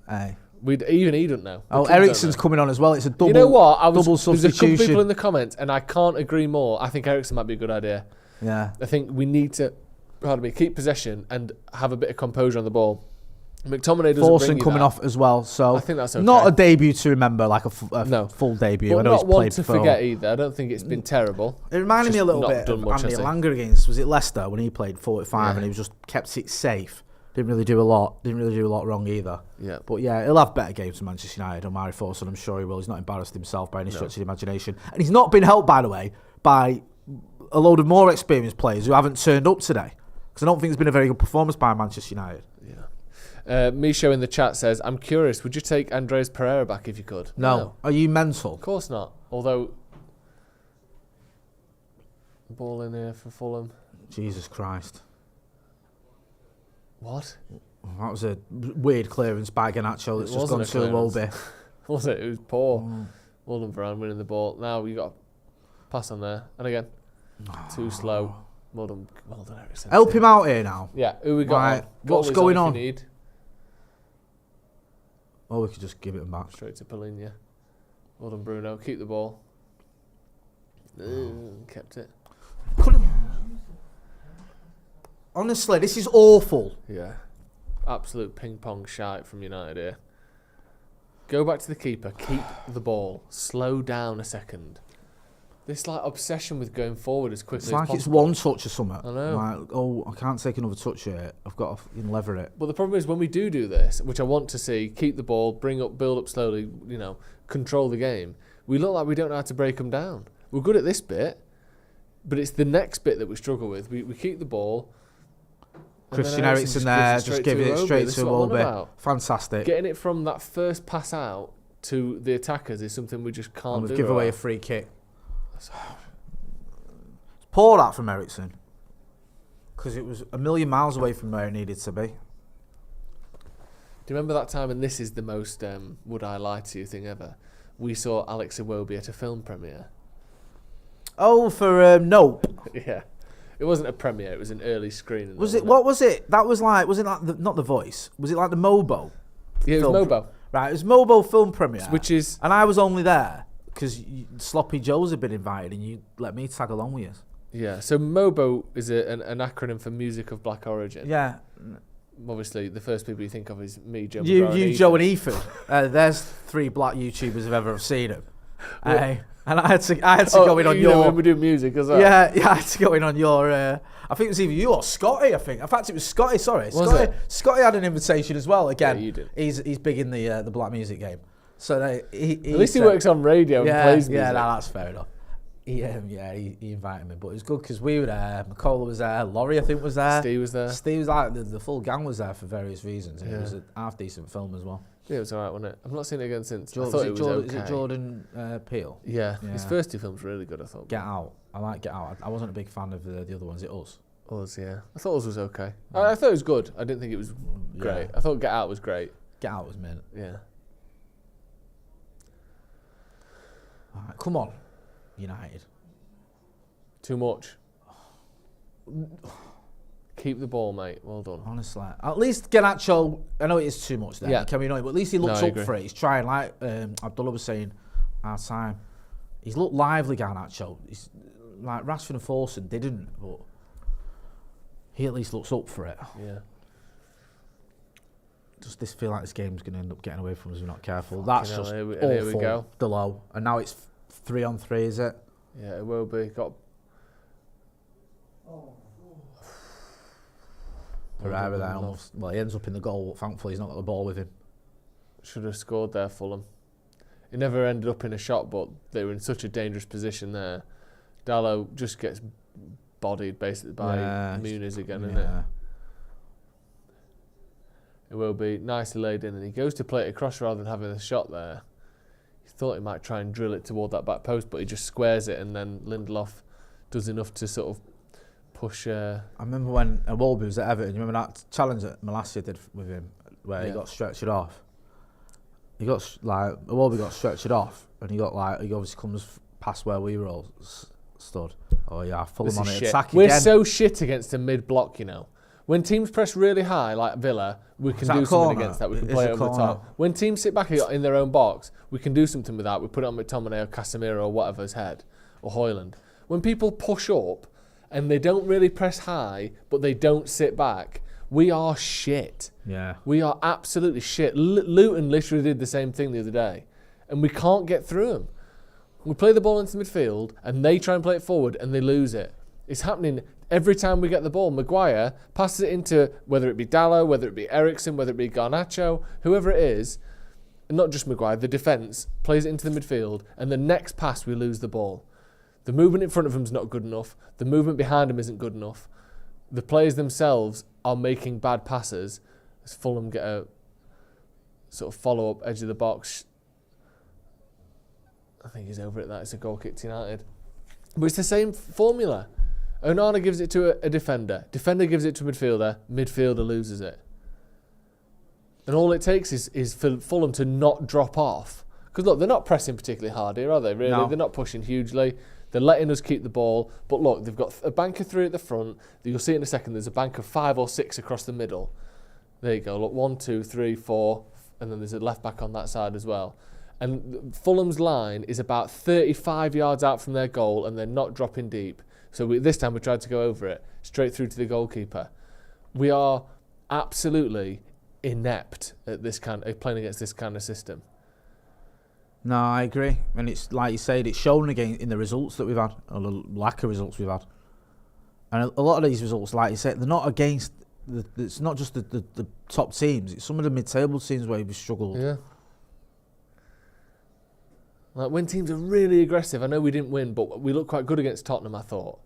Aye. Even he don't know. Oh, Eriksen's coming on as well. It's a double. You know what? Double There's a substitution. couple people in the comments, and I can't agree more. I think Eriksen might be a good idea. Yeah. I think we need to, keep possession and have a bit of composure on the ball. McTominay doesn't bring you coming that. off as well, so I think that's okay. Not a debut to remember, like a full debut. But I know not he's one played to before. forget either. I don't think it's been terrible. It reminded me a little bit of much, Andy Langer against, was it Leicester, when he played 45 and he was just kept it safe. Didn't really do a lot wrong either. Yeah. But yeah, he'll have better games for Manchester United. Omari Forson, I'm sure he will. He's not embarrassed himself by any stretch of the imagination. And he's not been helped, by the way, by a load of more experienced players who haven't turned up today. Because I don't think it's been a very good performance by Manchester United. Yeah. Misho in the chat says, I'm curious, would you take Andres Pereira back if you could? No. Are you mental? Of course not. Although, ball in here for Fulham. Jesus Christ. What? That was a weird clearance by Garnacho that's just gone to Iwobi. Was it? It was poor. Walden Varane winning the ball. Now we got a pass on there. And again, too slow. Well done, Ericsson. Help him out here now. Yeah, who we got? Right, on? what's Always going if you on? need. Or we could just give it him back. Straight to Polinia. Well done, Bruno. Keep the ball. Kept it. Honestly, this is awful. Yeah. Absolute ping pong shite from United here. Go back to the keeper. Keep the ball. Slow down a second. This like obsession with going forward as quickly It's as like possible. it's one touch or something. I know. Like, oh, I can't take another touch here. I've got to lever it. But the problem is when we do this, which I want to see, keep the ball, build up slowly, control the game. We look like we don't know how to break them down. We're good at this bit, but it's the next bit that we struggle with. We keep the ball. Christian Eriksen there, just giving it straight to Iwobi. Fantastic. Getting it from that first pass out to the attackers is something we just can't do. Give away a free kick. Poor that from Eriksen. Because it was a million miles away from where it needed to be. Do you remember that time, and this is the most would I lie to you thing ever, we saw Alex Iwobi at a film premiere? Oh, for Nope. Yeah. It wasn't a premiere, it was an early screening. Was it? What was it? That was like, was it like, not The Voice? Was it like the Mobo? Yeah, it was Mobo. Right, it was Mobo film premiere. Which is... And I was only there because Sloppy Joe's had been invited and you let me tag along with you. Yeah, so Mobo is an acronym for Music of Black Origin. Yeah. Obviously, the first people you think of is me, Joe, Joe and Ethan. There's 3 black YouTubers I've ever seen them. And I had to go in on your... when we do music as well. Yeah, I had to go in on your... I think it was either you or Scotty, I think. In fact, it was Scotty, sorry. Scotty had an invitation as well. Again, yeah, you did. He's big in the black music game. So at least he works on radio and plays music. Yeah, that's fair enough. He invited me, but it was good because we were there. McCullough was there. Laurie, I think, was there. Steve was there. Steve was like the full gang was there for various reasons. And yeah. It was a half decent film as well. Yeah, it was alright, wasn't it? I've not seen it again since. I thought Is okay. it Jordan Peele? Yeah. His first 2 films were really good, I thought. Get Out. I like Get Out. I wasn't a big fan of the other ones. It Us. Us, yeah. I thought Us was okay. I thought it was good. I didn't think it was great. I thought Get Out was great. Get Out was mint. Yeah. All right, come on, United. Too much. Keep the ball, mate. Well done. Honestly, at least Garnacho. I know it is too much there. Yeah. Can we know it? But at least he looks up agree. for it. He's trying, like Abdullah was saying, our time. He's looked lively, Garnacho. He's like Rashford and Forson didn't, but he at least looks up for it. Yeah. Does this feel like this game's going to end up getting away from us if we're not careful? That's just here awful. we go. The low, and now it's 3-on-3, is it? Yeah, it will be. Got. Pereira there almost. Well, he ends up in the goal. Thankfully, he's not got the ball with him. Should have scored there, Fulham. It never ended up in a shot, but they were in such a dangerous position there. Dalot just gets bodied basically by Muniz again, isn't it? It will be nicely laid in, and he goes to play it across rather than having a shot there. He thought he might try and drill it toward that back post, but he just squares it, and then Lindelof does enough to sort of push. I remember when Iwobi was at Everton. You remember that challenge that Malacia did with him, where he got stretched off. Iwobi got stretched off, and he obviously comes past where we were all stood. Oh yeah, Fulham on it, attack We're again. so shit against a mid block, you know. When teams press really high, like Villa, we can do something against that. We can play it over the top. When teams sit back in their own box, we can do something with that. We put it on McTominay or Casemiro or whatever's head, or Højlund. When people push up and they don't really press high, but they don't sit back, we are shit. Yeah. We are absolutely shit. Luton literally did the same thing the other day, and we can't get through them. We play the ball into midfield, and they try and play it forward, and they lose it. It's happening every time we get the ball. Maguire passes it into, whether it be Dalot, whether it be Eriksen, whether it be Garnacho, whoever it is, and not just Maguire, the defence plays it into the midfield, and the next pass we lose the ball. The movement in front of him is not good enough. The movement behind him isn't good enough. The players themselves are making bad passes. As Fulham get a sort of follow-up edge of the box. I think he's over it. That it's a goal kick to United. But it's the same formula. Onana gives it to a defender. Defender gives it to a midfielder. Midfielder loses it. And all it takes is for Fulham to not drop off Because look, they're not pressing particularly hard here, are they? Really, No. they're not pushing hugely. They're letting us keep the ball. But look, they've got a bank of 3 at the front. You'll see in a second. There's a bank of 5 or 6 across the middle. There you go. Look, 1, 2, 3, 4, and then there's a left back on that side as well. And Fulham's line is about 35 yards out from their goal, and they're not dropping deep. So this time we tried to go over it, straight through to the goalkeeper. We are absolutely inept at this playing against this kind of system. No, I agree. And it's like you said, it's shown again in the results that we've had, or the lack of results we've had. And a lot of these results, like you said, they're not against, it's not just the top teams, it's some of the mid-table teams where we've struggled. Yeah. Like when teams are really aggressive, I know we didn't win, but we looked quite good against Tottenham, I thought.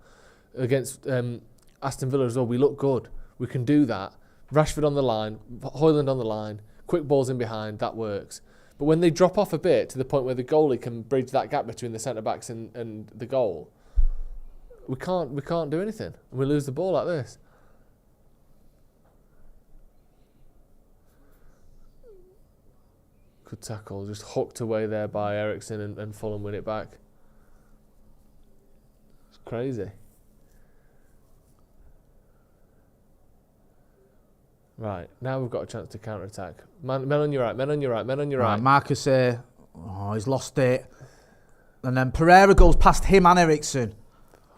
Against Aston Villa as well, we look good. We can do that. Rashford on the line, Højlund on the line, quick balls in behind, that works. But when they drop off a bit to the point where the goalie can bridge that gap between the centre-backs and the goal, we can't do anything. And we lose the ball like this. Good tackle, just hooked away there by Ericsson and Fulham win it back. It's crazy. Right, now we've got a chance to counter-attack. Men on your right, men on your right, men on your right. Marcus here, he's lost it. And then Pereira goes past him and Ericsson.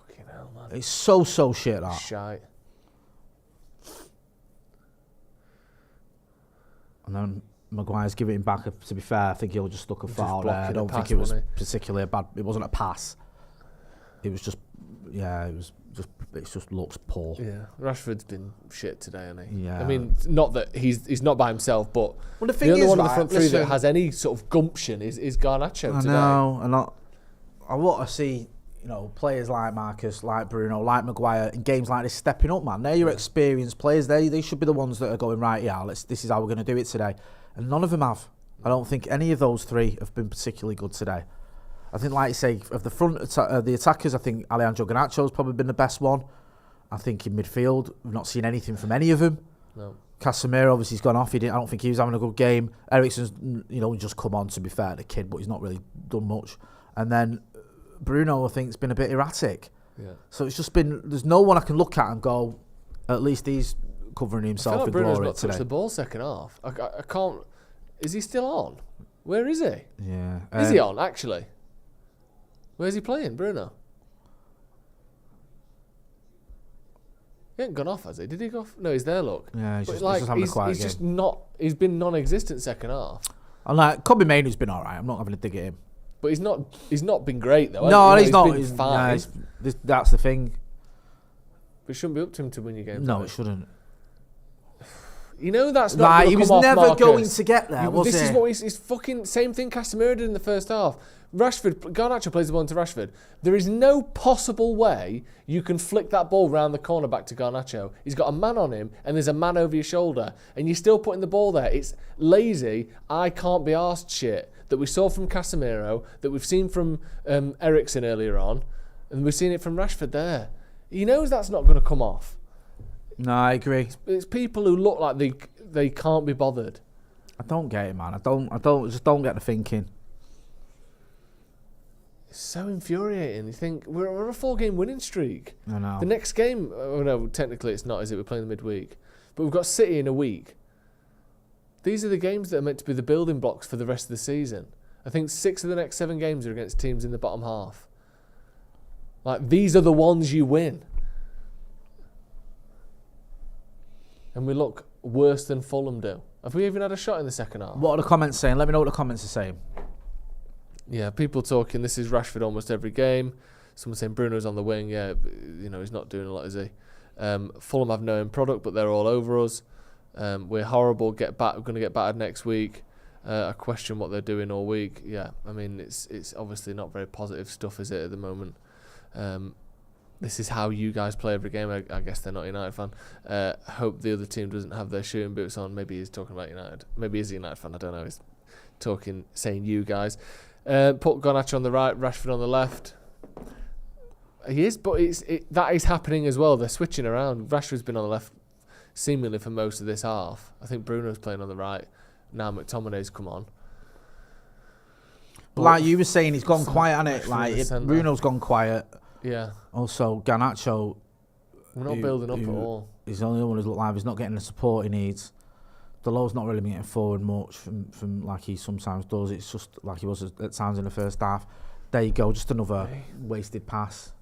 Fucking hell, man. It's so shit, that. Shite. And then Maguire's giving it back. To be fair, I think he'll just stuck a foot out there. I don't think pass, it was wasn't particularly a bad. It wasn't a pass. It was just, it just looks poor. Yeah, Rashford's been shit today, hasn't he? Yeah. I mean, not that he's not by himself, but Well, the thing only is, one of the right, front three listen, that has any sort of gumption is Garnacho I today. know, and I want to see, players like Marcus, like Bruno, like Maguire in games like this stepping up, man. They're your experienced players. They should be the ones that are going, right, yeah, this is how we're going to do it today. And none of them have. I don't think any of those 3 have been particularly good today. I think, like you say, of the front, the attackers, I think Alejandro Garnacho's probably been the best one. I think in midfield, we've not seen anything from any of them. No. Casemiro, obviously, he's gone off. I don't think he was having a good game. Ericsson's, just come on, to be fair, the kid, but he's not really done much. And then Bruno, I think, has been a bit erratic. Yeah. So it's just been, there's no one I can look at and go, at least he's covering I himself feel like in Bruno's glory not today. touched the ball second half. I can't. Is he still on? Where is he? Yeah. Is he on, actually? Where's he playing, Bruno? He ain't gone off, has he? Did he go off? No, he's there, look. Yeah, he's But just having a quiet he's game. just not. He's been non-existent second half. And like, Kobe Mainoo's been all right. I'm not having a dig at him. But he's not been great though. No, has he? he's not. Been fine. That's the thing. But it shouldn't be up to him to win your games. No, it shouldn't. That's not Like, gonna he was come off, never Marcus. going to get there, was This he? is what he's fucking same thing Casemiro did in the first half. Garnacho plays the ball into Rashford. There is no possible way you can flick that ball round the corner back to Garnacho. He's got a man on him and there's a man over your shoulder and you're still putting the ball there. It's lazy, I can't be arsed shit that we saw from Casemiro, that we've seen from Ericsson earlier on, and we've seen it from Rashford there. He knows that's not going to come off. No, I agree. It's people who look like they can't be bothered. I don't get it, man. I just don't get the thinking. It's so infuriating. You think we're on a 4-game winning streak. I know. The next game, oh no, technically it's not, is it? We're playing the midweek, but we've got City in a week. These are the games that are meant to be the building blocks for the rest of the season. I think 6 of the next 7 games are against teams in the bottom half. Like, these are the ones you win. And we look worse than Fulham do. Have we even had a shot in the second half? What are the comments saying? Let me know what the comments are saying. Yeah, people talking, this is Rashford almost every game. Someone saying Bruno's on the wing. Yeah, he's not doing a lot, is he? Fulham have no end product, but they're all over us. We're horrible. We're going to get battered next week. I question what they're doing all week. Yeah, I mean, it's obviously not very positive stuff, is it, at the moment? This is how you guys play every game. I guess they're not a United fan. Hope the other team doesn't have their shooting boots on. Maybe he's talking about United. Maybe he's a United fan. I don't know. He's saying you guys. Put Garnacho on the right, Rashford on the left. He is, but that is happening as well. They're switching around. Rashford's been on the left seemingly for most of this half. I think Bruno's playing on the right. Now McTominay's come on. But like you were saying, he's gone quiet, hasn't it? Rashford Like in the centre. Bruno's gone quiet. Yeah. Also, Garnacho, We're not building up at all. he's the only one who's looked like he's not getting the support he needs. Delo's not really been getting forward much from like he sometimes does. It's just like he was at times in the first half. There you go, just another wasted pass.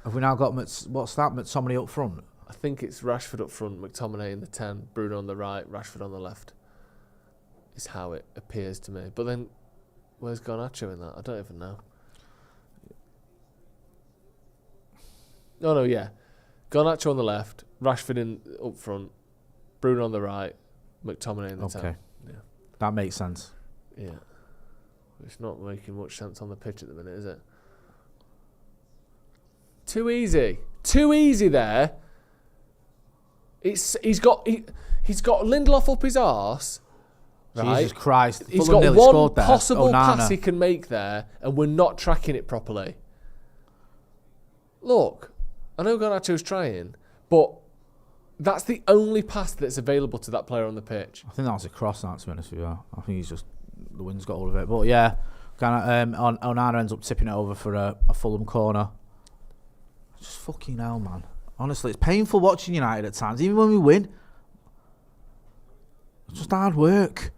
Have we now got what's that? McTominay up front. I think it's Rashford up front, McTominay in the 10, Bruno on the right, Rashford on the left. Is how it appears to me. But then, where's Garnacho in that? I don't even know. No, yeah. Garnacho on the left, Rashford in up front, Bruno on the right, McTominay in the 10. Yeah. That makes sense. Yeah. It's not making much sense on the pitch at the minute, is it? Too easy. Too easy there. He's got Lindelof up his arse. Right? Jesus Christ. He's Fulham got nearly one scored there. possible Onana. pass he can make there, and we're not tracking it properly. Look, I know Garnacho's trying, but that's the only pass that's available to that player on the pitch. I think that was a cross, that, to be honest with you. I think he's just... The wind's got hold of it. But yeah, Onana ends up tipping it over for a Fulham corner. Just fucking hell, man. Honestly, it's painful watching United at times, even when we win. It's just hard work.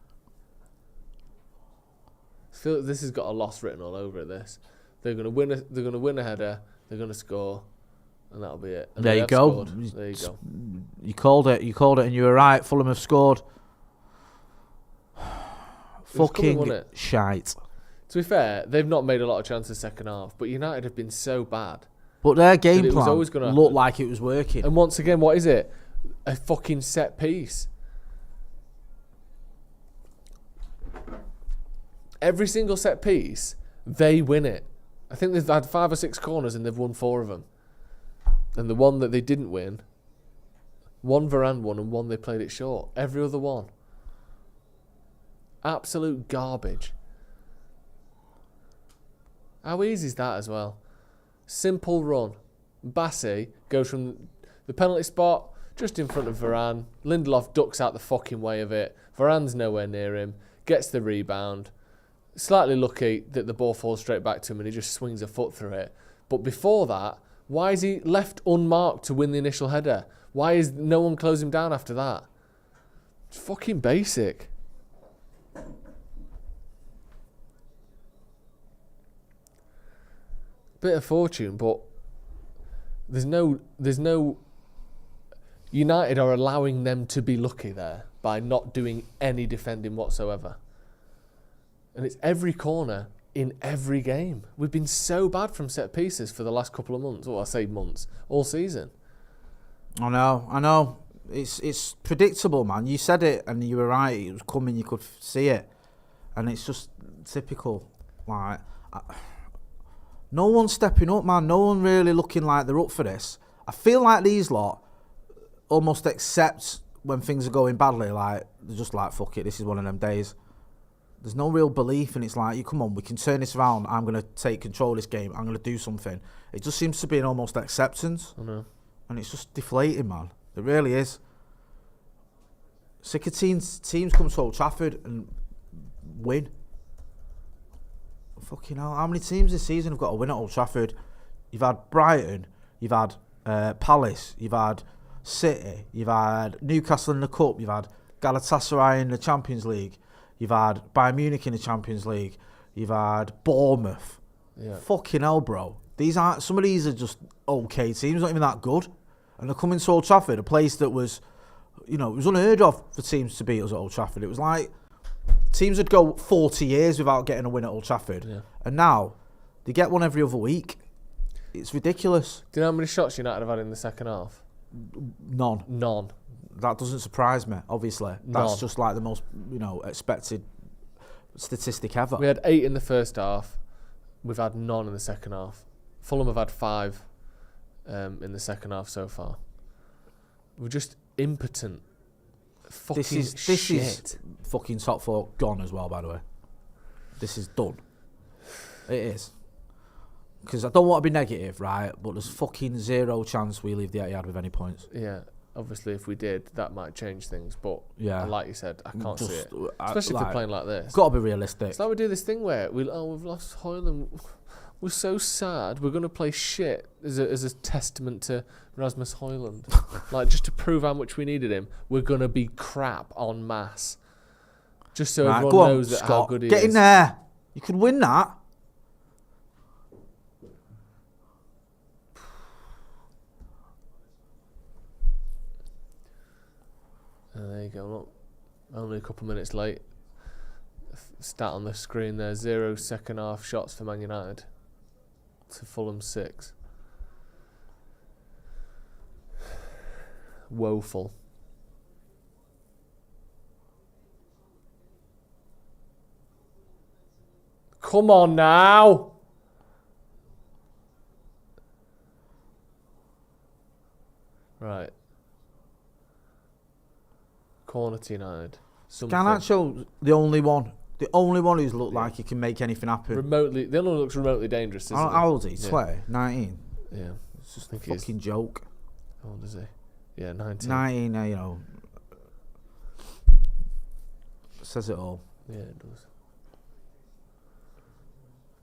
I feel like this has got a loss written all over it. This, they're gonna win a header. They're gonna score, and that'll be it. And There they you have go. scored. There you go. You called it, and you were right. Fulham have scored. was coming, Fucking wasn't it? shite. To be fair, they've not made a lot of chances second half, but United have been so bad. But their game it was plan always gonna looked happen. like it was working. And once again, what is it? A fucking set piece. Every single set piece, they win it. I think they've had 5 or 6 corners and they've won 4 of them. And the one that they didn't win, one Varane won and one they played it short. Every other one. Absolute garbage. How easy is that as well? Simple run. Bassi goes from the penalty spot just in front of Varane. Lindelof ducks out the fucking way of it. Varane's nowhere near him. Gets the rebound. Slightly lucky that the ball falls straight back to him and he just swings a foot through it. But before that, why is he left unmarked to win the initial header? Why is no one closing him down after that? It's fucking basic. Bit of fortune, but there's no United are allowing them to be lucky there by not doing any defending whatsoever. And it's every corner in every game. We've been so bad from set pieces for the last couple of months, or I say months, all season. I know. It's predictable, man. You said it and you were right. It was coming. You could see it, and it's just typical. Like, no one's stepping up, man. No one really looking like they're up for this. I feel like these lot almost accept when things are going badly. Like, they're just like, fuck it, this is one of them days. There's no real belief, and it's like, you come on, we can turn this around. I'm going to take control of this game. I'm going to do something. It just seems to be an almost acceptance. I know. And it's just deflating, man. It really is. Sick of teams come to Old Trafford and win. Fucking hell. How many teams this season have got a win at Old Trafford? You've had Brighton. You've had Palace. You've had City. You've had Newcastle in the Cup. You've had Galatasaray in the Champions League. You've had Bayern Munich in the Champions League. You've had Bournemouth. Yeah. Fucking hell, bro. Some of these are just okay teams, not even that good. And they're coming to Old Trafford, a place that was, it was unheard of for teams to beat us at Old Trafford. It was like teams would go 40 years without getting a win at Old Trafford. Yeah. And now they get one every other week. It's ridiculous. Do you know how many shots United have had in the second half? None. That doesn't surprise me, obviously. That's None. just like the most, expected statistic ever. We had 8 in the first half. We've had none in the second half. Fulham have had 5 in the second half so far. We're just impotent. Fucking This shit. is fucking top 4 gone as well, by the way. This is done. It is. Because I don't want to be negative, right? But there's fucking zero chance we leave the Etihad with any points. Yeah. Obviously, if we did, that might change things. But Yeah. like you said, I can't see it. Just, Especially if we're playing like this. Got to be realistic. It's like we do this thing where we've lost Hoyland. We're so sad. We're going to play shit as a testament to Rasmus Hoyland. Like, just to prove how much we needed him, we're going to be crap en masse. Just so Right, everyone go on, knows that Scott. how good he Get is. in there. You could win that. There you go. Look, only a couple minutes late. Stat on the screen there: 0 second half shots for Man United to Fulham 6. Woeful. Come on now. Right. Corner to United. Something. Garnacho's the only one. The only one who's looked like he can make anything happen. Remotely, the only one who looks remotely dangerous. Isn't How old is he? Yeah. 20? 19? Yeah. It's just I a think he is. fucking joke. How old is he? Yeah, 19. 19, you know. Says it all. Yeah, it does.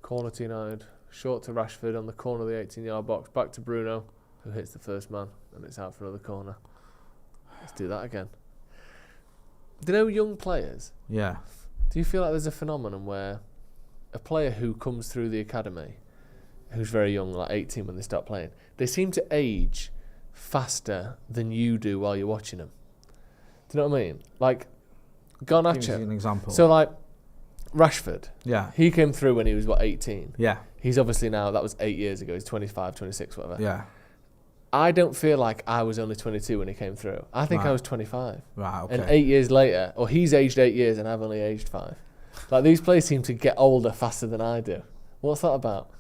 Corner to United. Short to Rashford on the corner of the 18-yard box. Back to Bruno, who hits the first man, and it's out for another corner. Let's do that again. Do you know young players? Yeah. Do you feel like there's a phenomenon where a player who comes through the academy, who's very young, like 18 when they start playing, they seem to age faster than you do while you're watching them? Do you know what I mean? Like, Give me an Garnacho. example. So, like, Rashford. Yeah. He came through when he was, 18? Yeah. He's obviously now, that was 8 years ago, he's 25, 26, whatever. Yeah. I don't feel like I was only 22 when he came through. I think I Right. was 25. Right, okay. And 8 years later, or he's aged 8 years and I've only aged 5. Like, these players seem to get older faster than I do. What's that about?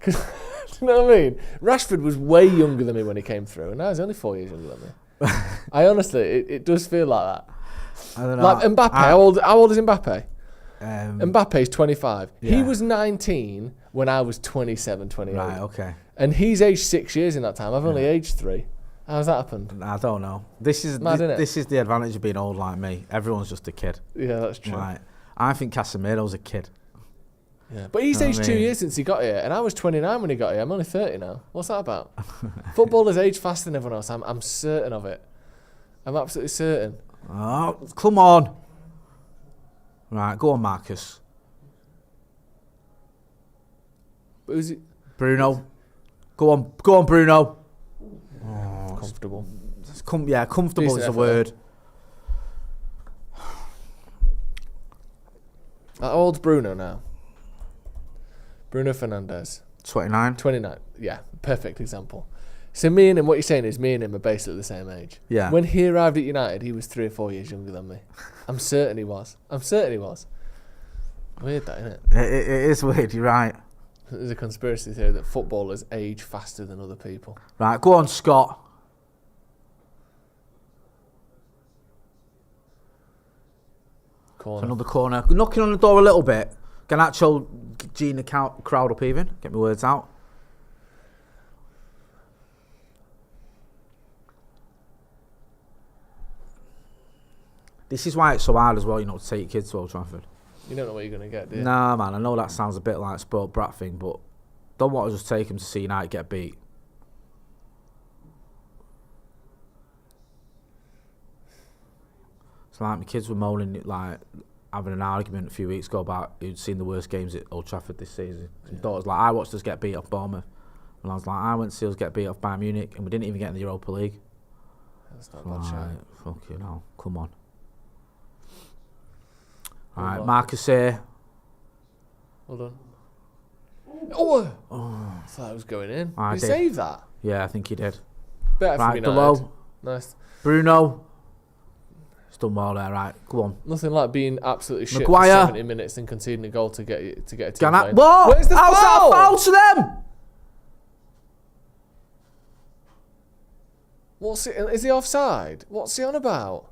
'Cause, do you know what I mean? Rashford was way younger than me when he came through, and now he's only 4 years younger than me. I honestly, it does feel like that. I don't know. Like Mbappe, how old is Mbappe? Mbappe's 25. He yeah. was 19 when I was 27, 28. Right, okay. And he's aged 6 years in that time. I've only aged 3. How's that happened? I don't know. This is Mad, innit? this is the advantage of being old like me. Everyone's just a kid. Yeah, that's true. Right. I think Casemiro's a kid. Yeah. But he's Know what aged I 2 mean? years since he got here, and I was 29 when he got here. I'm only 30 now. What's that about? Footballers age faster than everyone else. I'm certain of it. I'm absolutely certain. Oh, come on. Right, go on, Marcus. But who's he? Bruno. Go on, Bruno. Comfortable. Comfortable Decent is the effort word. How old's Bruno now? Bruno Fernandes. 29. 29. Yeah, perfect example. So me and him, what you're saying is me and him are basically the same age. Yeah. When he arrived at United, he was 3 or 4 years younger than me. I'm certain he was. Weird that, isn't it? It is weird, you're right. There's a conspiracy theory that footballers age faster than other people. Right, go on, Scott. Corner. Another corner. Knocking on the door a little bit. Garnacho, Gene the crowd up even. Get my words out. This is why it's so hard as well, to take your kids to Old Trafford. You don't know what you're going to get, do you? Nah, man, I know that sounds a bit like a spoiled brat thing, but don't want to just take them to see United get beat. It's like my kids were moaning, like, having an argument a few weeks ago about who'd seen the worst games at Old Trafford this season. My daughter's like, I watched us get beat off Bournemouth. And I was like, I went to see us get beat off Bayern Munich, and we didn't even get in the Europa League. That's not a bad shout. Fucking hell, come on. Well, Alright, well. Marcus here. Hold on. Oh! I thought it was going in. I Did he did. save that? Yeah, I think he did. Better Right, for United. below. Nice. Bruno. He's done well there, right. Go on. Nothing like being absolutely shit Maguire. for 70 minutes and conceding a goal to get a team playing. Whoa! Where's the How's foul? that foul to them? What's it? Is he offside? What's he on about?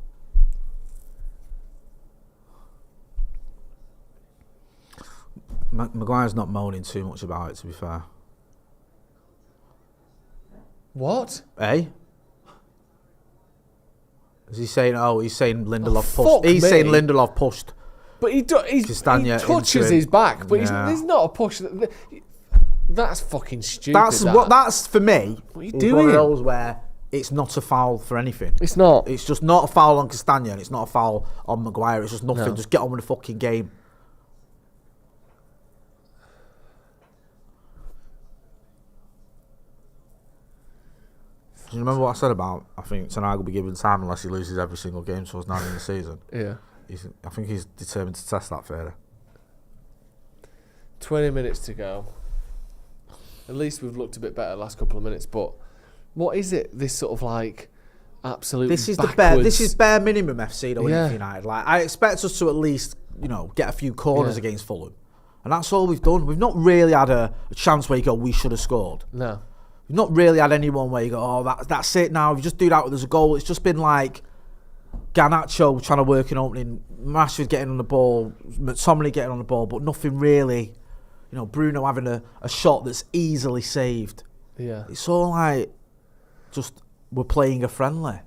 Maguire's not moaning too much about it, to be fair. What? Eh? Is he saying? Oh, he's saying Lindelof fuck pushed. He's me. saying Lindelof pushed. But he Castagna touches into him. his back, but Yeah. there's not a push. That's fucking stupid. That's for me. What are you is doing? One of those where it's not a foul for anything. It's not. It's just not a foul on Castagna, and it's not a foul on Maguire. It's just nothing. No. Just get on with the fucking game. Do you remember what I said about? I think Tenag will be given time unless he loses every single game towards 9 in the season. Yeah. I think he's determined to test that further. 20 minutes to go. At least we've looked a bit better the last couple of minutes, but what is it? This sort of like absolute This is backwards... This is bare minimum FC though, Yeah. for United. Like I expect us to at least get a few corners against Fulham, and that's all we've done. We've not really had a chance where you go, we should have scored. No. We've not really had anyone where you go, oh, that's it now. If you just do that, there's a goal. It's just been like Garnacho trying to work an opening, Rashford getting on the ball, McTominay getting on the ball, but nothing really. Bruno having a shot that's easily saved. Yeah. It's all like just we're playing a friendly.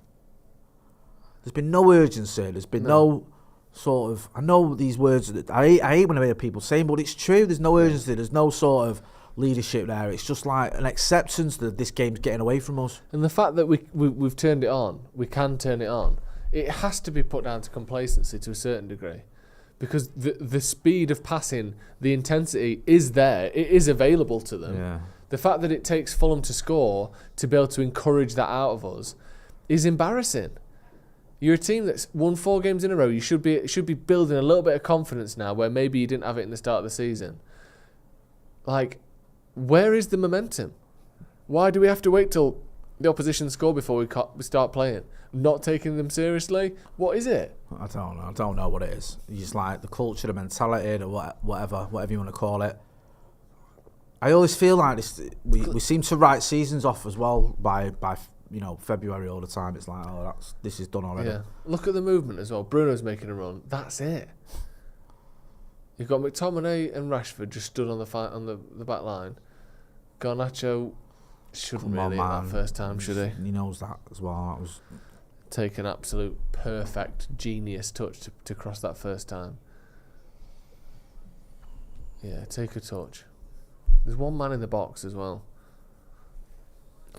There's been no urgency. There's been no sort of. I know these words that I hate when I hear people saying, but it's true. There's no urgency. There's no sort of leadership there. It's just like an acceptance that this game's getting away from us. And the fact that we've turned it on, we can turn it on. It has to be put down to complacency to a certain degree, because the speed of passing, the intensity is there. It is available to them. Yeah. The fact that it takes Fulham to score to be able to encourage that out of us is embarrassing. You're a team that's won 4 games in a row. You should be building a little bit of confidence now, where maybe you didn't have it in the start of the season. Like, where is the momentum? Why do we have to wait till the opposition score before we start playing? Not taking them seriously? What is it? I don't know. I don't know what it is. It's just like the culture, the mentality, or whatever you want to call it. I always feel like this. We seem to write seasons off as well by February all the time. It's like, oh, this is done already. Yeah. Look at the movement as well. Bruno's making a run. That's it. You've got McTominay and Rashford just stood on the back line. Garnacho shouldn't really hit that first time, should he? He knows that as well. That was take an absolute perfect genius touch to cross that first time. Yeah, take a touch. There's one man in the box as well.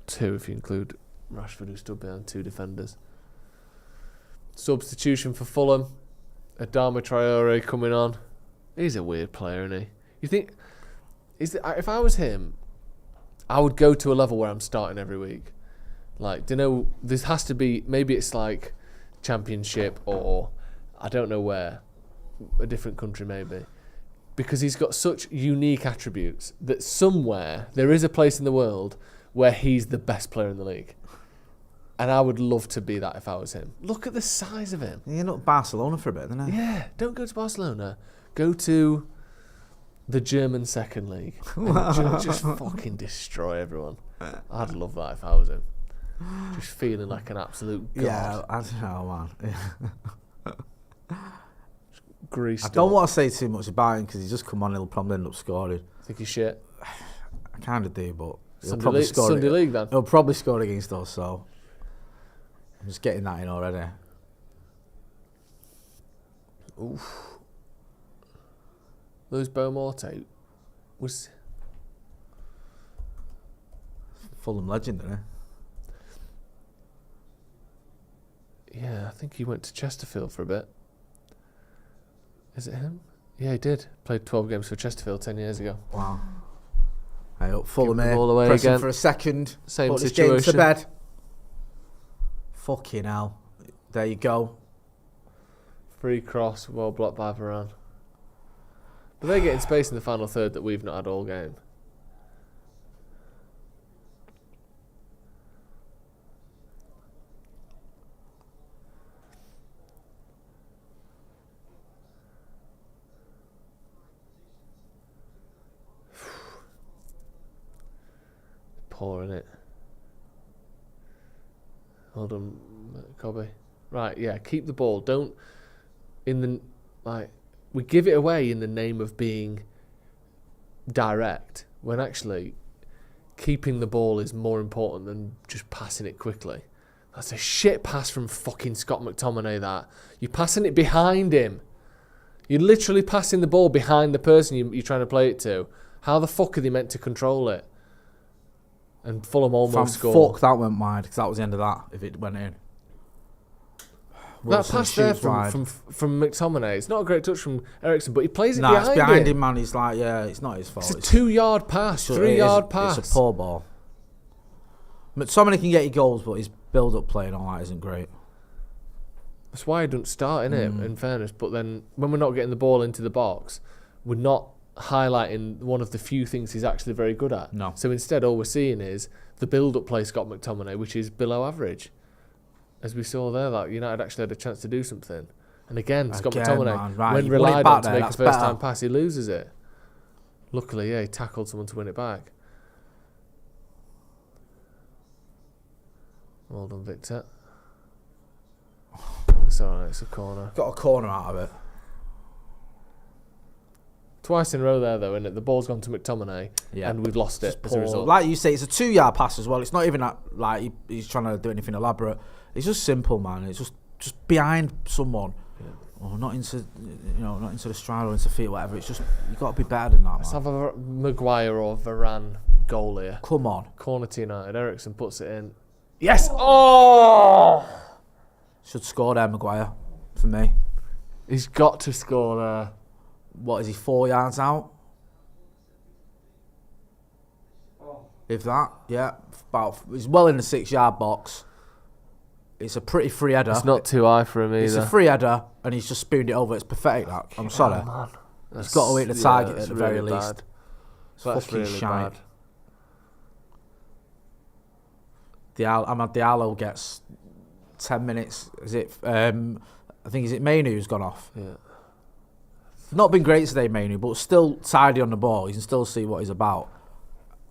2 if you include Rashford, who stood behind 2 defenders. Substitution for Fulham. Adama Traore coming on. He's a weird player, isn't he? You think... if I was him, I would go to a level where I'm starting every week. Like, this has to be... Maybe it's like Championship or... I don't know where. A different country, maybe. Because he's got such unique attributes that somewhere there is a place in the world where he's the best player in the league. And I would love to be that if I was him. Look at the size of him. You're not Barcelona for a bit, isn't it? Yeah, don't go to Barcelona. Go to the German second league. And just fucking destroy everyone. I'd love that if I was him. Just feeling like an absolute god. Yeah, I don't know, man. Greased I don't up. want to say too much about him because he's just come on. He'll probably end up scoring. Think he's shit. I kind of do, but he'll Sunday, probably score. Sunday League then. He'll probably score against us. So I'm just getting that in already. Oof. Lose Beaumorte was Fulham legend, isn't he? Yeah, I think he went to Chesterfield for a bit. Is it him? Yeah, he did. Played 12 games for Chesterfield 10 years ago. Wow. I hope Fulham Give them all away pressing again. for a second. Same Put this game to situation. bed. Fucking hell. There you go. Free cross, well blocked by Varane. But they're getting space in the final third that we've not had all game. Poor, innit? Hold on, Cobby. Right, yeah, keep the ball. Don't we give it away in the name of being direct, when actually keeping the ball is more important than just passing it quickly. That's a shit pass from fucking Scott McTominay, that. You're passing it behind him. You're literally passing the ball behind the person you're trying to play it to. How the fuck are they meant to control it? And Fulham almost scored. Fuck, that went wide, because that was the end of that, if it went in. That Wilson pass there shoots wide. from McTominay, it's not a great touch from Ericsson, but he plays it Nah, it's behind him. him, man. He's like, yeah, it's not his fault. It's a 2-yard pass, 3-yard pass. It's a poor ball. McTominay can get you goals, but his build-up play and all that isn't great. That's why he doesn't start, innit, in fairness. But then, when we're not getting the ball into the box, we're not highlighting one of the few things he's actually very good at. No. So instead, all we're seeing is the build-up play Scott McTominay, which is below average. As we saw there, that United actually had a chance to do something. And again, Scott McTominay, man, right, when you won it relied back on to there, make a that's first-time better. pass, he loses it. Luckily, yeah, he tackled someone to win it back. Well done, Victor. It's alright, it's a corner. Got a corner out of it. Twice in a row there, though, isn't it? The ball's gone to McTominay, Yeah. and we've lost it as a result. Like you say, it's a 2-yard pass as well. It's not even that, like he's trying to do anything elaborate. It's just simple, man. It's just behind someone, or not into the stride or into feet, or whatever. It's just you got to be better than that, man. Let's have a Maguire or Varane goal here. Come on, Corner to United. Ericsson puts it in. Yes! Oh! should score there, Maguire, for me. He's got to score there. What is he, 4 yards out? If that, yeah, he's well in the 6-yard box. It's a pretty free header. It's not too high for him either. It's a free header, and he's just spooned it over. It's pathetic, that. I'm sorry. He's got to hit the target at the very least. It's That's fucking really shite. bad. Ahmad Diallo gets 10 minutes. Is it? I think is it Mainu who's gone off. Yeah. Not been great today, Mainu, but still tidy on the ball. You can still see what he's about.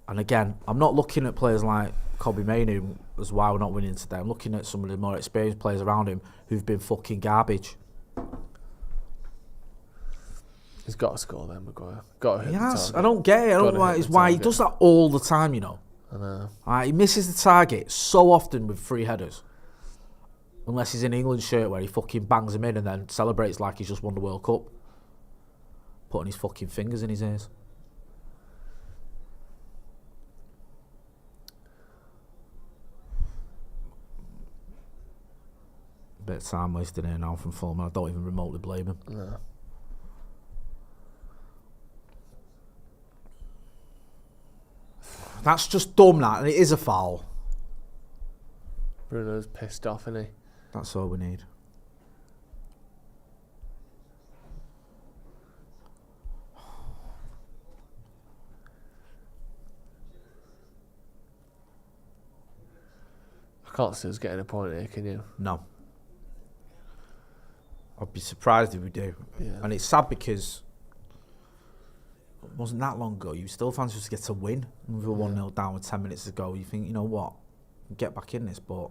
And again, I'm not looking at players like Kobe Mainu as why we're not winning today. I'm looking at some of the more experienced players around him who've been fucking garbage. He's got to score then, Maguire. Got to hit the Yes, target. I don't get it. I don't know why he does that all the time, you know. I know. He misses the target so often with free headers. Unless he's in an England shirt where he fucking bangs him in and then celebrates like he's just won the World Cup. Putting his fucking fingers in his ears. Bit of time wasted here now from Fulham. I don't even remotely blame him. No. That's just dumb, that, and it is a foul. Bruno's pissed off, isn't he? That's all we need. I can't see us getting a point here, can you? No. I'd be surprised if we do. Yeah. And it's sad because it wasn't that long ago. You still fancy us to get a win. We were 1-0 down with 10 minutes to go. You think, you know what? Get back in this, but...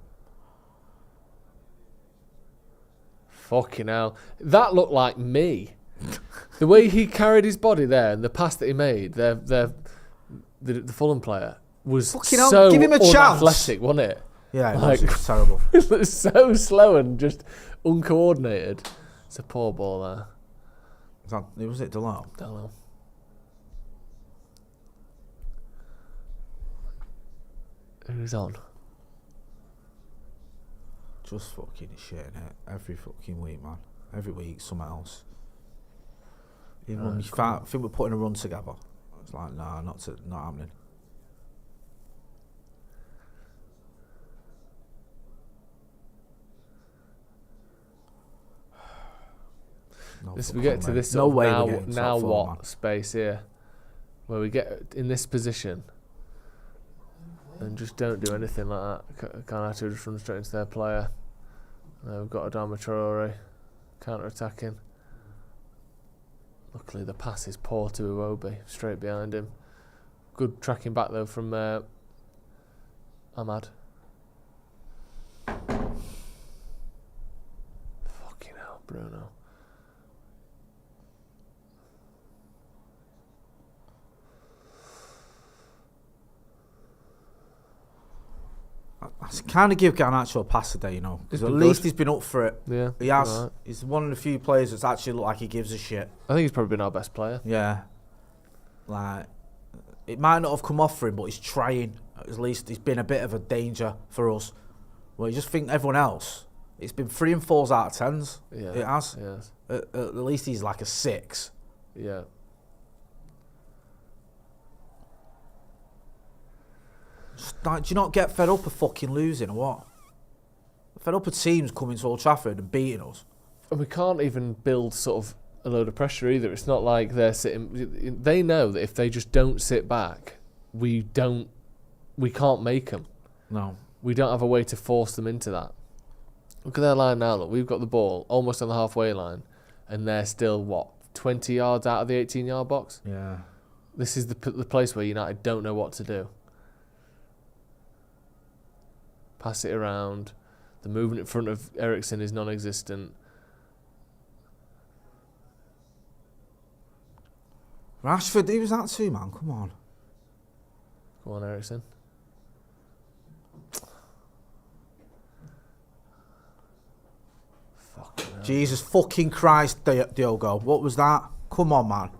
Fucking hell. That looked like me. The way he carried his body there and the pass that he made, the Fulham player, was Fucking hell, so give him a chance. unathletic, wasn't it? Yeah, Like- it was terrible. It was so slow and just uncoordinated. It's a poor ball there. Was it Delano? Don't know. Who's on? Just fucking shit, innit? Every fucking week, man. Every week, something else. Even when we think we're putting a run together, it's like, nah, not happening. No We fucking get to way. this No sort of way we're now, getting now top four, what man. space here, where we get in this position and just don't do anything like that. Can't actually just run straight into their player. We've got Adama Traore counter-attacking. Luckily the pass is poor to Iwobi, straight behind him. Good tracking back though from Ahmad. Fucking hell, Bruno. I kind of give Garnacho a pass today, you know, because at been least good. he's been up for it. Yeah, He has. alright. He's one of the few players that's actually looked like he gives a shit. I think he's probably been our best player. Yeah. Like, it might not have come off for him, but he's trying. At least he's been a bit of a danger for us. Well, you just think everyone else, it's been 3 and 4s out of 10s. Yeah, It has. Yes. At least he's like a 6. Yeah. Just, like, do you not get fed up of fucking losing or what? Fed up of teams coming to Old Trafford and beating us. And we can't even build sort of a load of pressure either. It's not like they're sitting. They know that if they just don't sit back, we can't make them. No. We don't have a way to force them into that. Look at their line now. Look, we've got the ball almost on the halfway line, and they're still 20 yards out of the 18-yard box. Yeah. This is the place where United don't know what to do. Pass it around. The movement in front of Eriksen is non-existent. Rashford, he was that too, man. Come on. Go on, Eriksen. Fucking hell. Jesus fucking Christ, Diogo. What was that? Come on, man.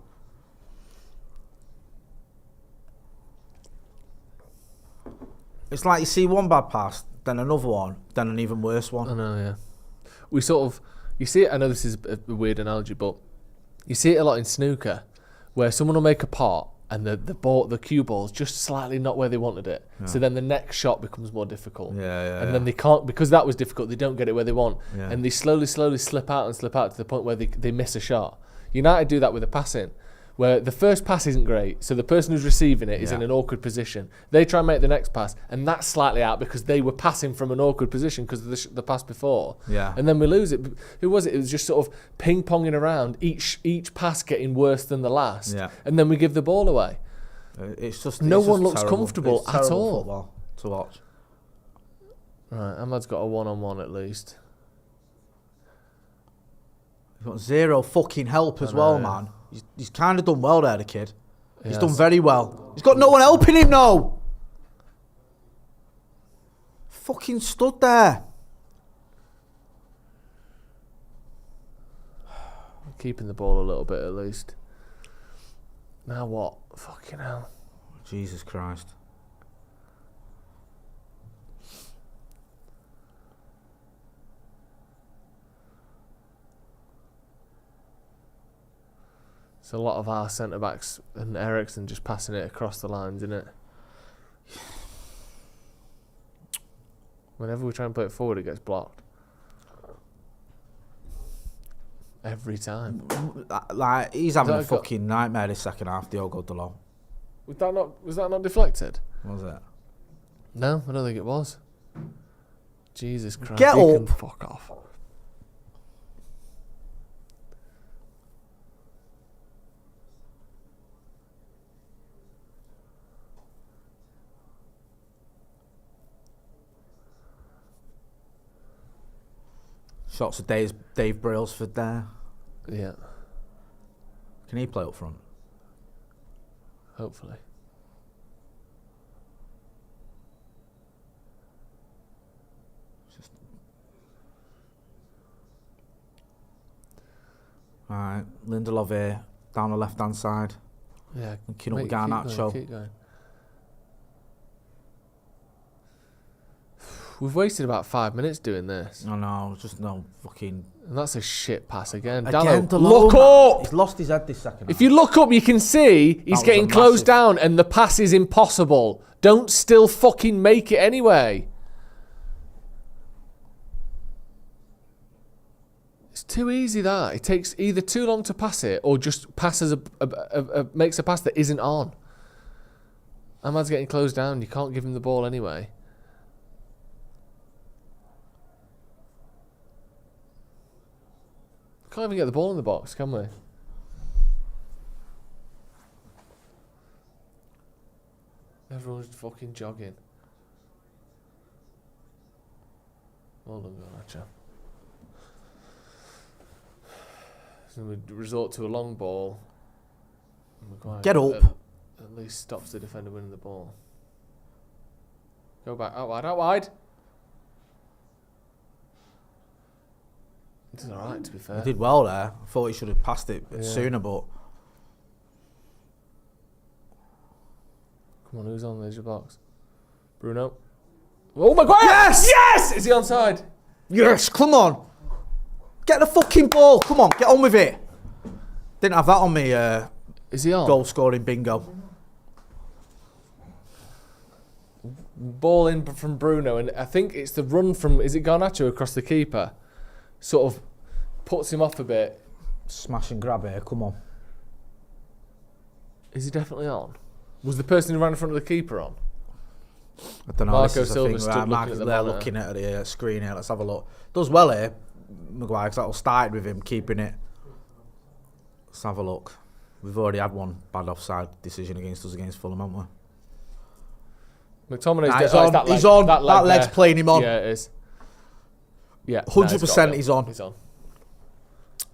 It's like you see one bad pass, then another one, then an even worse one. I know, yeah. We sort of, you see it, I know this is a weird analogy, but you see it a lot in snooker, where someone will make a pot and the cue ball's just slightly not where they wanted it. Yeah. So then the next shot becomes more difficult. Yeah. And then they can't, because that was difficult, they don't get it where they want. Yeah. And they slowly slip out to the point where they miss a shot. United do that with the passing, where the first pass isn't great, so the person who's receiving it is in an awkward position. They try and make the next pass, and that's slightly out because they were passing from an awkward position because of the pass before. Yeah. And then we lose it. Who was it? It was just sort of ping-ponging around, each pass getting worse than the last. Yeah. And then we give the ball away. It's just No it's one just looks terrible. comfortable It's at terrible all. Football to watch. Right, Ahmad's got a one-on-one at least. He's got zero fucking help as I know, well, yeah. man. He's kind of done well there, the kid. He's Yes. done very well. He's got no one helping him, no. Fucking stood there. Keeping the ball a little bit at least. Now what? Fucking hell. Jesus Christ. It's a lot of our centre-backs and Eriksen just passing it across the lines, isn't it? Whenever we try and play it forward, it gets blocked. Every time. Like, he's having a That got- fucking nightmare this second half, Diogo Dalot. Was that not deflected? Was it? No, I don't think it was. Jesus Christ. Get you can up. fuck off. Shots of Dave Brailsford there. Yeah, Can he play up front? hopefully. Alright, Lindelof here, down the left-hand side. Yeah, Linking up with keep Garnacho. going, keep going. We've wasted about 5 minutes doing this. No, just no fucking... And that's a shit pass again. Again, Dalot, Dalot, look man. up! He's lost his head this second If half. you look up, you can see he's was a getting closed massive- down and the pass is impossible. Don't still fucking make it anyway. It's too easy that. It takes either too long to pass it or just passes makes a pass that isn't on. Ahmad's getting closed down. You can't give him the ball anyway. Can't even get the ball in the box, can we? Everyone's fucking jogging. Well done, Garnacho. So we resort to a long ball. And Maguire Get up. At least stops the defender winning the ball. Go back. Out wide. Out wide. It's all right, to be fair. He did well there. I thought he should have passed it sooner, but... Come on, who's on the edge of the box? Bruno. Oh, Maguire! Yes! Yes! Is he onside? Yes, come on. Get the fucking ball. Come on, get on with it. Didn't have that on me Is he on? goal scoring bingo. Ball in from Bruno, and I think it's the run from, is it Garnacho across the keeper? Sort of puts him off a bit. Smash and grab here, come on. Is he definitely on? Was the person who ran in front of the keeper on? I don't know. Marco this is the Silva thing, stood right? looking Mark at is the there monitor. looking at the screen here. Let's have a look. Does well here, Maguire, because that all started with him keeping it. Let's have a look. We've already had one bad offside decision against us against Fulham, haven't we? McTominay's Nah, he's oh, on. it's that leg, He's on. That, leg That leg's there. playing him on. Yeah, it is. Yeah, 100% he's on. He's on.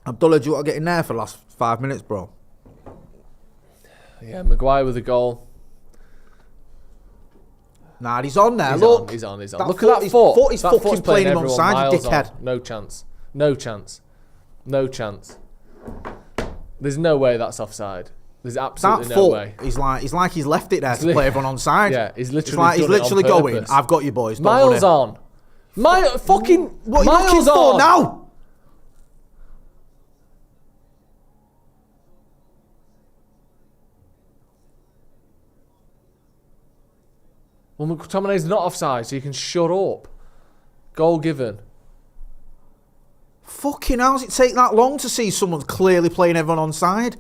Abdullah, do you want to get in there for the last 5 minutes, bro? Yeah, Maguire with a goal. Nah, he's on there. He's Look. on. He's on. He's on. That Look foot, at that his foot. foot is That fucking foot's playing him everyone onside, you miles dickhead. on. No chance. No chance. No chance. There's no way that's offside. There's absolutely That no foot, way. he's like he's left it there He's to play everyone on side. Yeah, he's It's literally like he's done it on literally going, purpose. I've got you boys. Don't Miles worry. on. Fucking What are you miles looking for on. now? Well, McTominay's not offside, so you can shut up. Goal given. Fucking hell, does it take that long to see someone clearly playing everyone on side?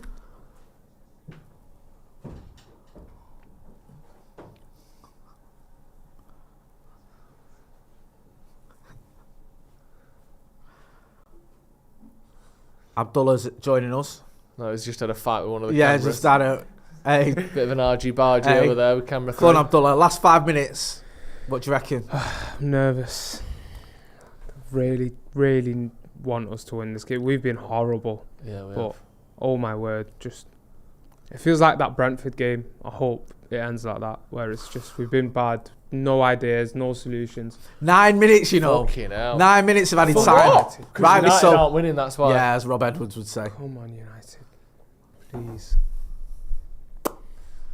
Abdullah's joining us. No, he's just had a fight with one of the Yeah, cameras. just had a... Hey, Bit of an argy-bargy Hey. over there with camera 3. come on, Abdullah. Last 5 minutes. What do you reckon? I'm nervous. Really, really want us to win this game. We've been horrible, Yeah, we but have. oh my word, just it feels like that Brentford game. I hope it ends like that, where it's just we've been bad, no ideas, no solutions. 9 minutes, you know. Fucking hell. 9 minutes of added For time. what? 'Cause Rightly United so. aren't winning, that's why. Yeah, as Rob Edwards would say. Come on, United, please.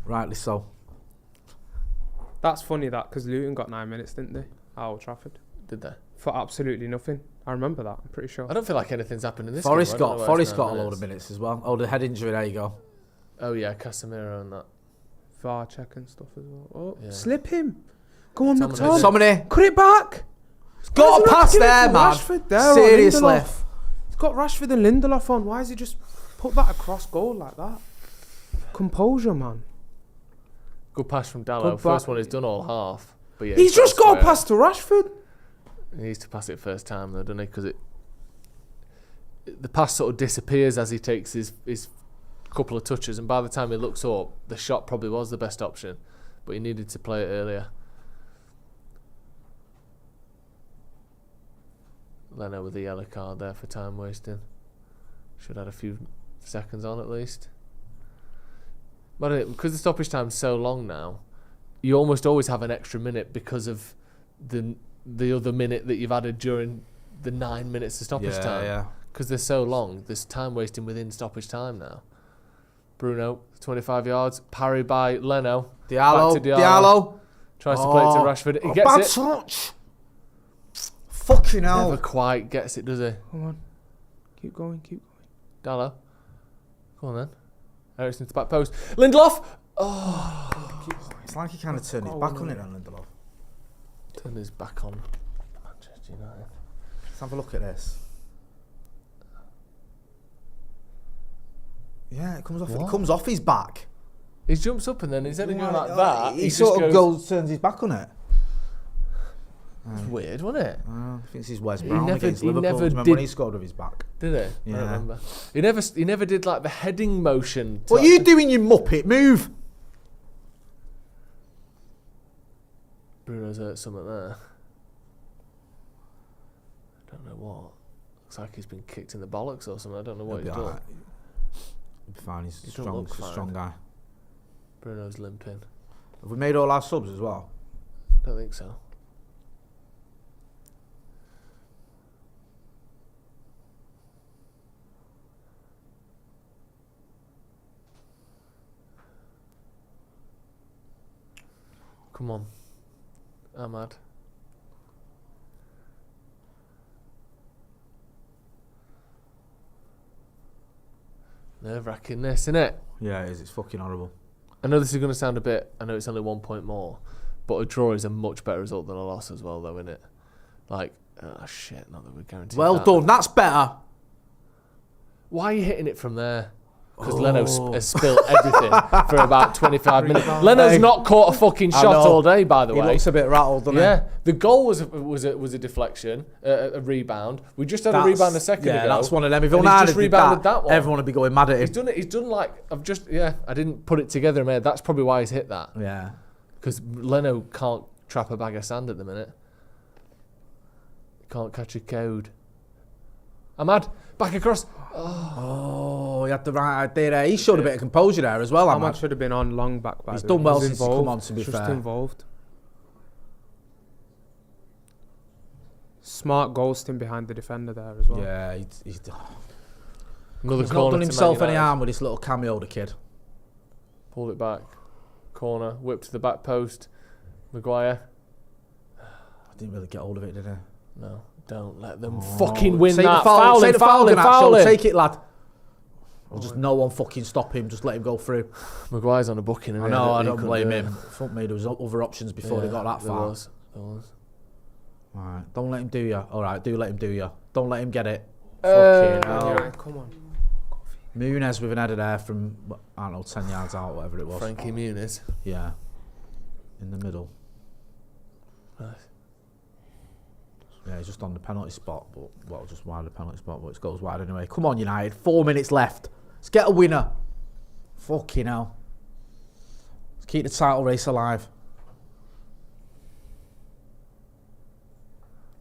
Rightly so. That's funny that because Luton got 9 minutes, didn't they? At Old Trafford Did they? for absolutely nothing. I remember that. I'm pretty sure. I don't feel like anything's happened in this Forrest game. I don't know why it's got a 9 load minutes. of minutes as well. Oh, the head injury, there you go. Oh, yeah, Casemiro and that. VAR check and stuff as well. Oh, Yeah. slip him. Go on, Someone McTominay. is- Somebody Cut it back. got a pass there, man. Rashford there or Seriously. Lindelof. He's got Rashford and Lindelof on. Why has he just put that across goal like that? Composure, man. Good pass from Dallo. Good First back. one he's done all half. But yeah, He's just got a square. pass to Rashford. He needs to pass it first time though, doesn't he? Because the pass sort of disappears as he takes his couple of touches, and by the time he looks up, the shot probably was the best option, but he needed to play it earlier. Leno with the yellow card there for time wasting. Should have had a few seconds on at least. But because the stoppage time's so long now, you almost always have an extra minute because of the other minute that you've added during the 9 minutes of stoppage time. Yeah. Because they're so long, there's time wasting within stoppage time now. Bruno, 25 yards, parry by Leno. Diallo. Back to Diallo. Tries to play it to Rashford. He bad gets it. touch. Fucking hell. Never quite gets it, does he? Come on. Keep going, keep going. Dallo. Go on then. Ericsson's back post. Lindelof! It's like he kind of turned his back on it, then, Lindelof. Turned his back on Manchester United. Let's have a look at this. Yeah, it comes off. What? It comes off his back. He jumps up and then instead of going like that, he just sort of goes. turns his back on it. It's weird, wasn't it? I think it's his Wes He Brown never- against he Liverpool. never Do you remember when did- he scored with his back? Did he? Yeah. I remember. He never did like the heading motion. What are you doing, you muppet? Move! Bruno's hurt something there. I don't know what. Looks like he's been kicked in the bollocks or something. I don't know what He'll he's be done. alright. He'll be fine. He's He a don't strong, look he's a strong fine. guy. Bruno's limping. Have we made all our subs as well? Don't think so. Come on, Ahmad. Nerve-wracking this, isn't it? Yeah, it is. It's fucking horrible. I know this is going to sound a bit... I know it's only 1 point more, but a draw is a much better result than a loss as well, though, isn't it? Like, oh, shit, not that we're guaranteed Well that. done. That's better. Why are you hitting it from there? Because Leno has spilled everything for about 25 minutes. Leno's not caught a fucking shot all day, by the way. He looks a bit rattled, doesn't he? Yeah, the goal was a deflection, a rebound. We just had a rebound a second ago. Yeah, that's one of them. If and he's just rebounded that one. Everyone would be going mad at him. He's done it. He's done like I didn't put it together in my head. That's probably why he's hit that. Yeah, because Leno can't trap a bag of sand at the minute. Can't catch a code. Ahmad back across. Oh, he had the right idea there. He showed a bit of composure there as well. Ahmad should have been on long back. He's done well since he's come on, to be fair. Just involved. Smart goal stim behind the defender there as well. Yeah, he's another not corner done to himself Man any United. harm with this little cameo, the kid. Pulled it back. Corner, whipped to the back post. Maguire. I didn't really get hold of it, did I? No, don't let them fucking win Say that. the foul, say the foul, foul him. Take it, lad. Or just no one fucking stop him. Just let him go through. Maguire's on a booking. I know. I don't blame him. Fuck me. There was other options before they got that far. There was. All right. Don't let him do you. All right. Do let him do you. Don't let him get it. Yeah, Fucking hell. come on. Muniz with an header there from, I don't know, 10 yards out, whatever it was. Frankie Muniz. Yeah. In the middle. Nice. Yeah, he's just on the penalty spot, just wide the penalty spot, but it goes wide anyway. Come on, United. 4 minutes left. Let's get a winner. Fucking hell. Let's keep the title race alive.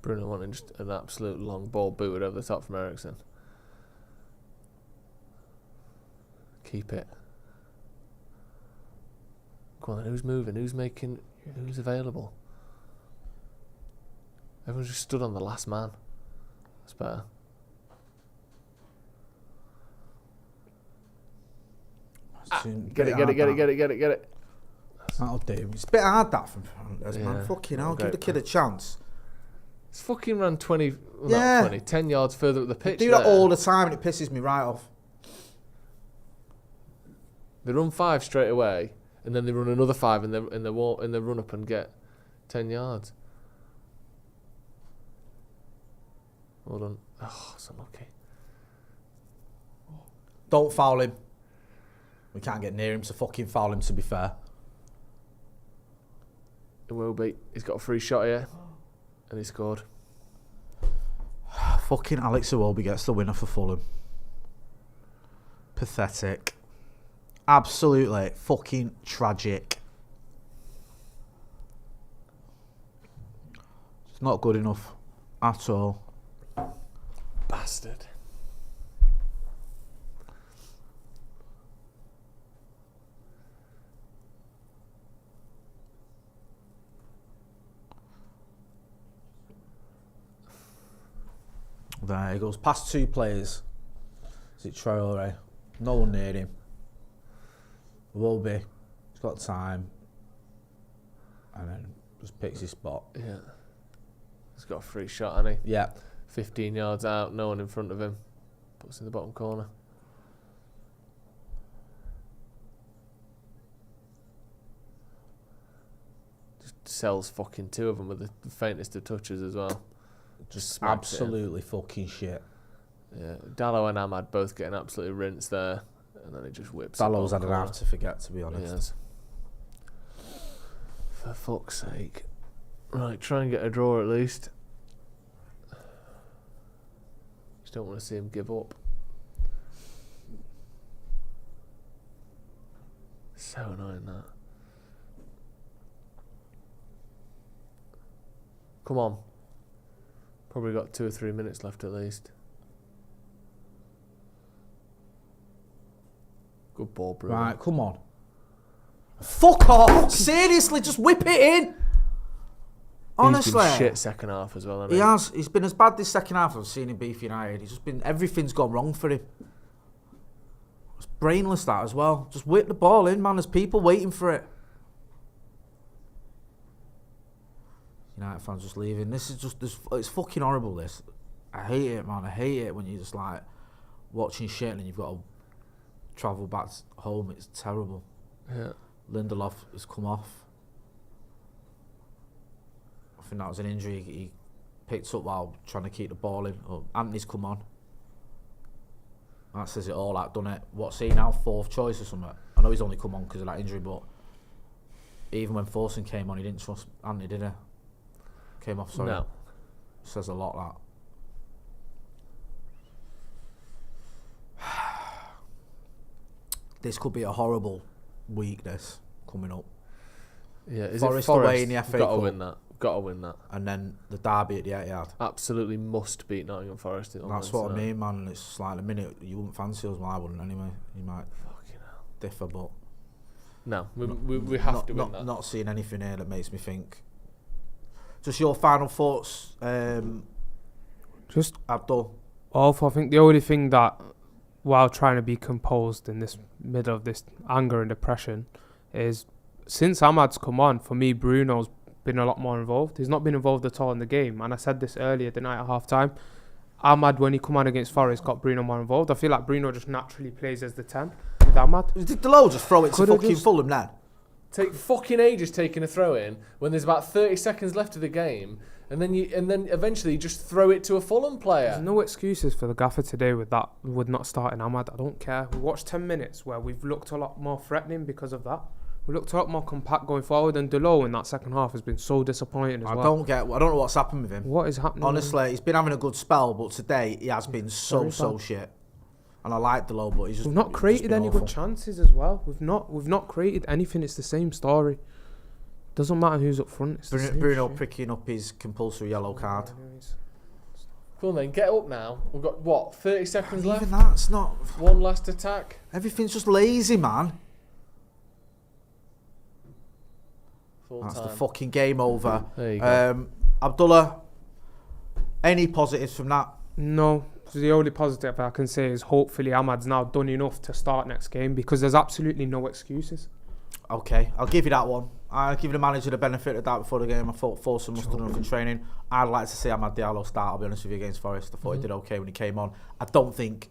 Bruno wanting just an absolute long ball booted over the top from Eriksen. Keep it. Come on, who's moving? Who's making? Who's available? Everyone's just stood on the last man. That's better. Get it. That'll do. It's a bit hard that from Fernandez, man. Yeah. Fucking hell, Okay. give the kid a chance. It's fucking ran 20, well, Yeah. not 20, 10 yards further up the pitch. Do that there. all the time and it pisses me right off. They run 5 straight away, and then they run another 5 in the run up and get 10 yards. Hold on. Oh, it's unlucky. Don't foul him. We can't get near him, so fucking foul him, to be fair. It will be. He's got a free shot here, and he scored. Fucking Alex Iwobi gets the winner for Fulham. Pathetic. Absolutely fucking tragic. It's not good enough at all. Bastard. There he goes past 2 players. Is it Traore? No one near him. Will be. He's got time. And then just picks his spot. Yeah. He's got a free shot, hasn't he? Yeah. 15 yards out, no one in front of him. Puts in the bottom corner. Just sells fucking 2 of them with the faintest of touches as well. Just smacks it in. Absolutely fucking shit. Yeah, Dallo and Ahmad both getting absolutely rinsed there, and then he just whips. Dallo's it had an corner. half to forget, to be honest. Yes. For fuck's sake. Right, try and get a draw at least. Just don't want to see him give up. So annoying that. Come on. Probably got 2 or 3 minutes left at least. Good ball, Bruno. Right, come on. Fuck off! Seriously, just whip it in! Honestly, he's been shit second half as well. I mean. he has. He's been as bad this second half I've seen him be for United. He's just been, everything's gone wrong for him. It's brainless that as well. Just whip the ball in, man. There's people waiting for it. United fans just leaving. This is just, it's fucking horrible, this. I hate it, man. I hate it when you're just like watching shit and you've got to travel back home. It's terrible. Yeah. Lindelof has come off. I think that was an injury he picked up while trying to keep the ball in. Oh, Anthony's come on. That says it all, that, doesn't it? What's he now? 4th choice or something? I know he's only come on because of that injury, but even when Forson came on, he didn't trust Anthony, did he? Came off, sorry. No. Says a lot, that. This could be a horrible week, this, coming up. Yeah, is Forest it Forest away in the FA Got to Cup. win that. Got to win that. And then the derby at the Etihad. Absolutely must beat Nottingham Forest. That's what I mean, man. It's just like the minute you wouldn't fancy us, well, I wouldn't anyway. You might differ, but no, we have to win that. Not seeing anything here that makes me think. Just your final thoughts, Just Abdul. I think the only thing that, while trying to be composed in this middle of this anger and depression, is since Ahmad's come on, for me, Bruno's been a lot more involved. He's not been involved at all in the game, and I said this earlier the night at half time. Ahmad, when he come on against Forest, got Bruno more involved. I feel like Bruno just naturally plays as the 10 with Ahmad. Did Delo just throw it to fucking Fulham then? Take fucking ages taking a throw in when there's about 30 seconds left of the game, and then eventually you just throw it to a Fulham player. There's no excuses for the gaffer today with not starting Ahmad. I don't care. We watched 10 minutes where we've looked a lot more threatening because of that. We looked a lot more compact going forward, and Delo in that second half has been so disappointing as well. I don't know what's happened with him. What is happening? Honestly, he's been having a good spell, but today he has been so shit. And I like Delo, but he's just... We've not created any good chances as well. We've not created anything. It's the same story. Doesn't matter who's up front. It's the same Bruno shit. picking up his compulsory yellow card. Come on then, get up now. We've got, what, 30 seconds left? Even that's not... One last attack. Everything's just lazy, man. That's Full time. the fucking game over. There you go. Abdullah, any positives from that? No. So the only positive I can say is hopefully Ahmad's now done enough to start next game, because there's absolutely no excuses. Okay, I'll give you that one. I'll give the manager the benefit of that before the game. I thought Forson must have done enough in training. I'd like to see Ahmad Diallo start, I'll be honest with you, against Forest. I thought he did okay when he came on. I don't think,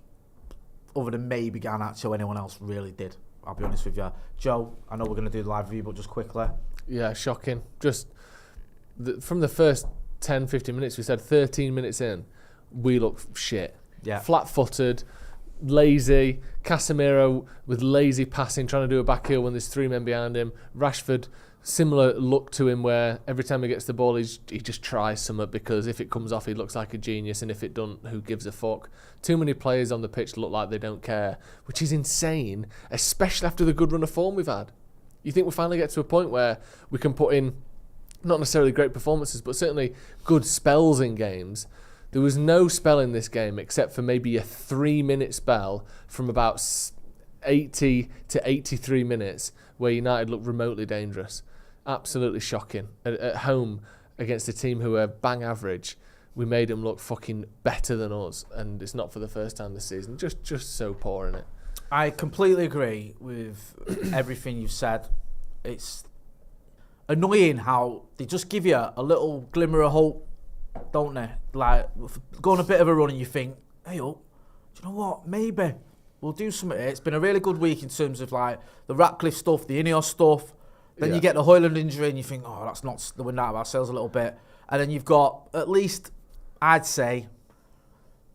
other than maybe Garnacho, anyone else really did. I'll be honest with you. Joe, I know we're going to do the live review, but just quickly. Yeah, shocking. Just from the first 10, 15 minutes, we said 13 minutes in, we look shit. Yeah. Flat-footed, lazy. Casemiro with lazy passing, trying to do a back heel when there's 3 men behind him. Rashford, similar look to him where every time he gets the ball, he just tries something, because if it comes off, he looks like a genius, and if it doesn't, who gives a fuck? Too many players on the pitch look like they don't care, which is insane, especially after the good run of form we've had. You think we finally get to a point where we can put in not necessarily great performances, but certainly good spells in games. There was no spell in this game except for maybe a 3-minute spell from about 80 to 83 minutes where United looked remotely dangerous. Absolutely shocking. At home against a team who are bang average, we made them look fucking better than us, and it's not for the first time this season. Just so poor, innit? I completely agree with everything you've said. It's annoying how they just give you a little glimmer of hope, don't they? Like, go on a bit of a run and you think, hey, do you know what? Maybe we'll do something here. It's been a really good week in terms of like the Ratcliffe stuff, the Ineos stuff. Then you get the Hoyland injury and you think, oh, that's not the wind out of ourselves a little bit. And then you've got at least, I'd say,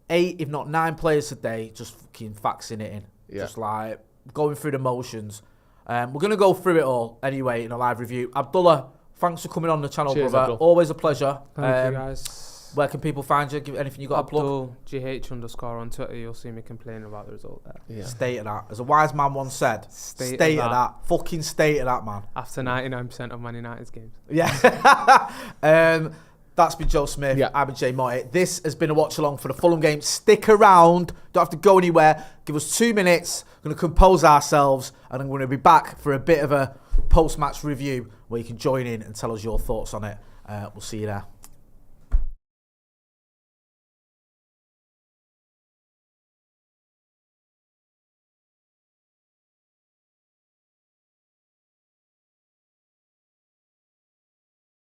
8, if not 9 players today just fucking faxing it in. Yeah. Just like going through the motions. We're going to go through it all anyway in a live review. Abdullah, thanks for coming on the channel, Cheers, brother. Abdul. Always a pleasure. Thank you, guys. Where can people find you? Give anything you got to plug? Abdul_GH on Twitter. You'll see me complaining about the result there. Yeah. State of that. As a wise man once said, state of that. Fucking state of that, man. After 99% of Man United's games. Yeah. That's been Joe Smith. Yeah. I've been Jay Motti. This has been a watch along for the Fulham game. Stick around. Don't have to go anywhere. Give us 2 minutes. We're going to compose ourselves, and I'm going to be back for a bit of a post-match review where you can join in and tell us your thoughts on it. We'll see you there.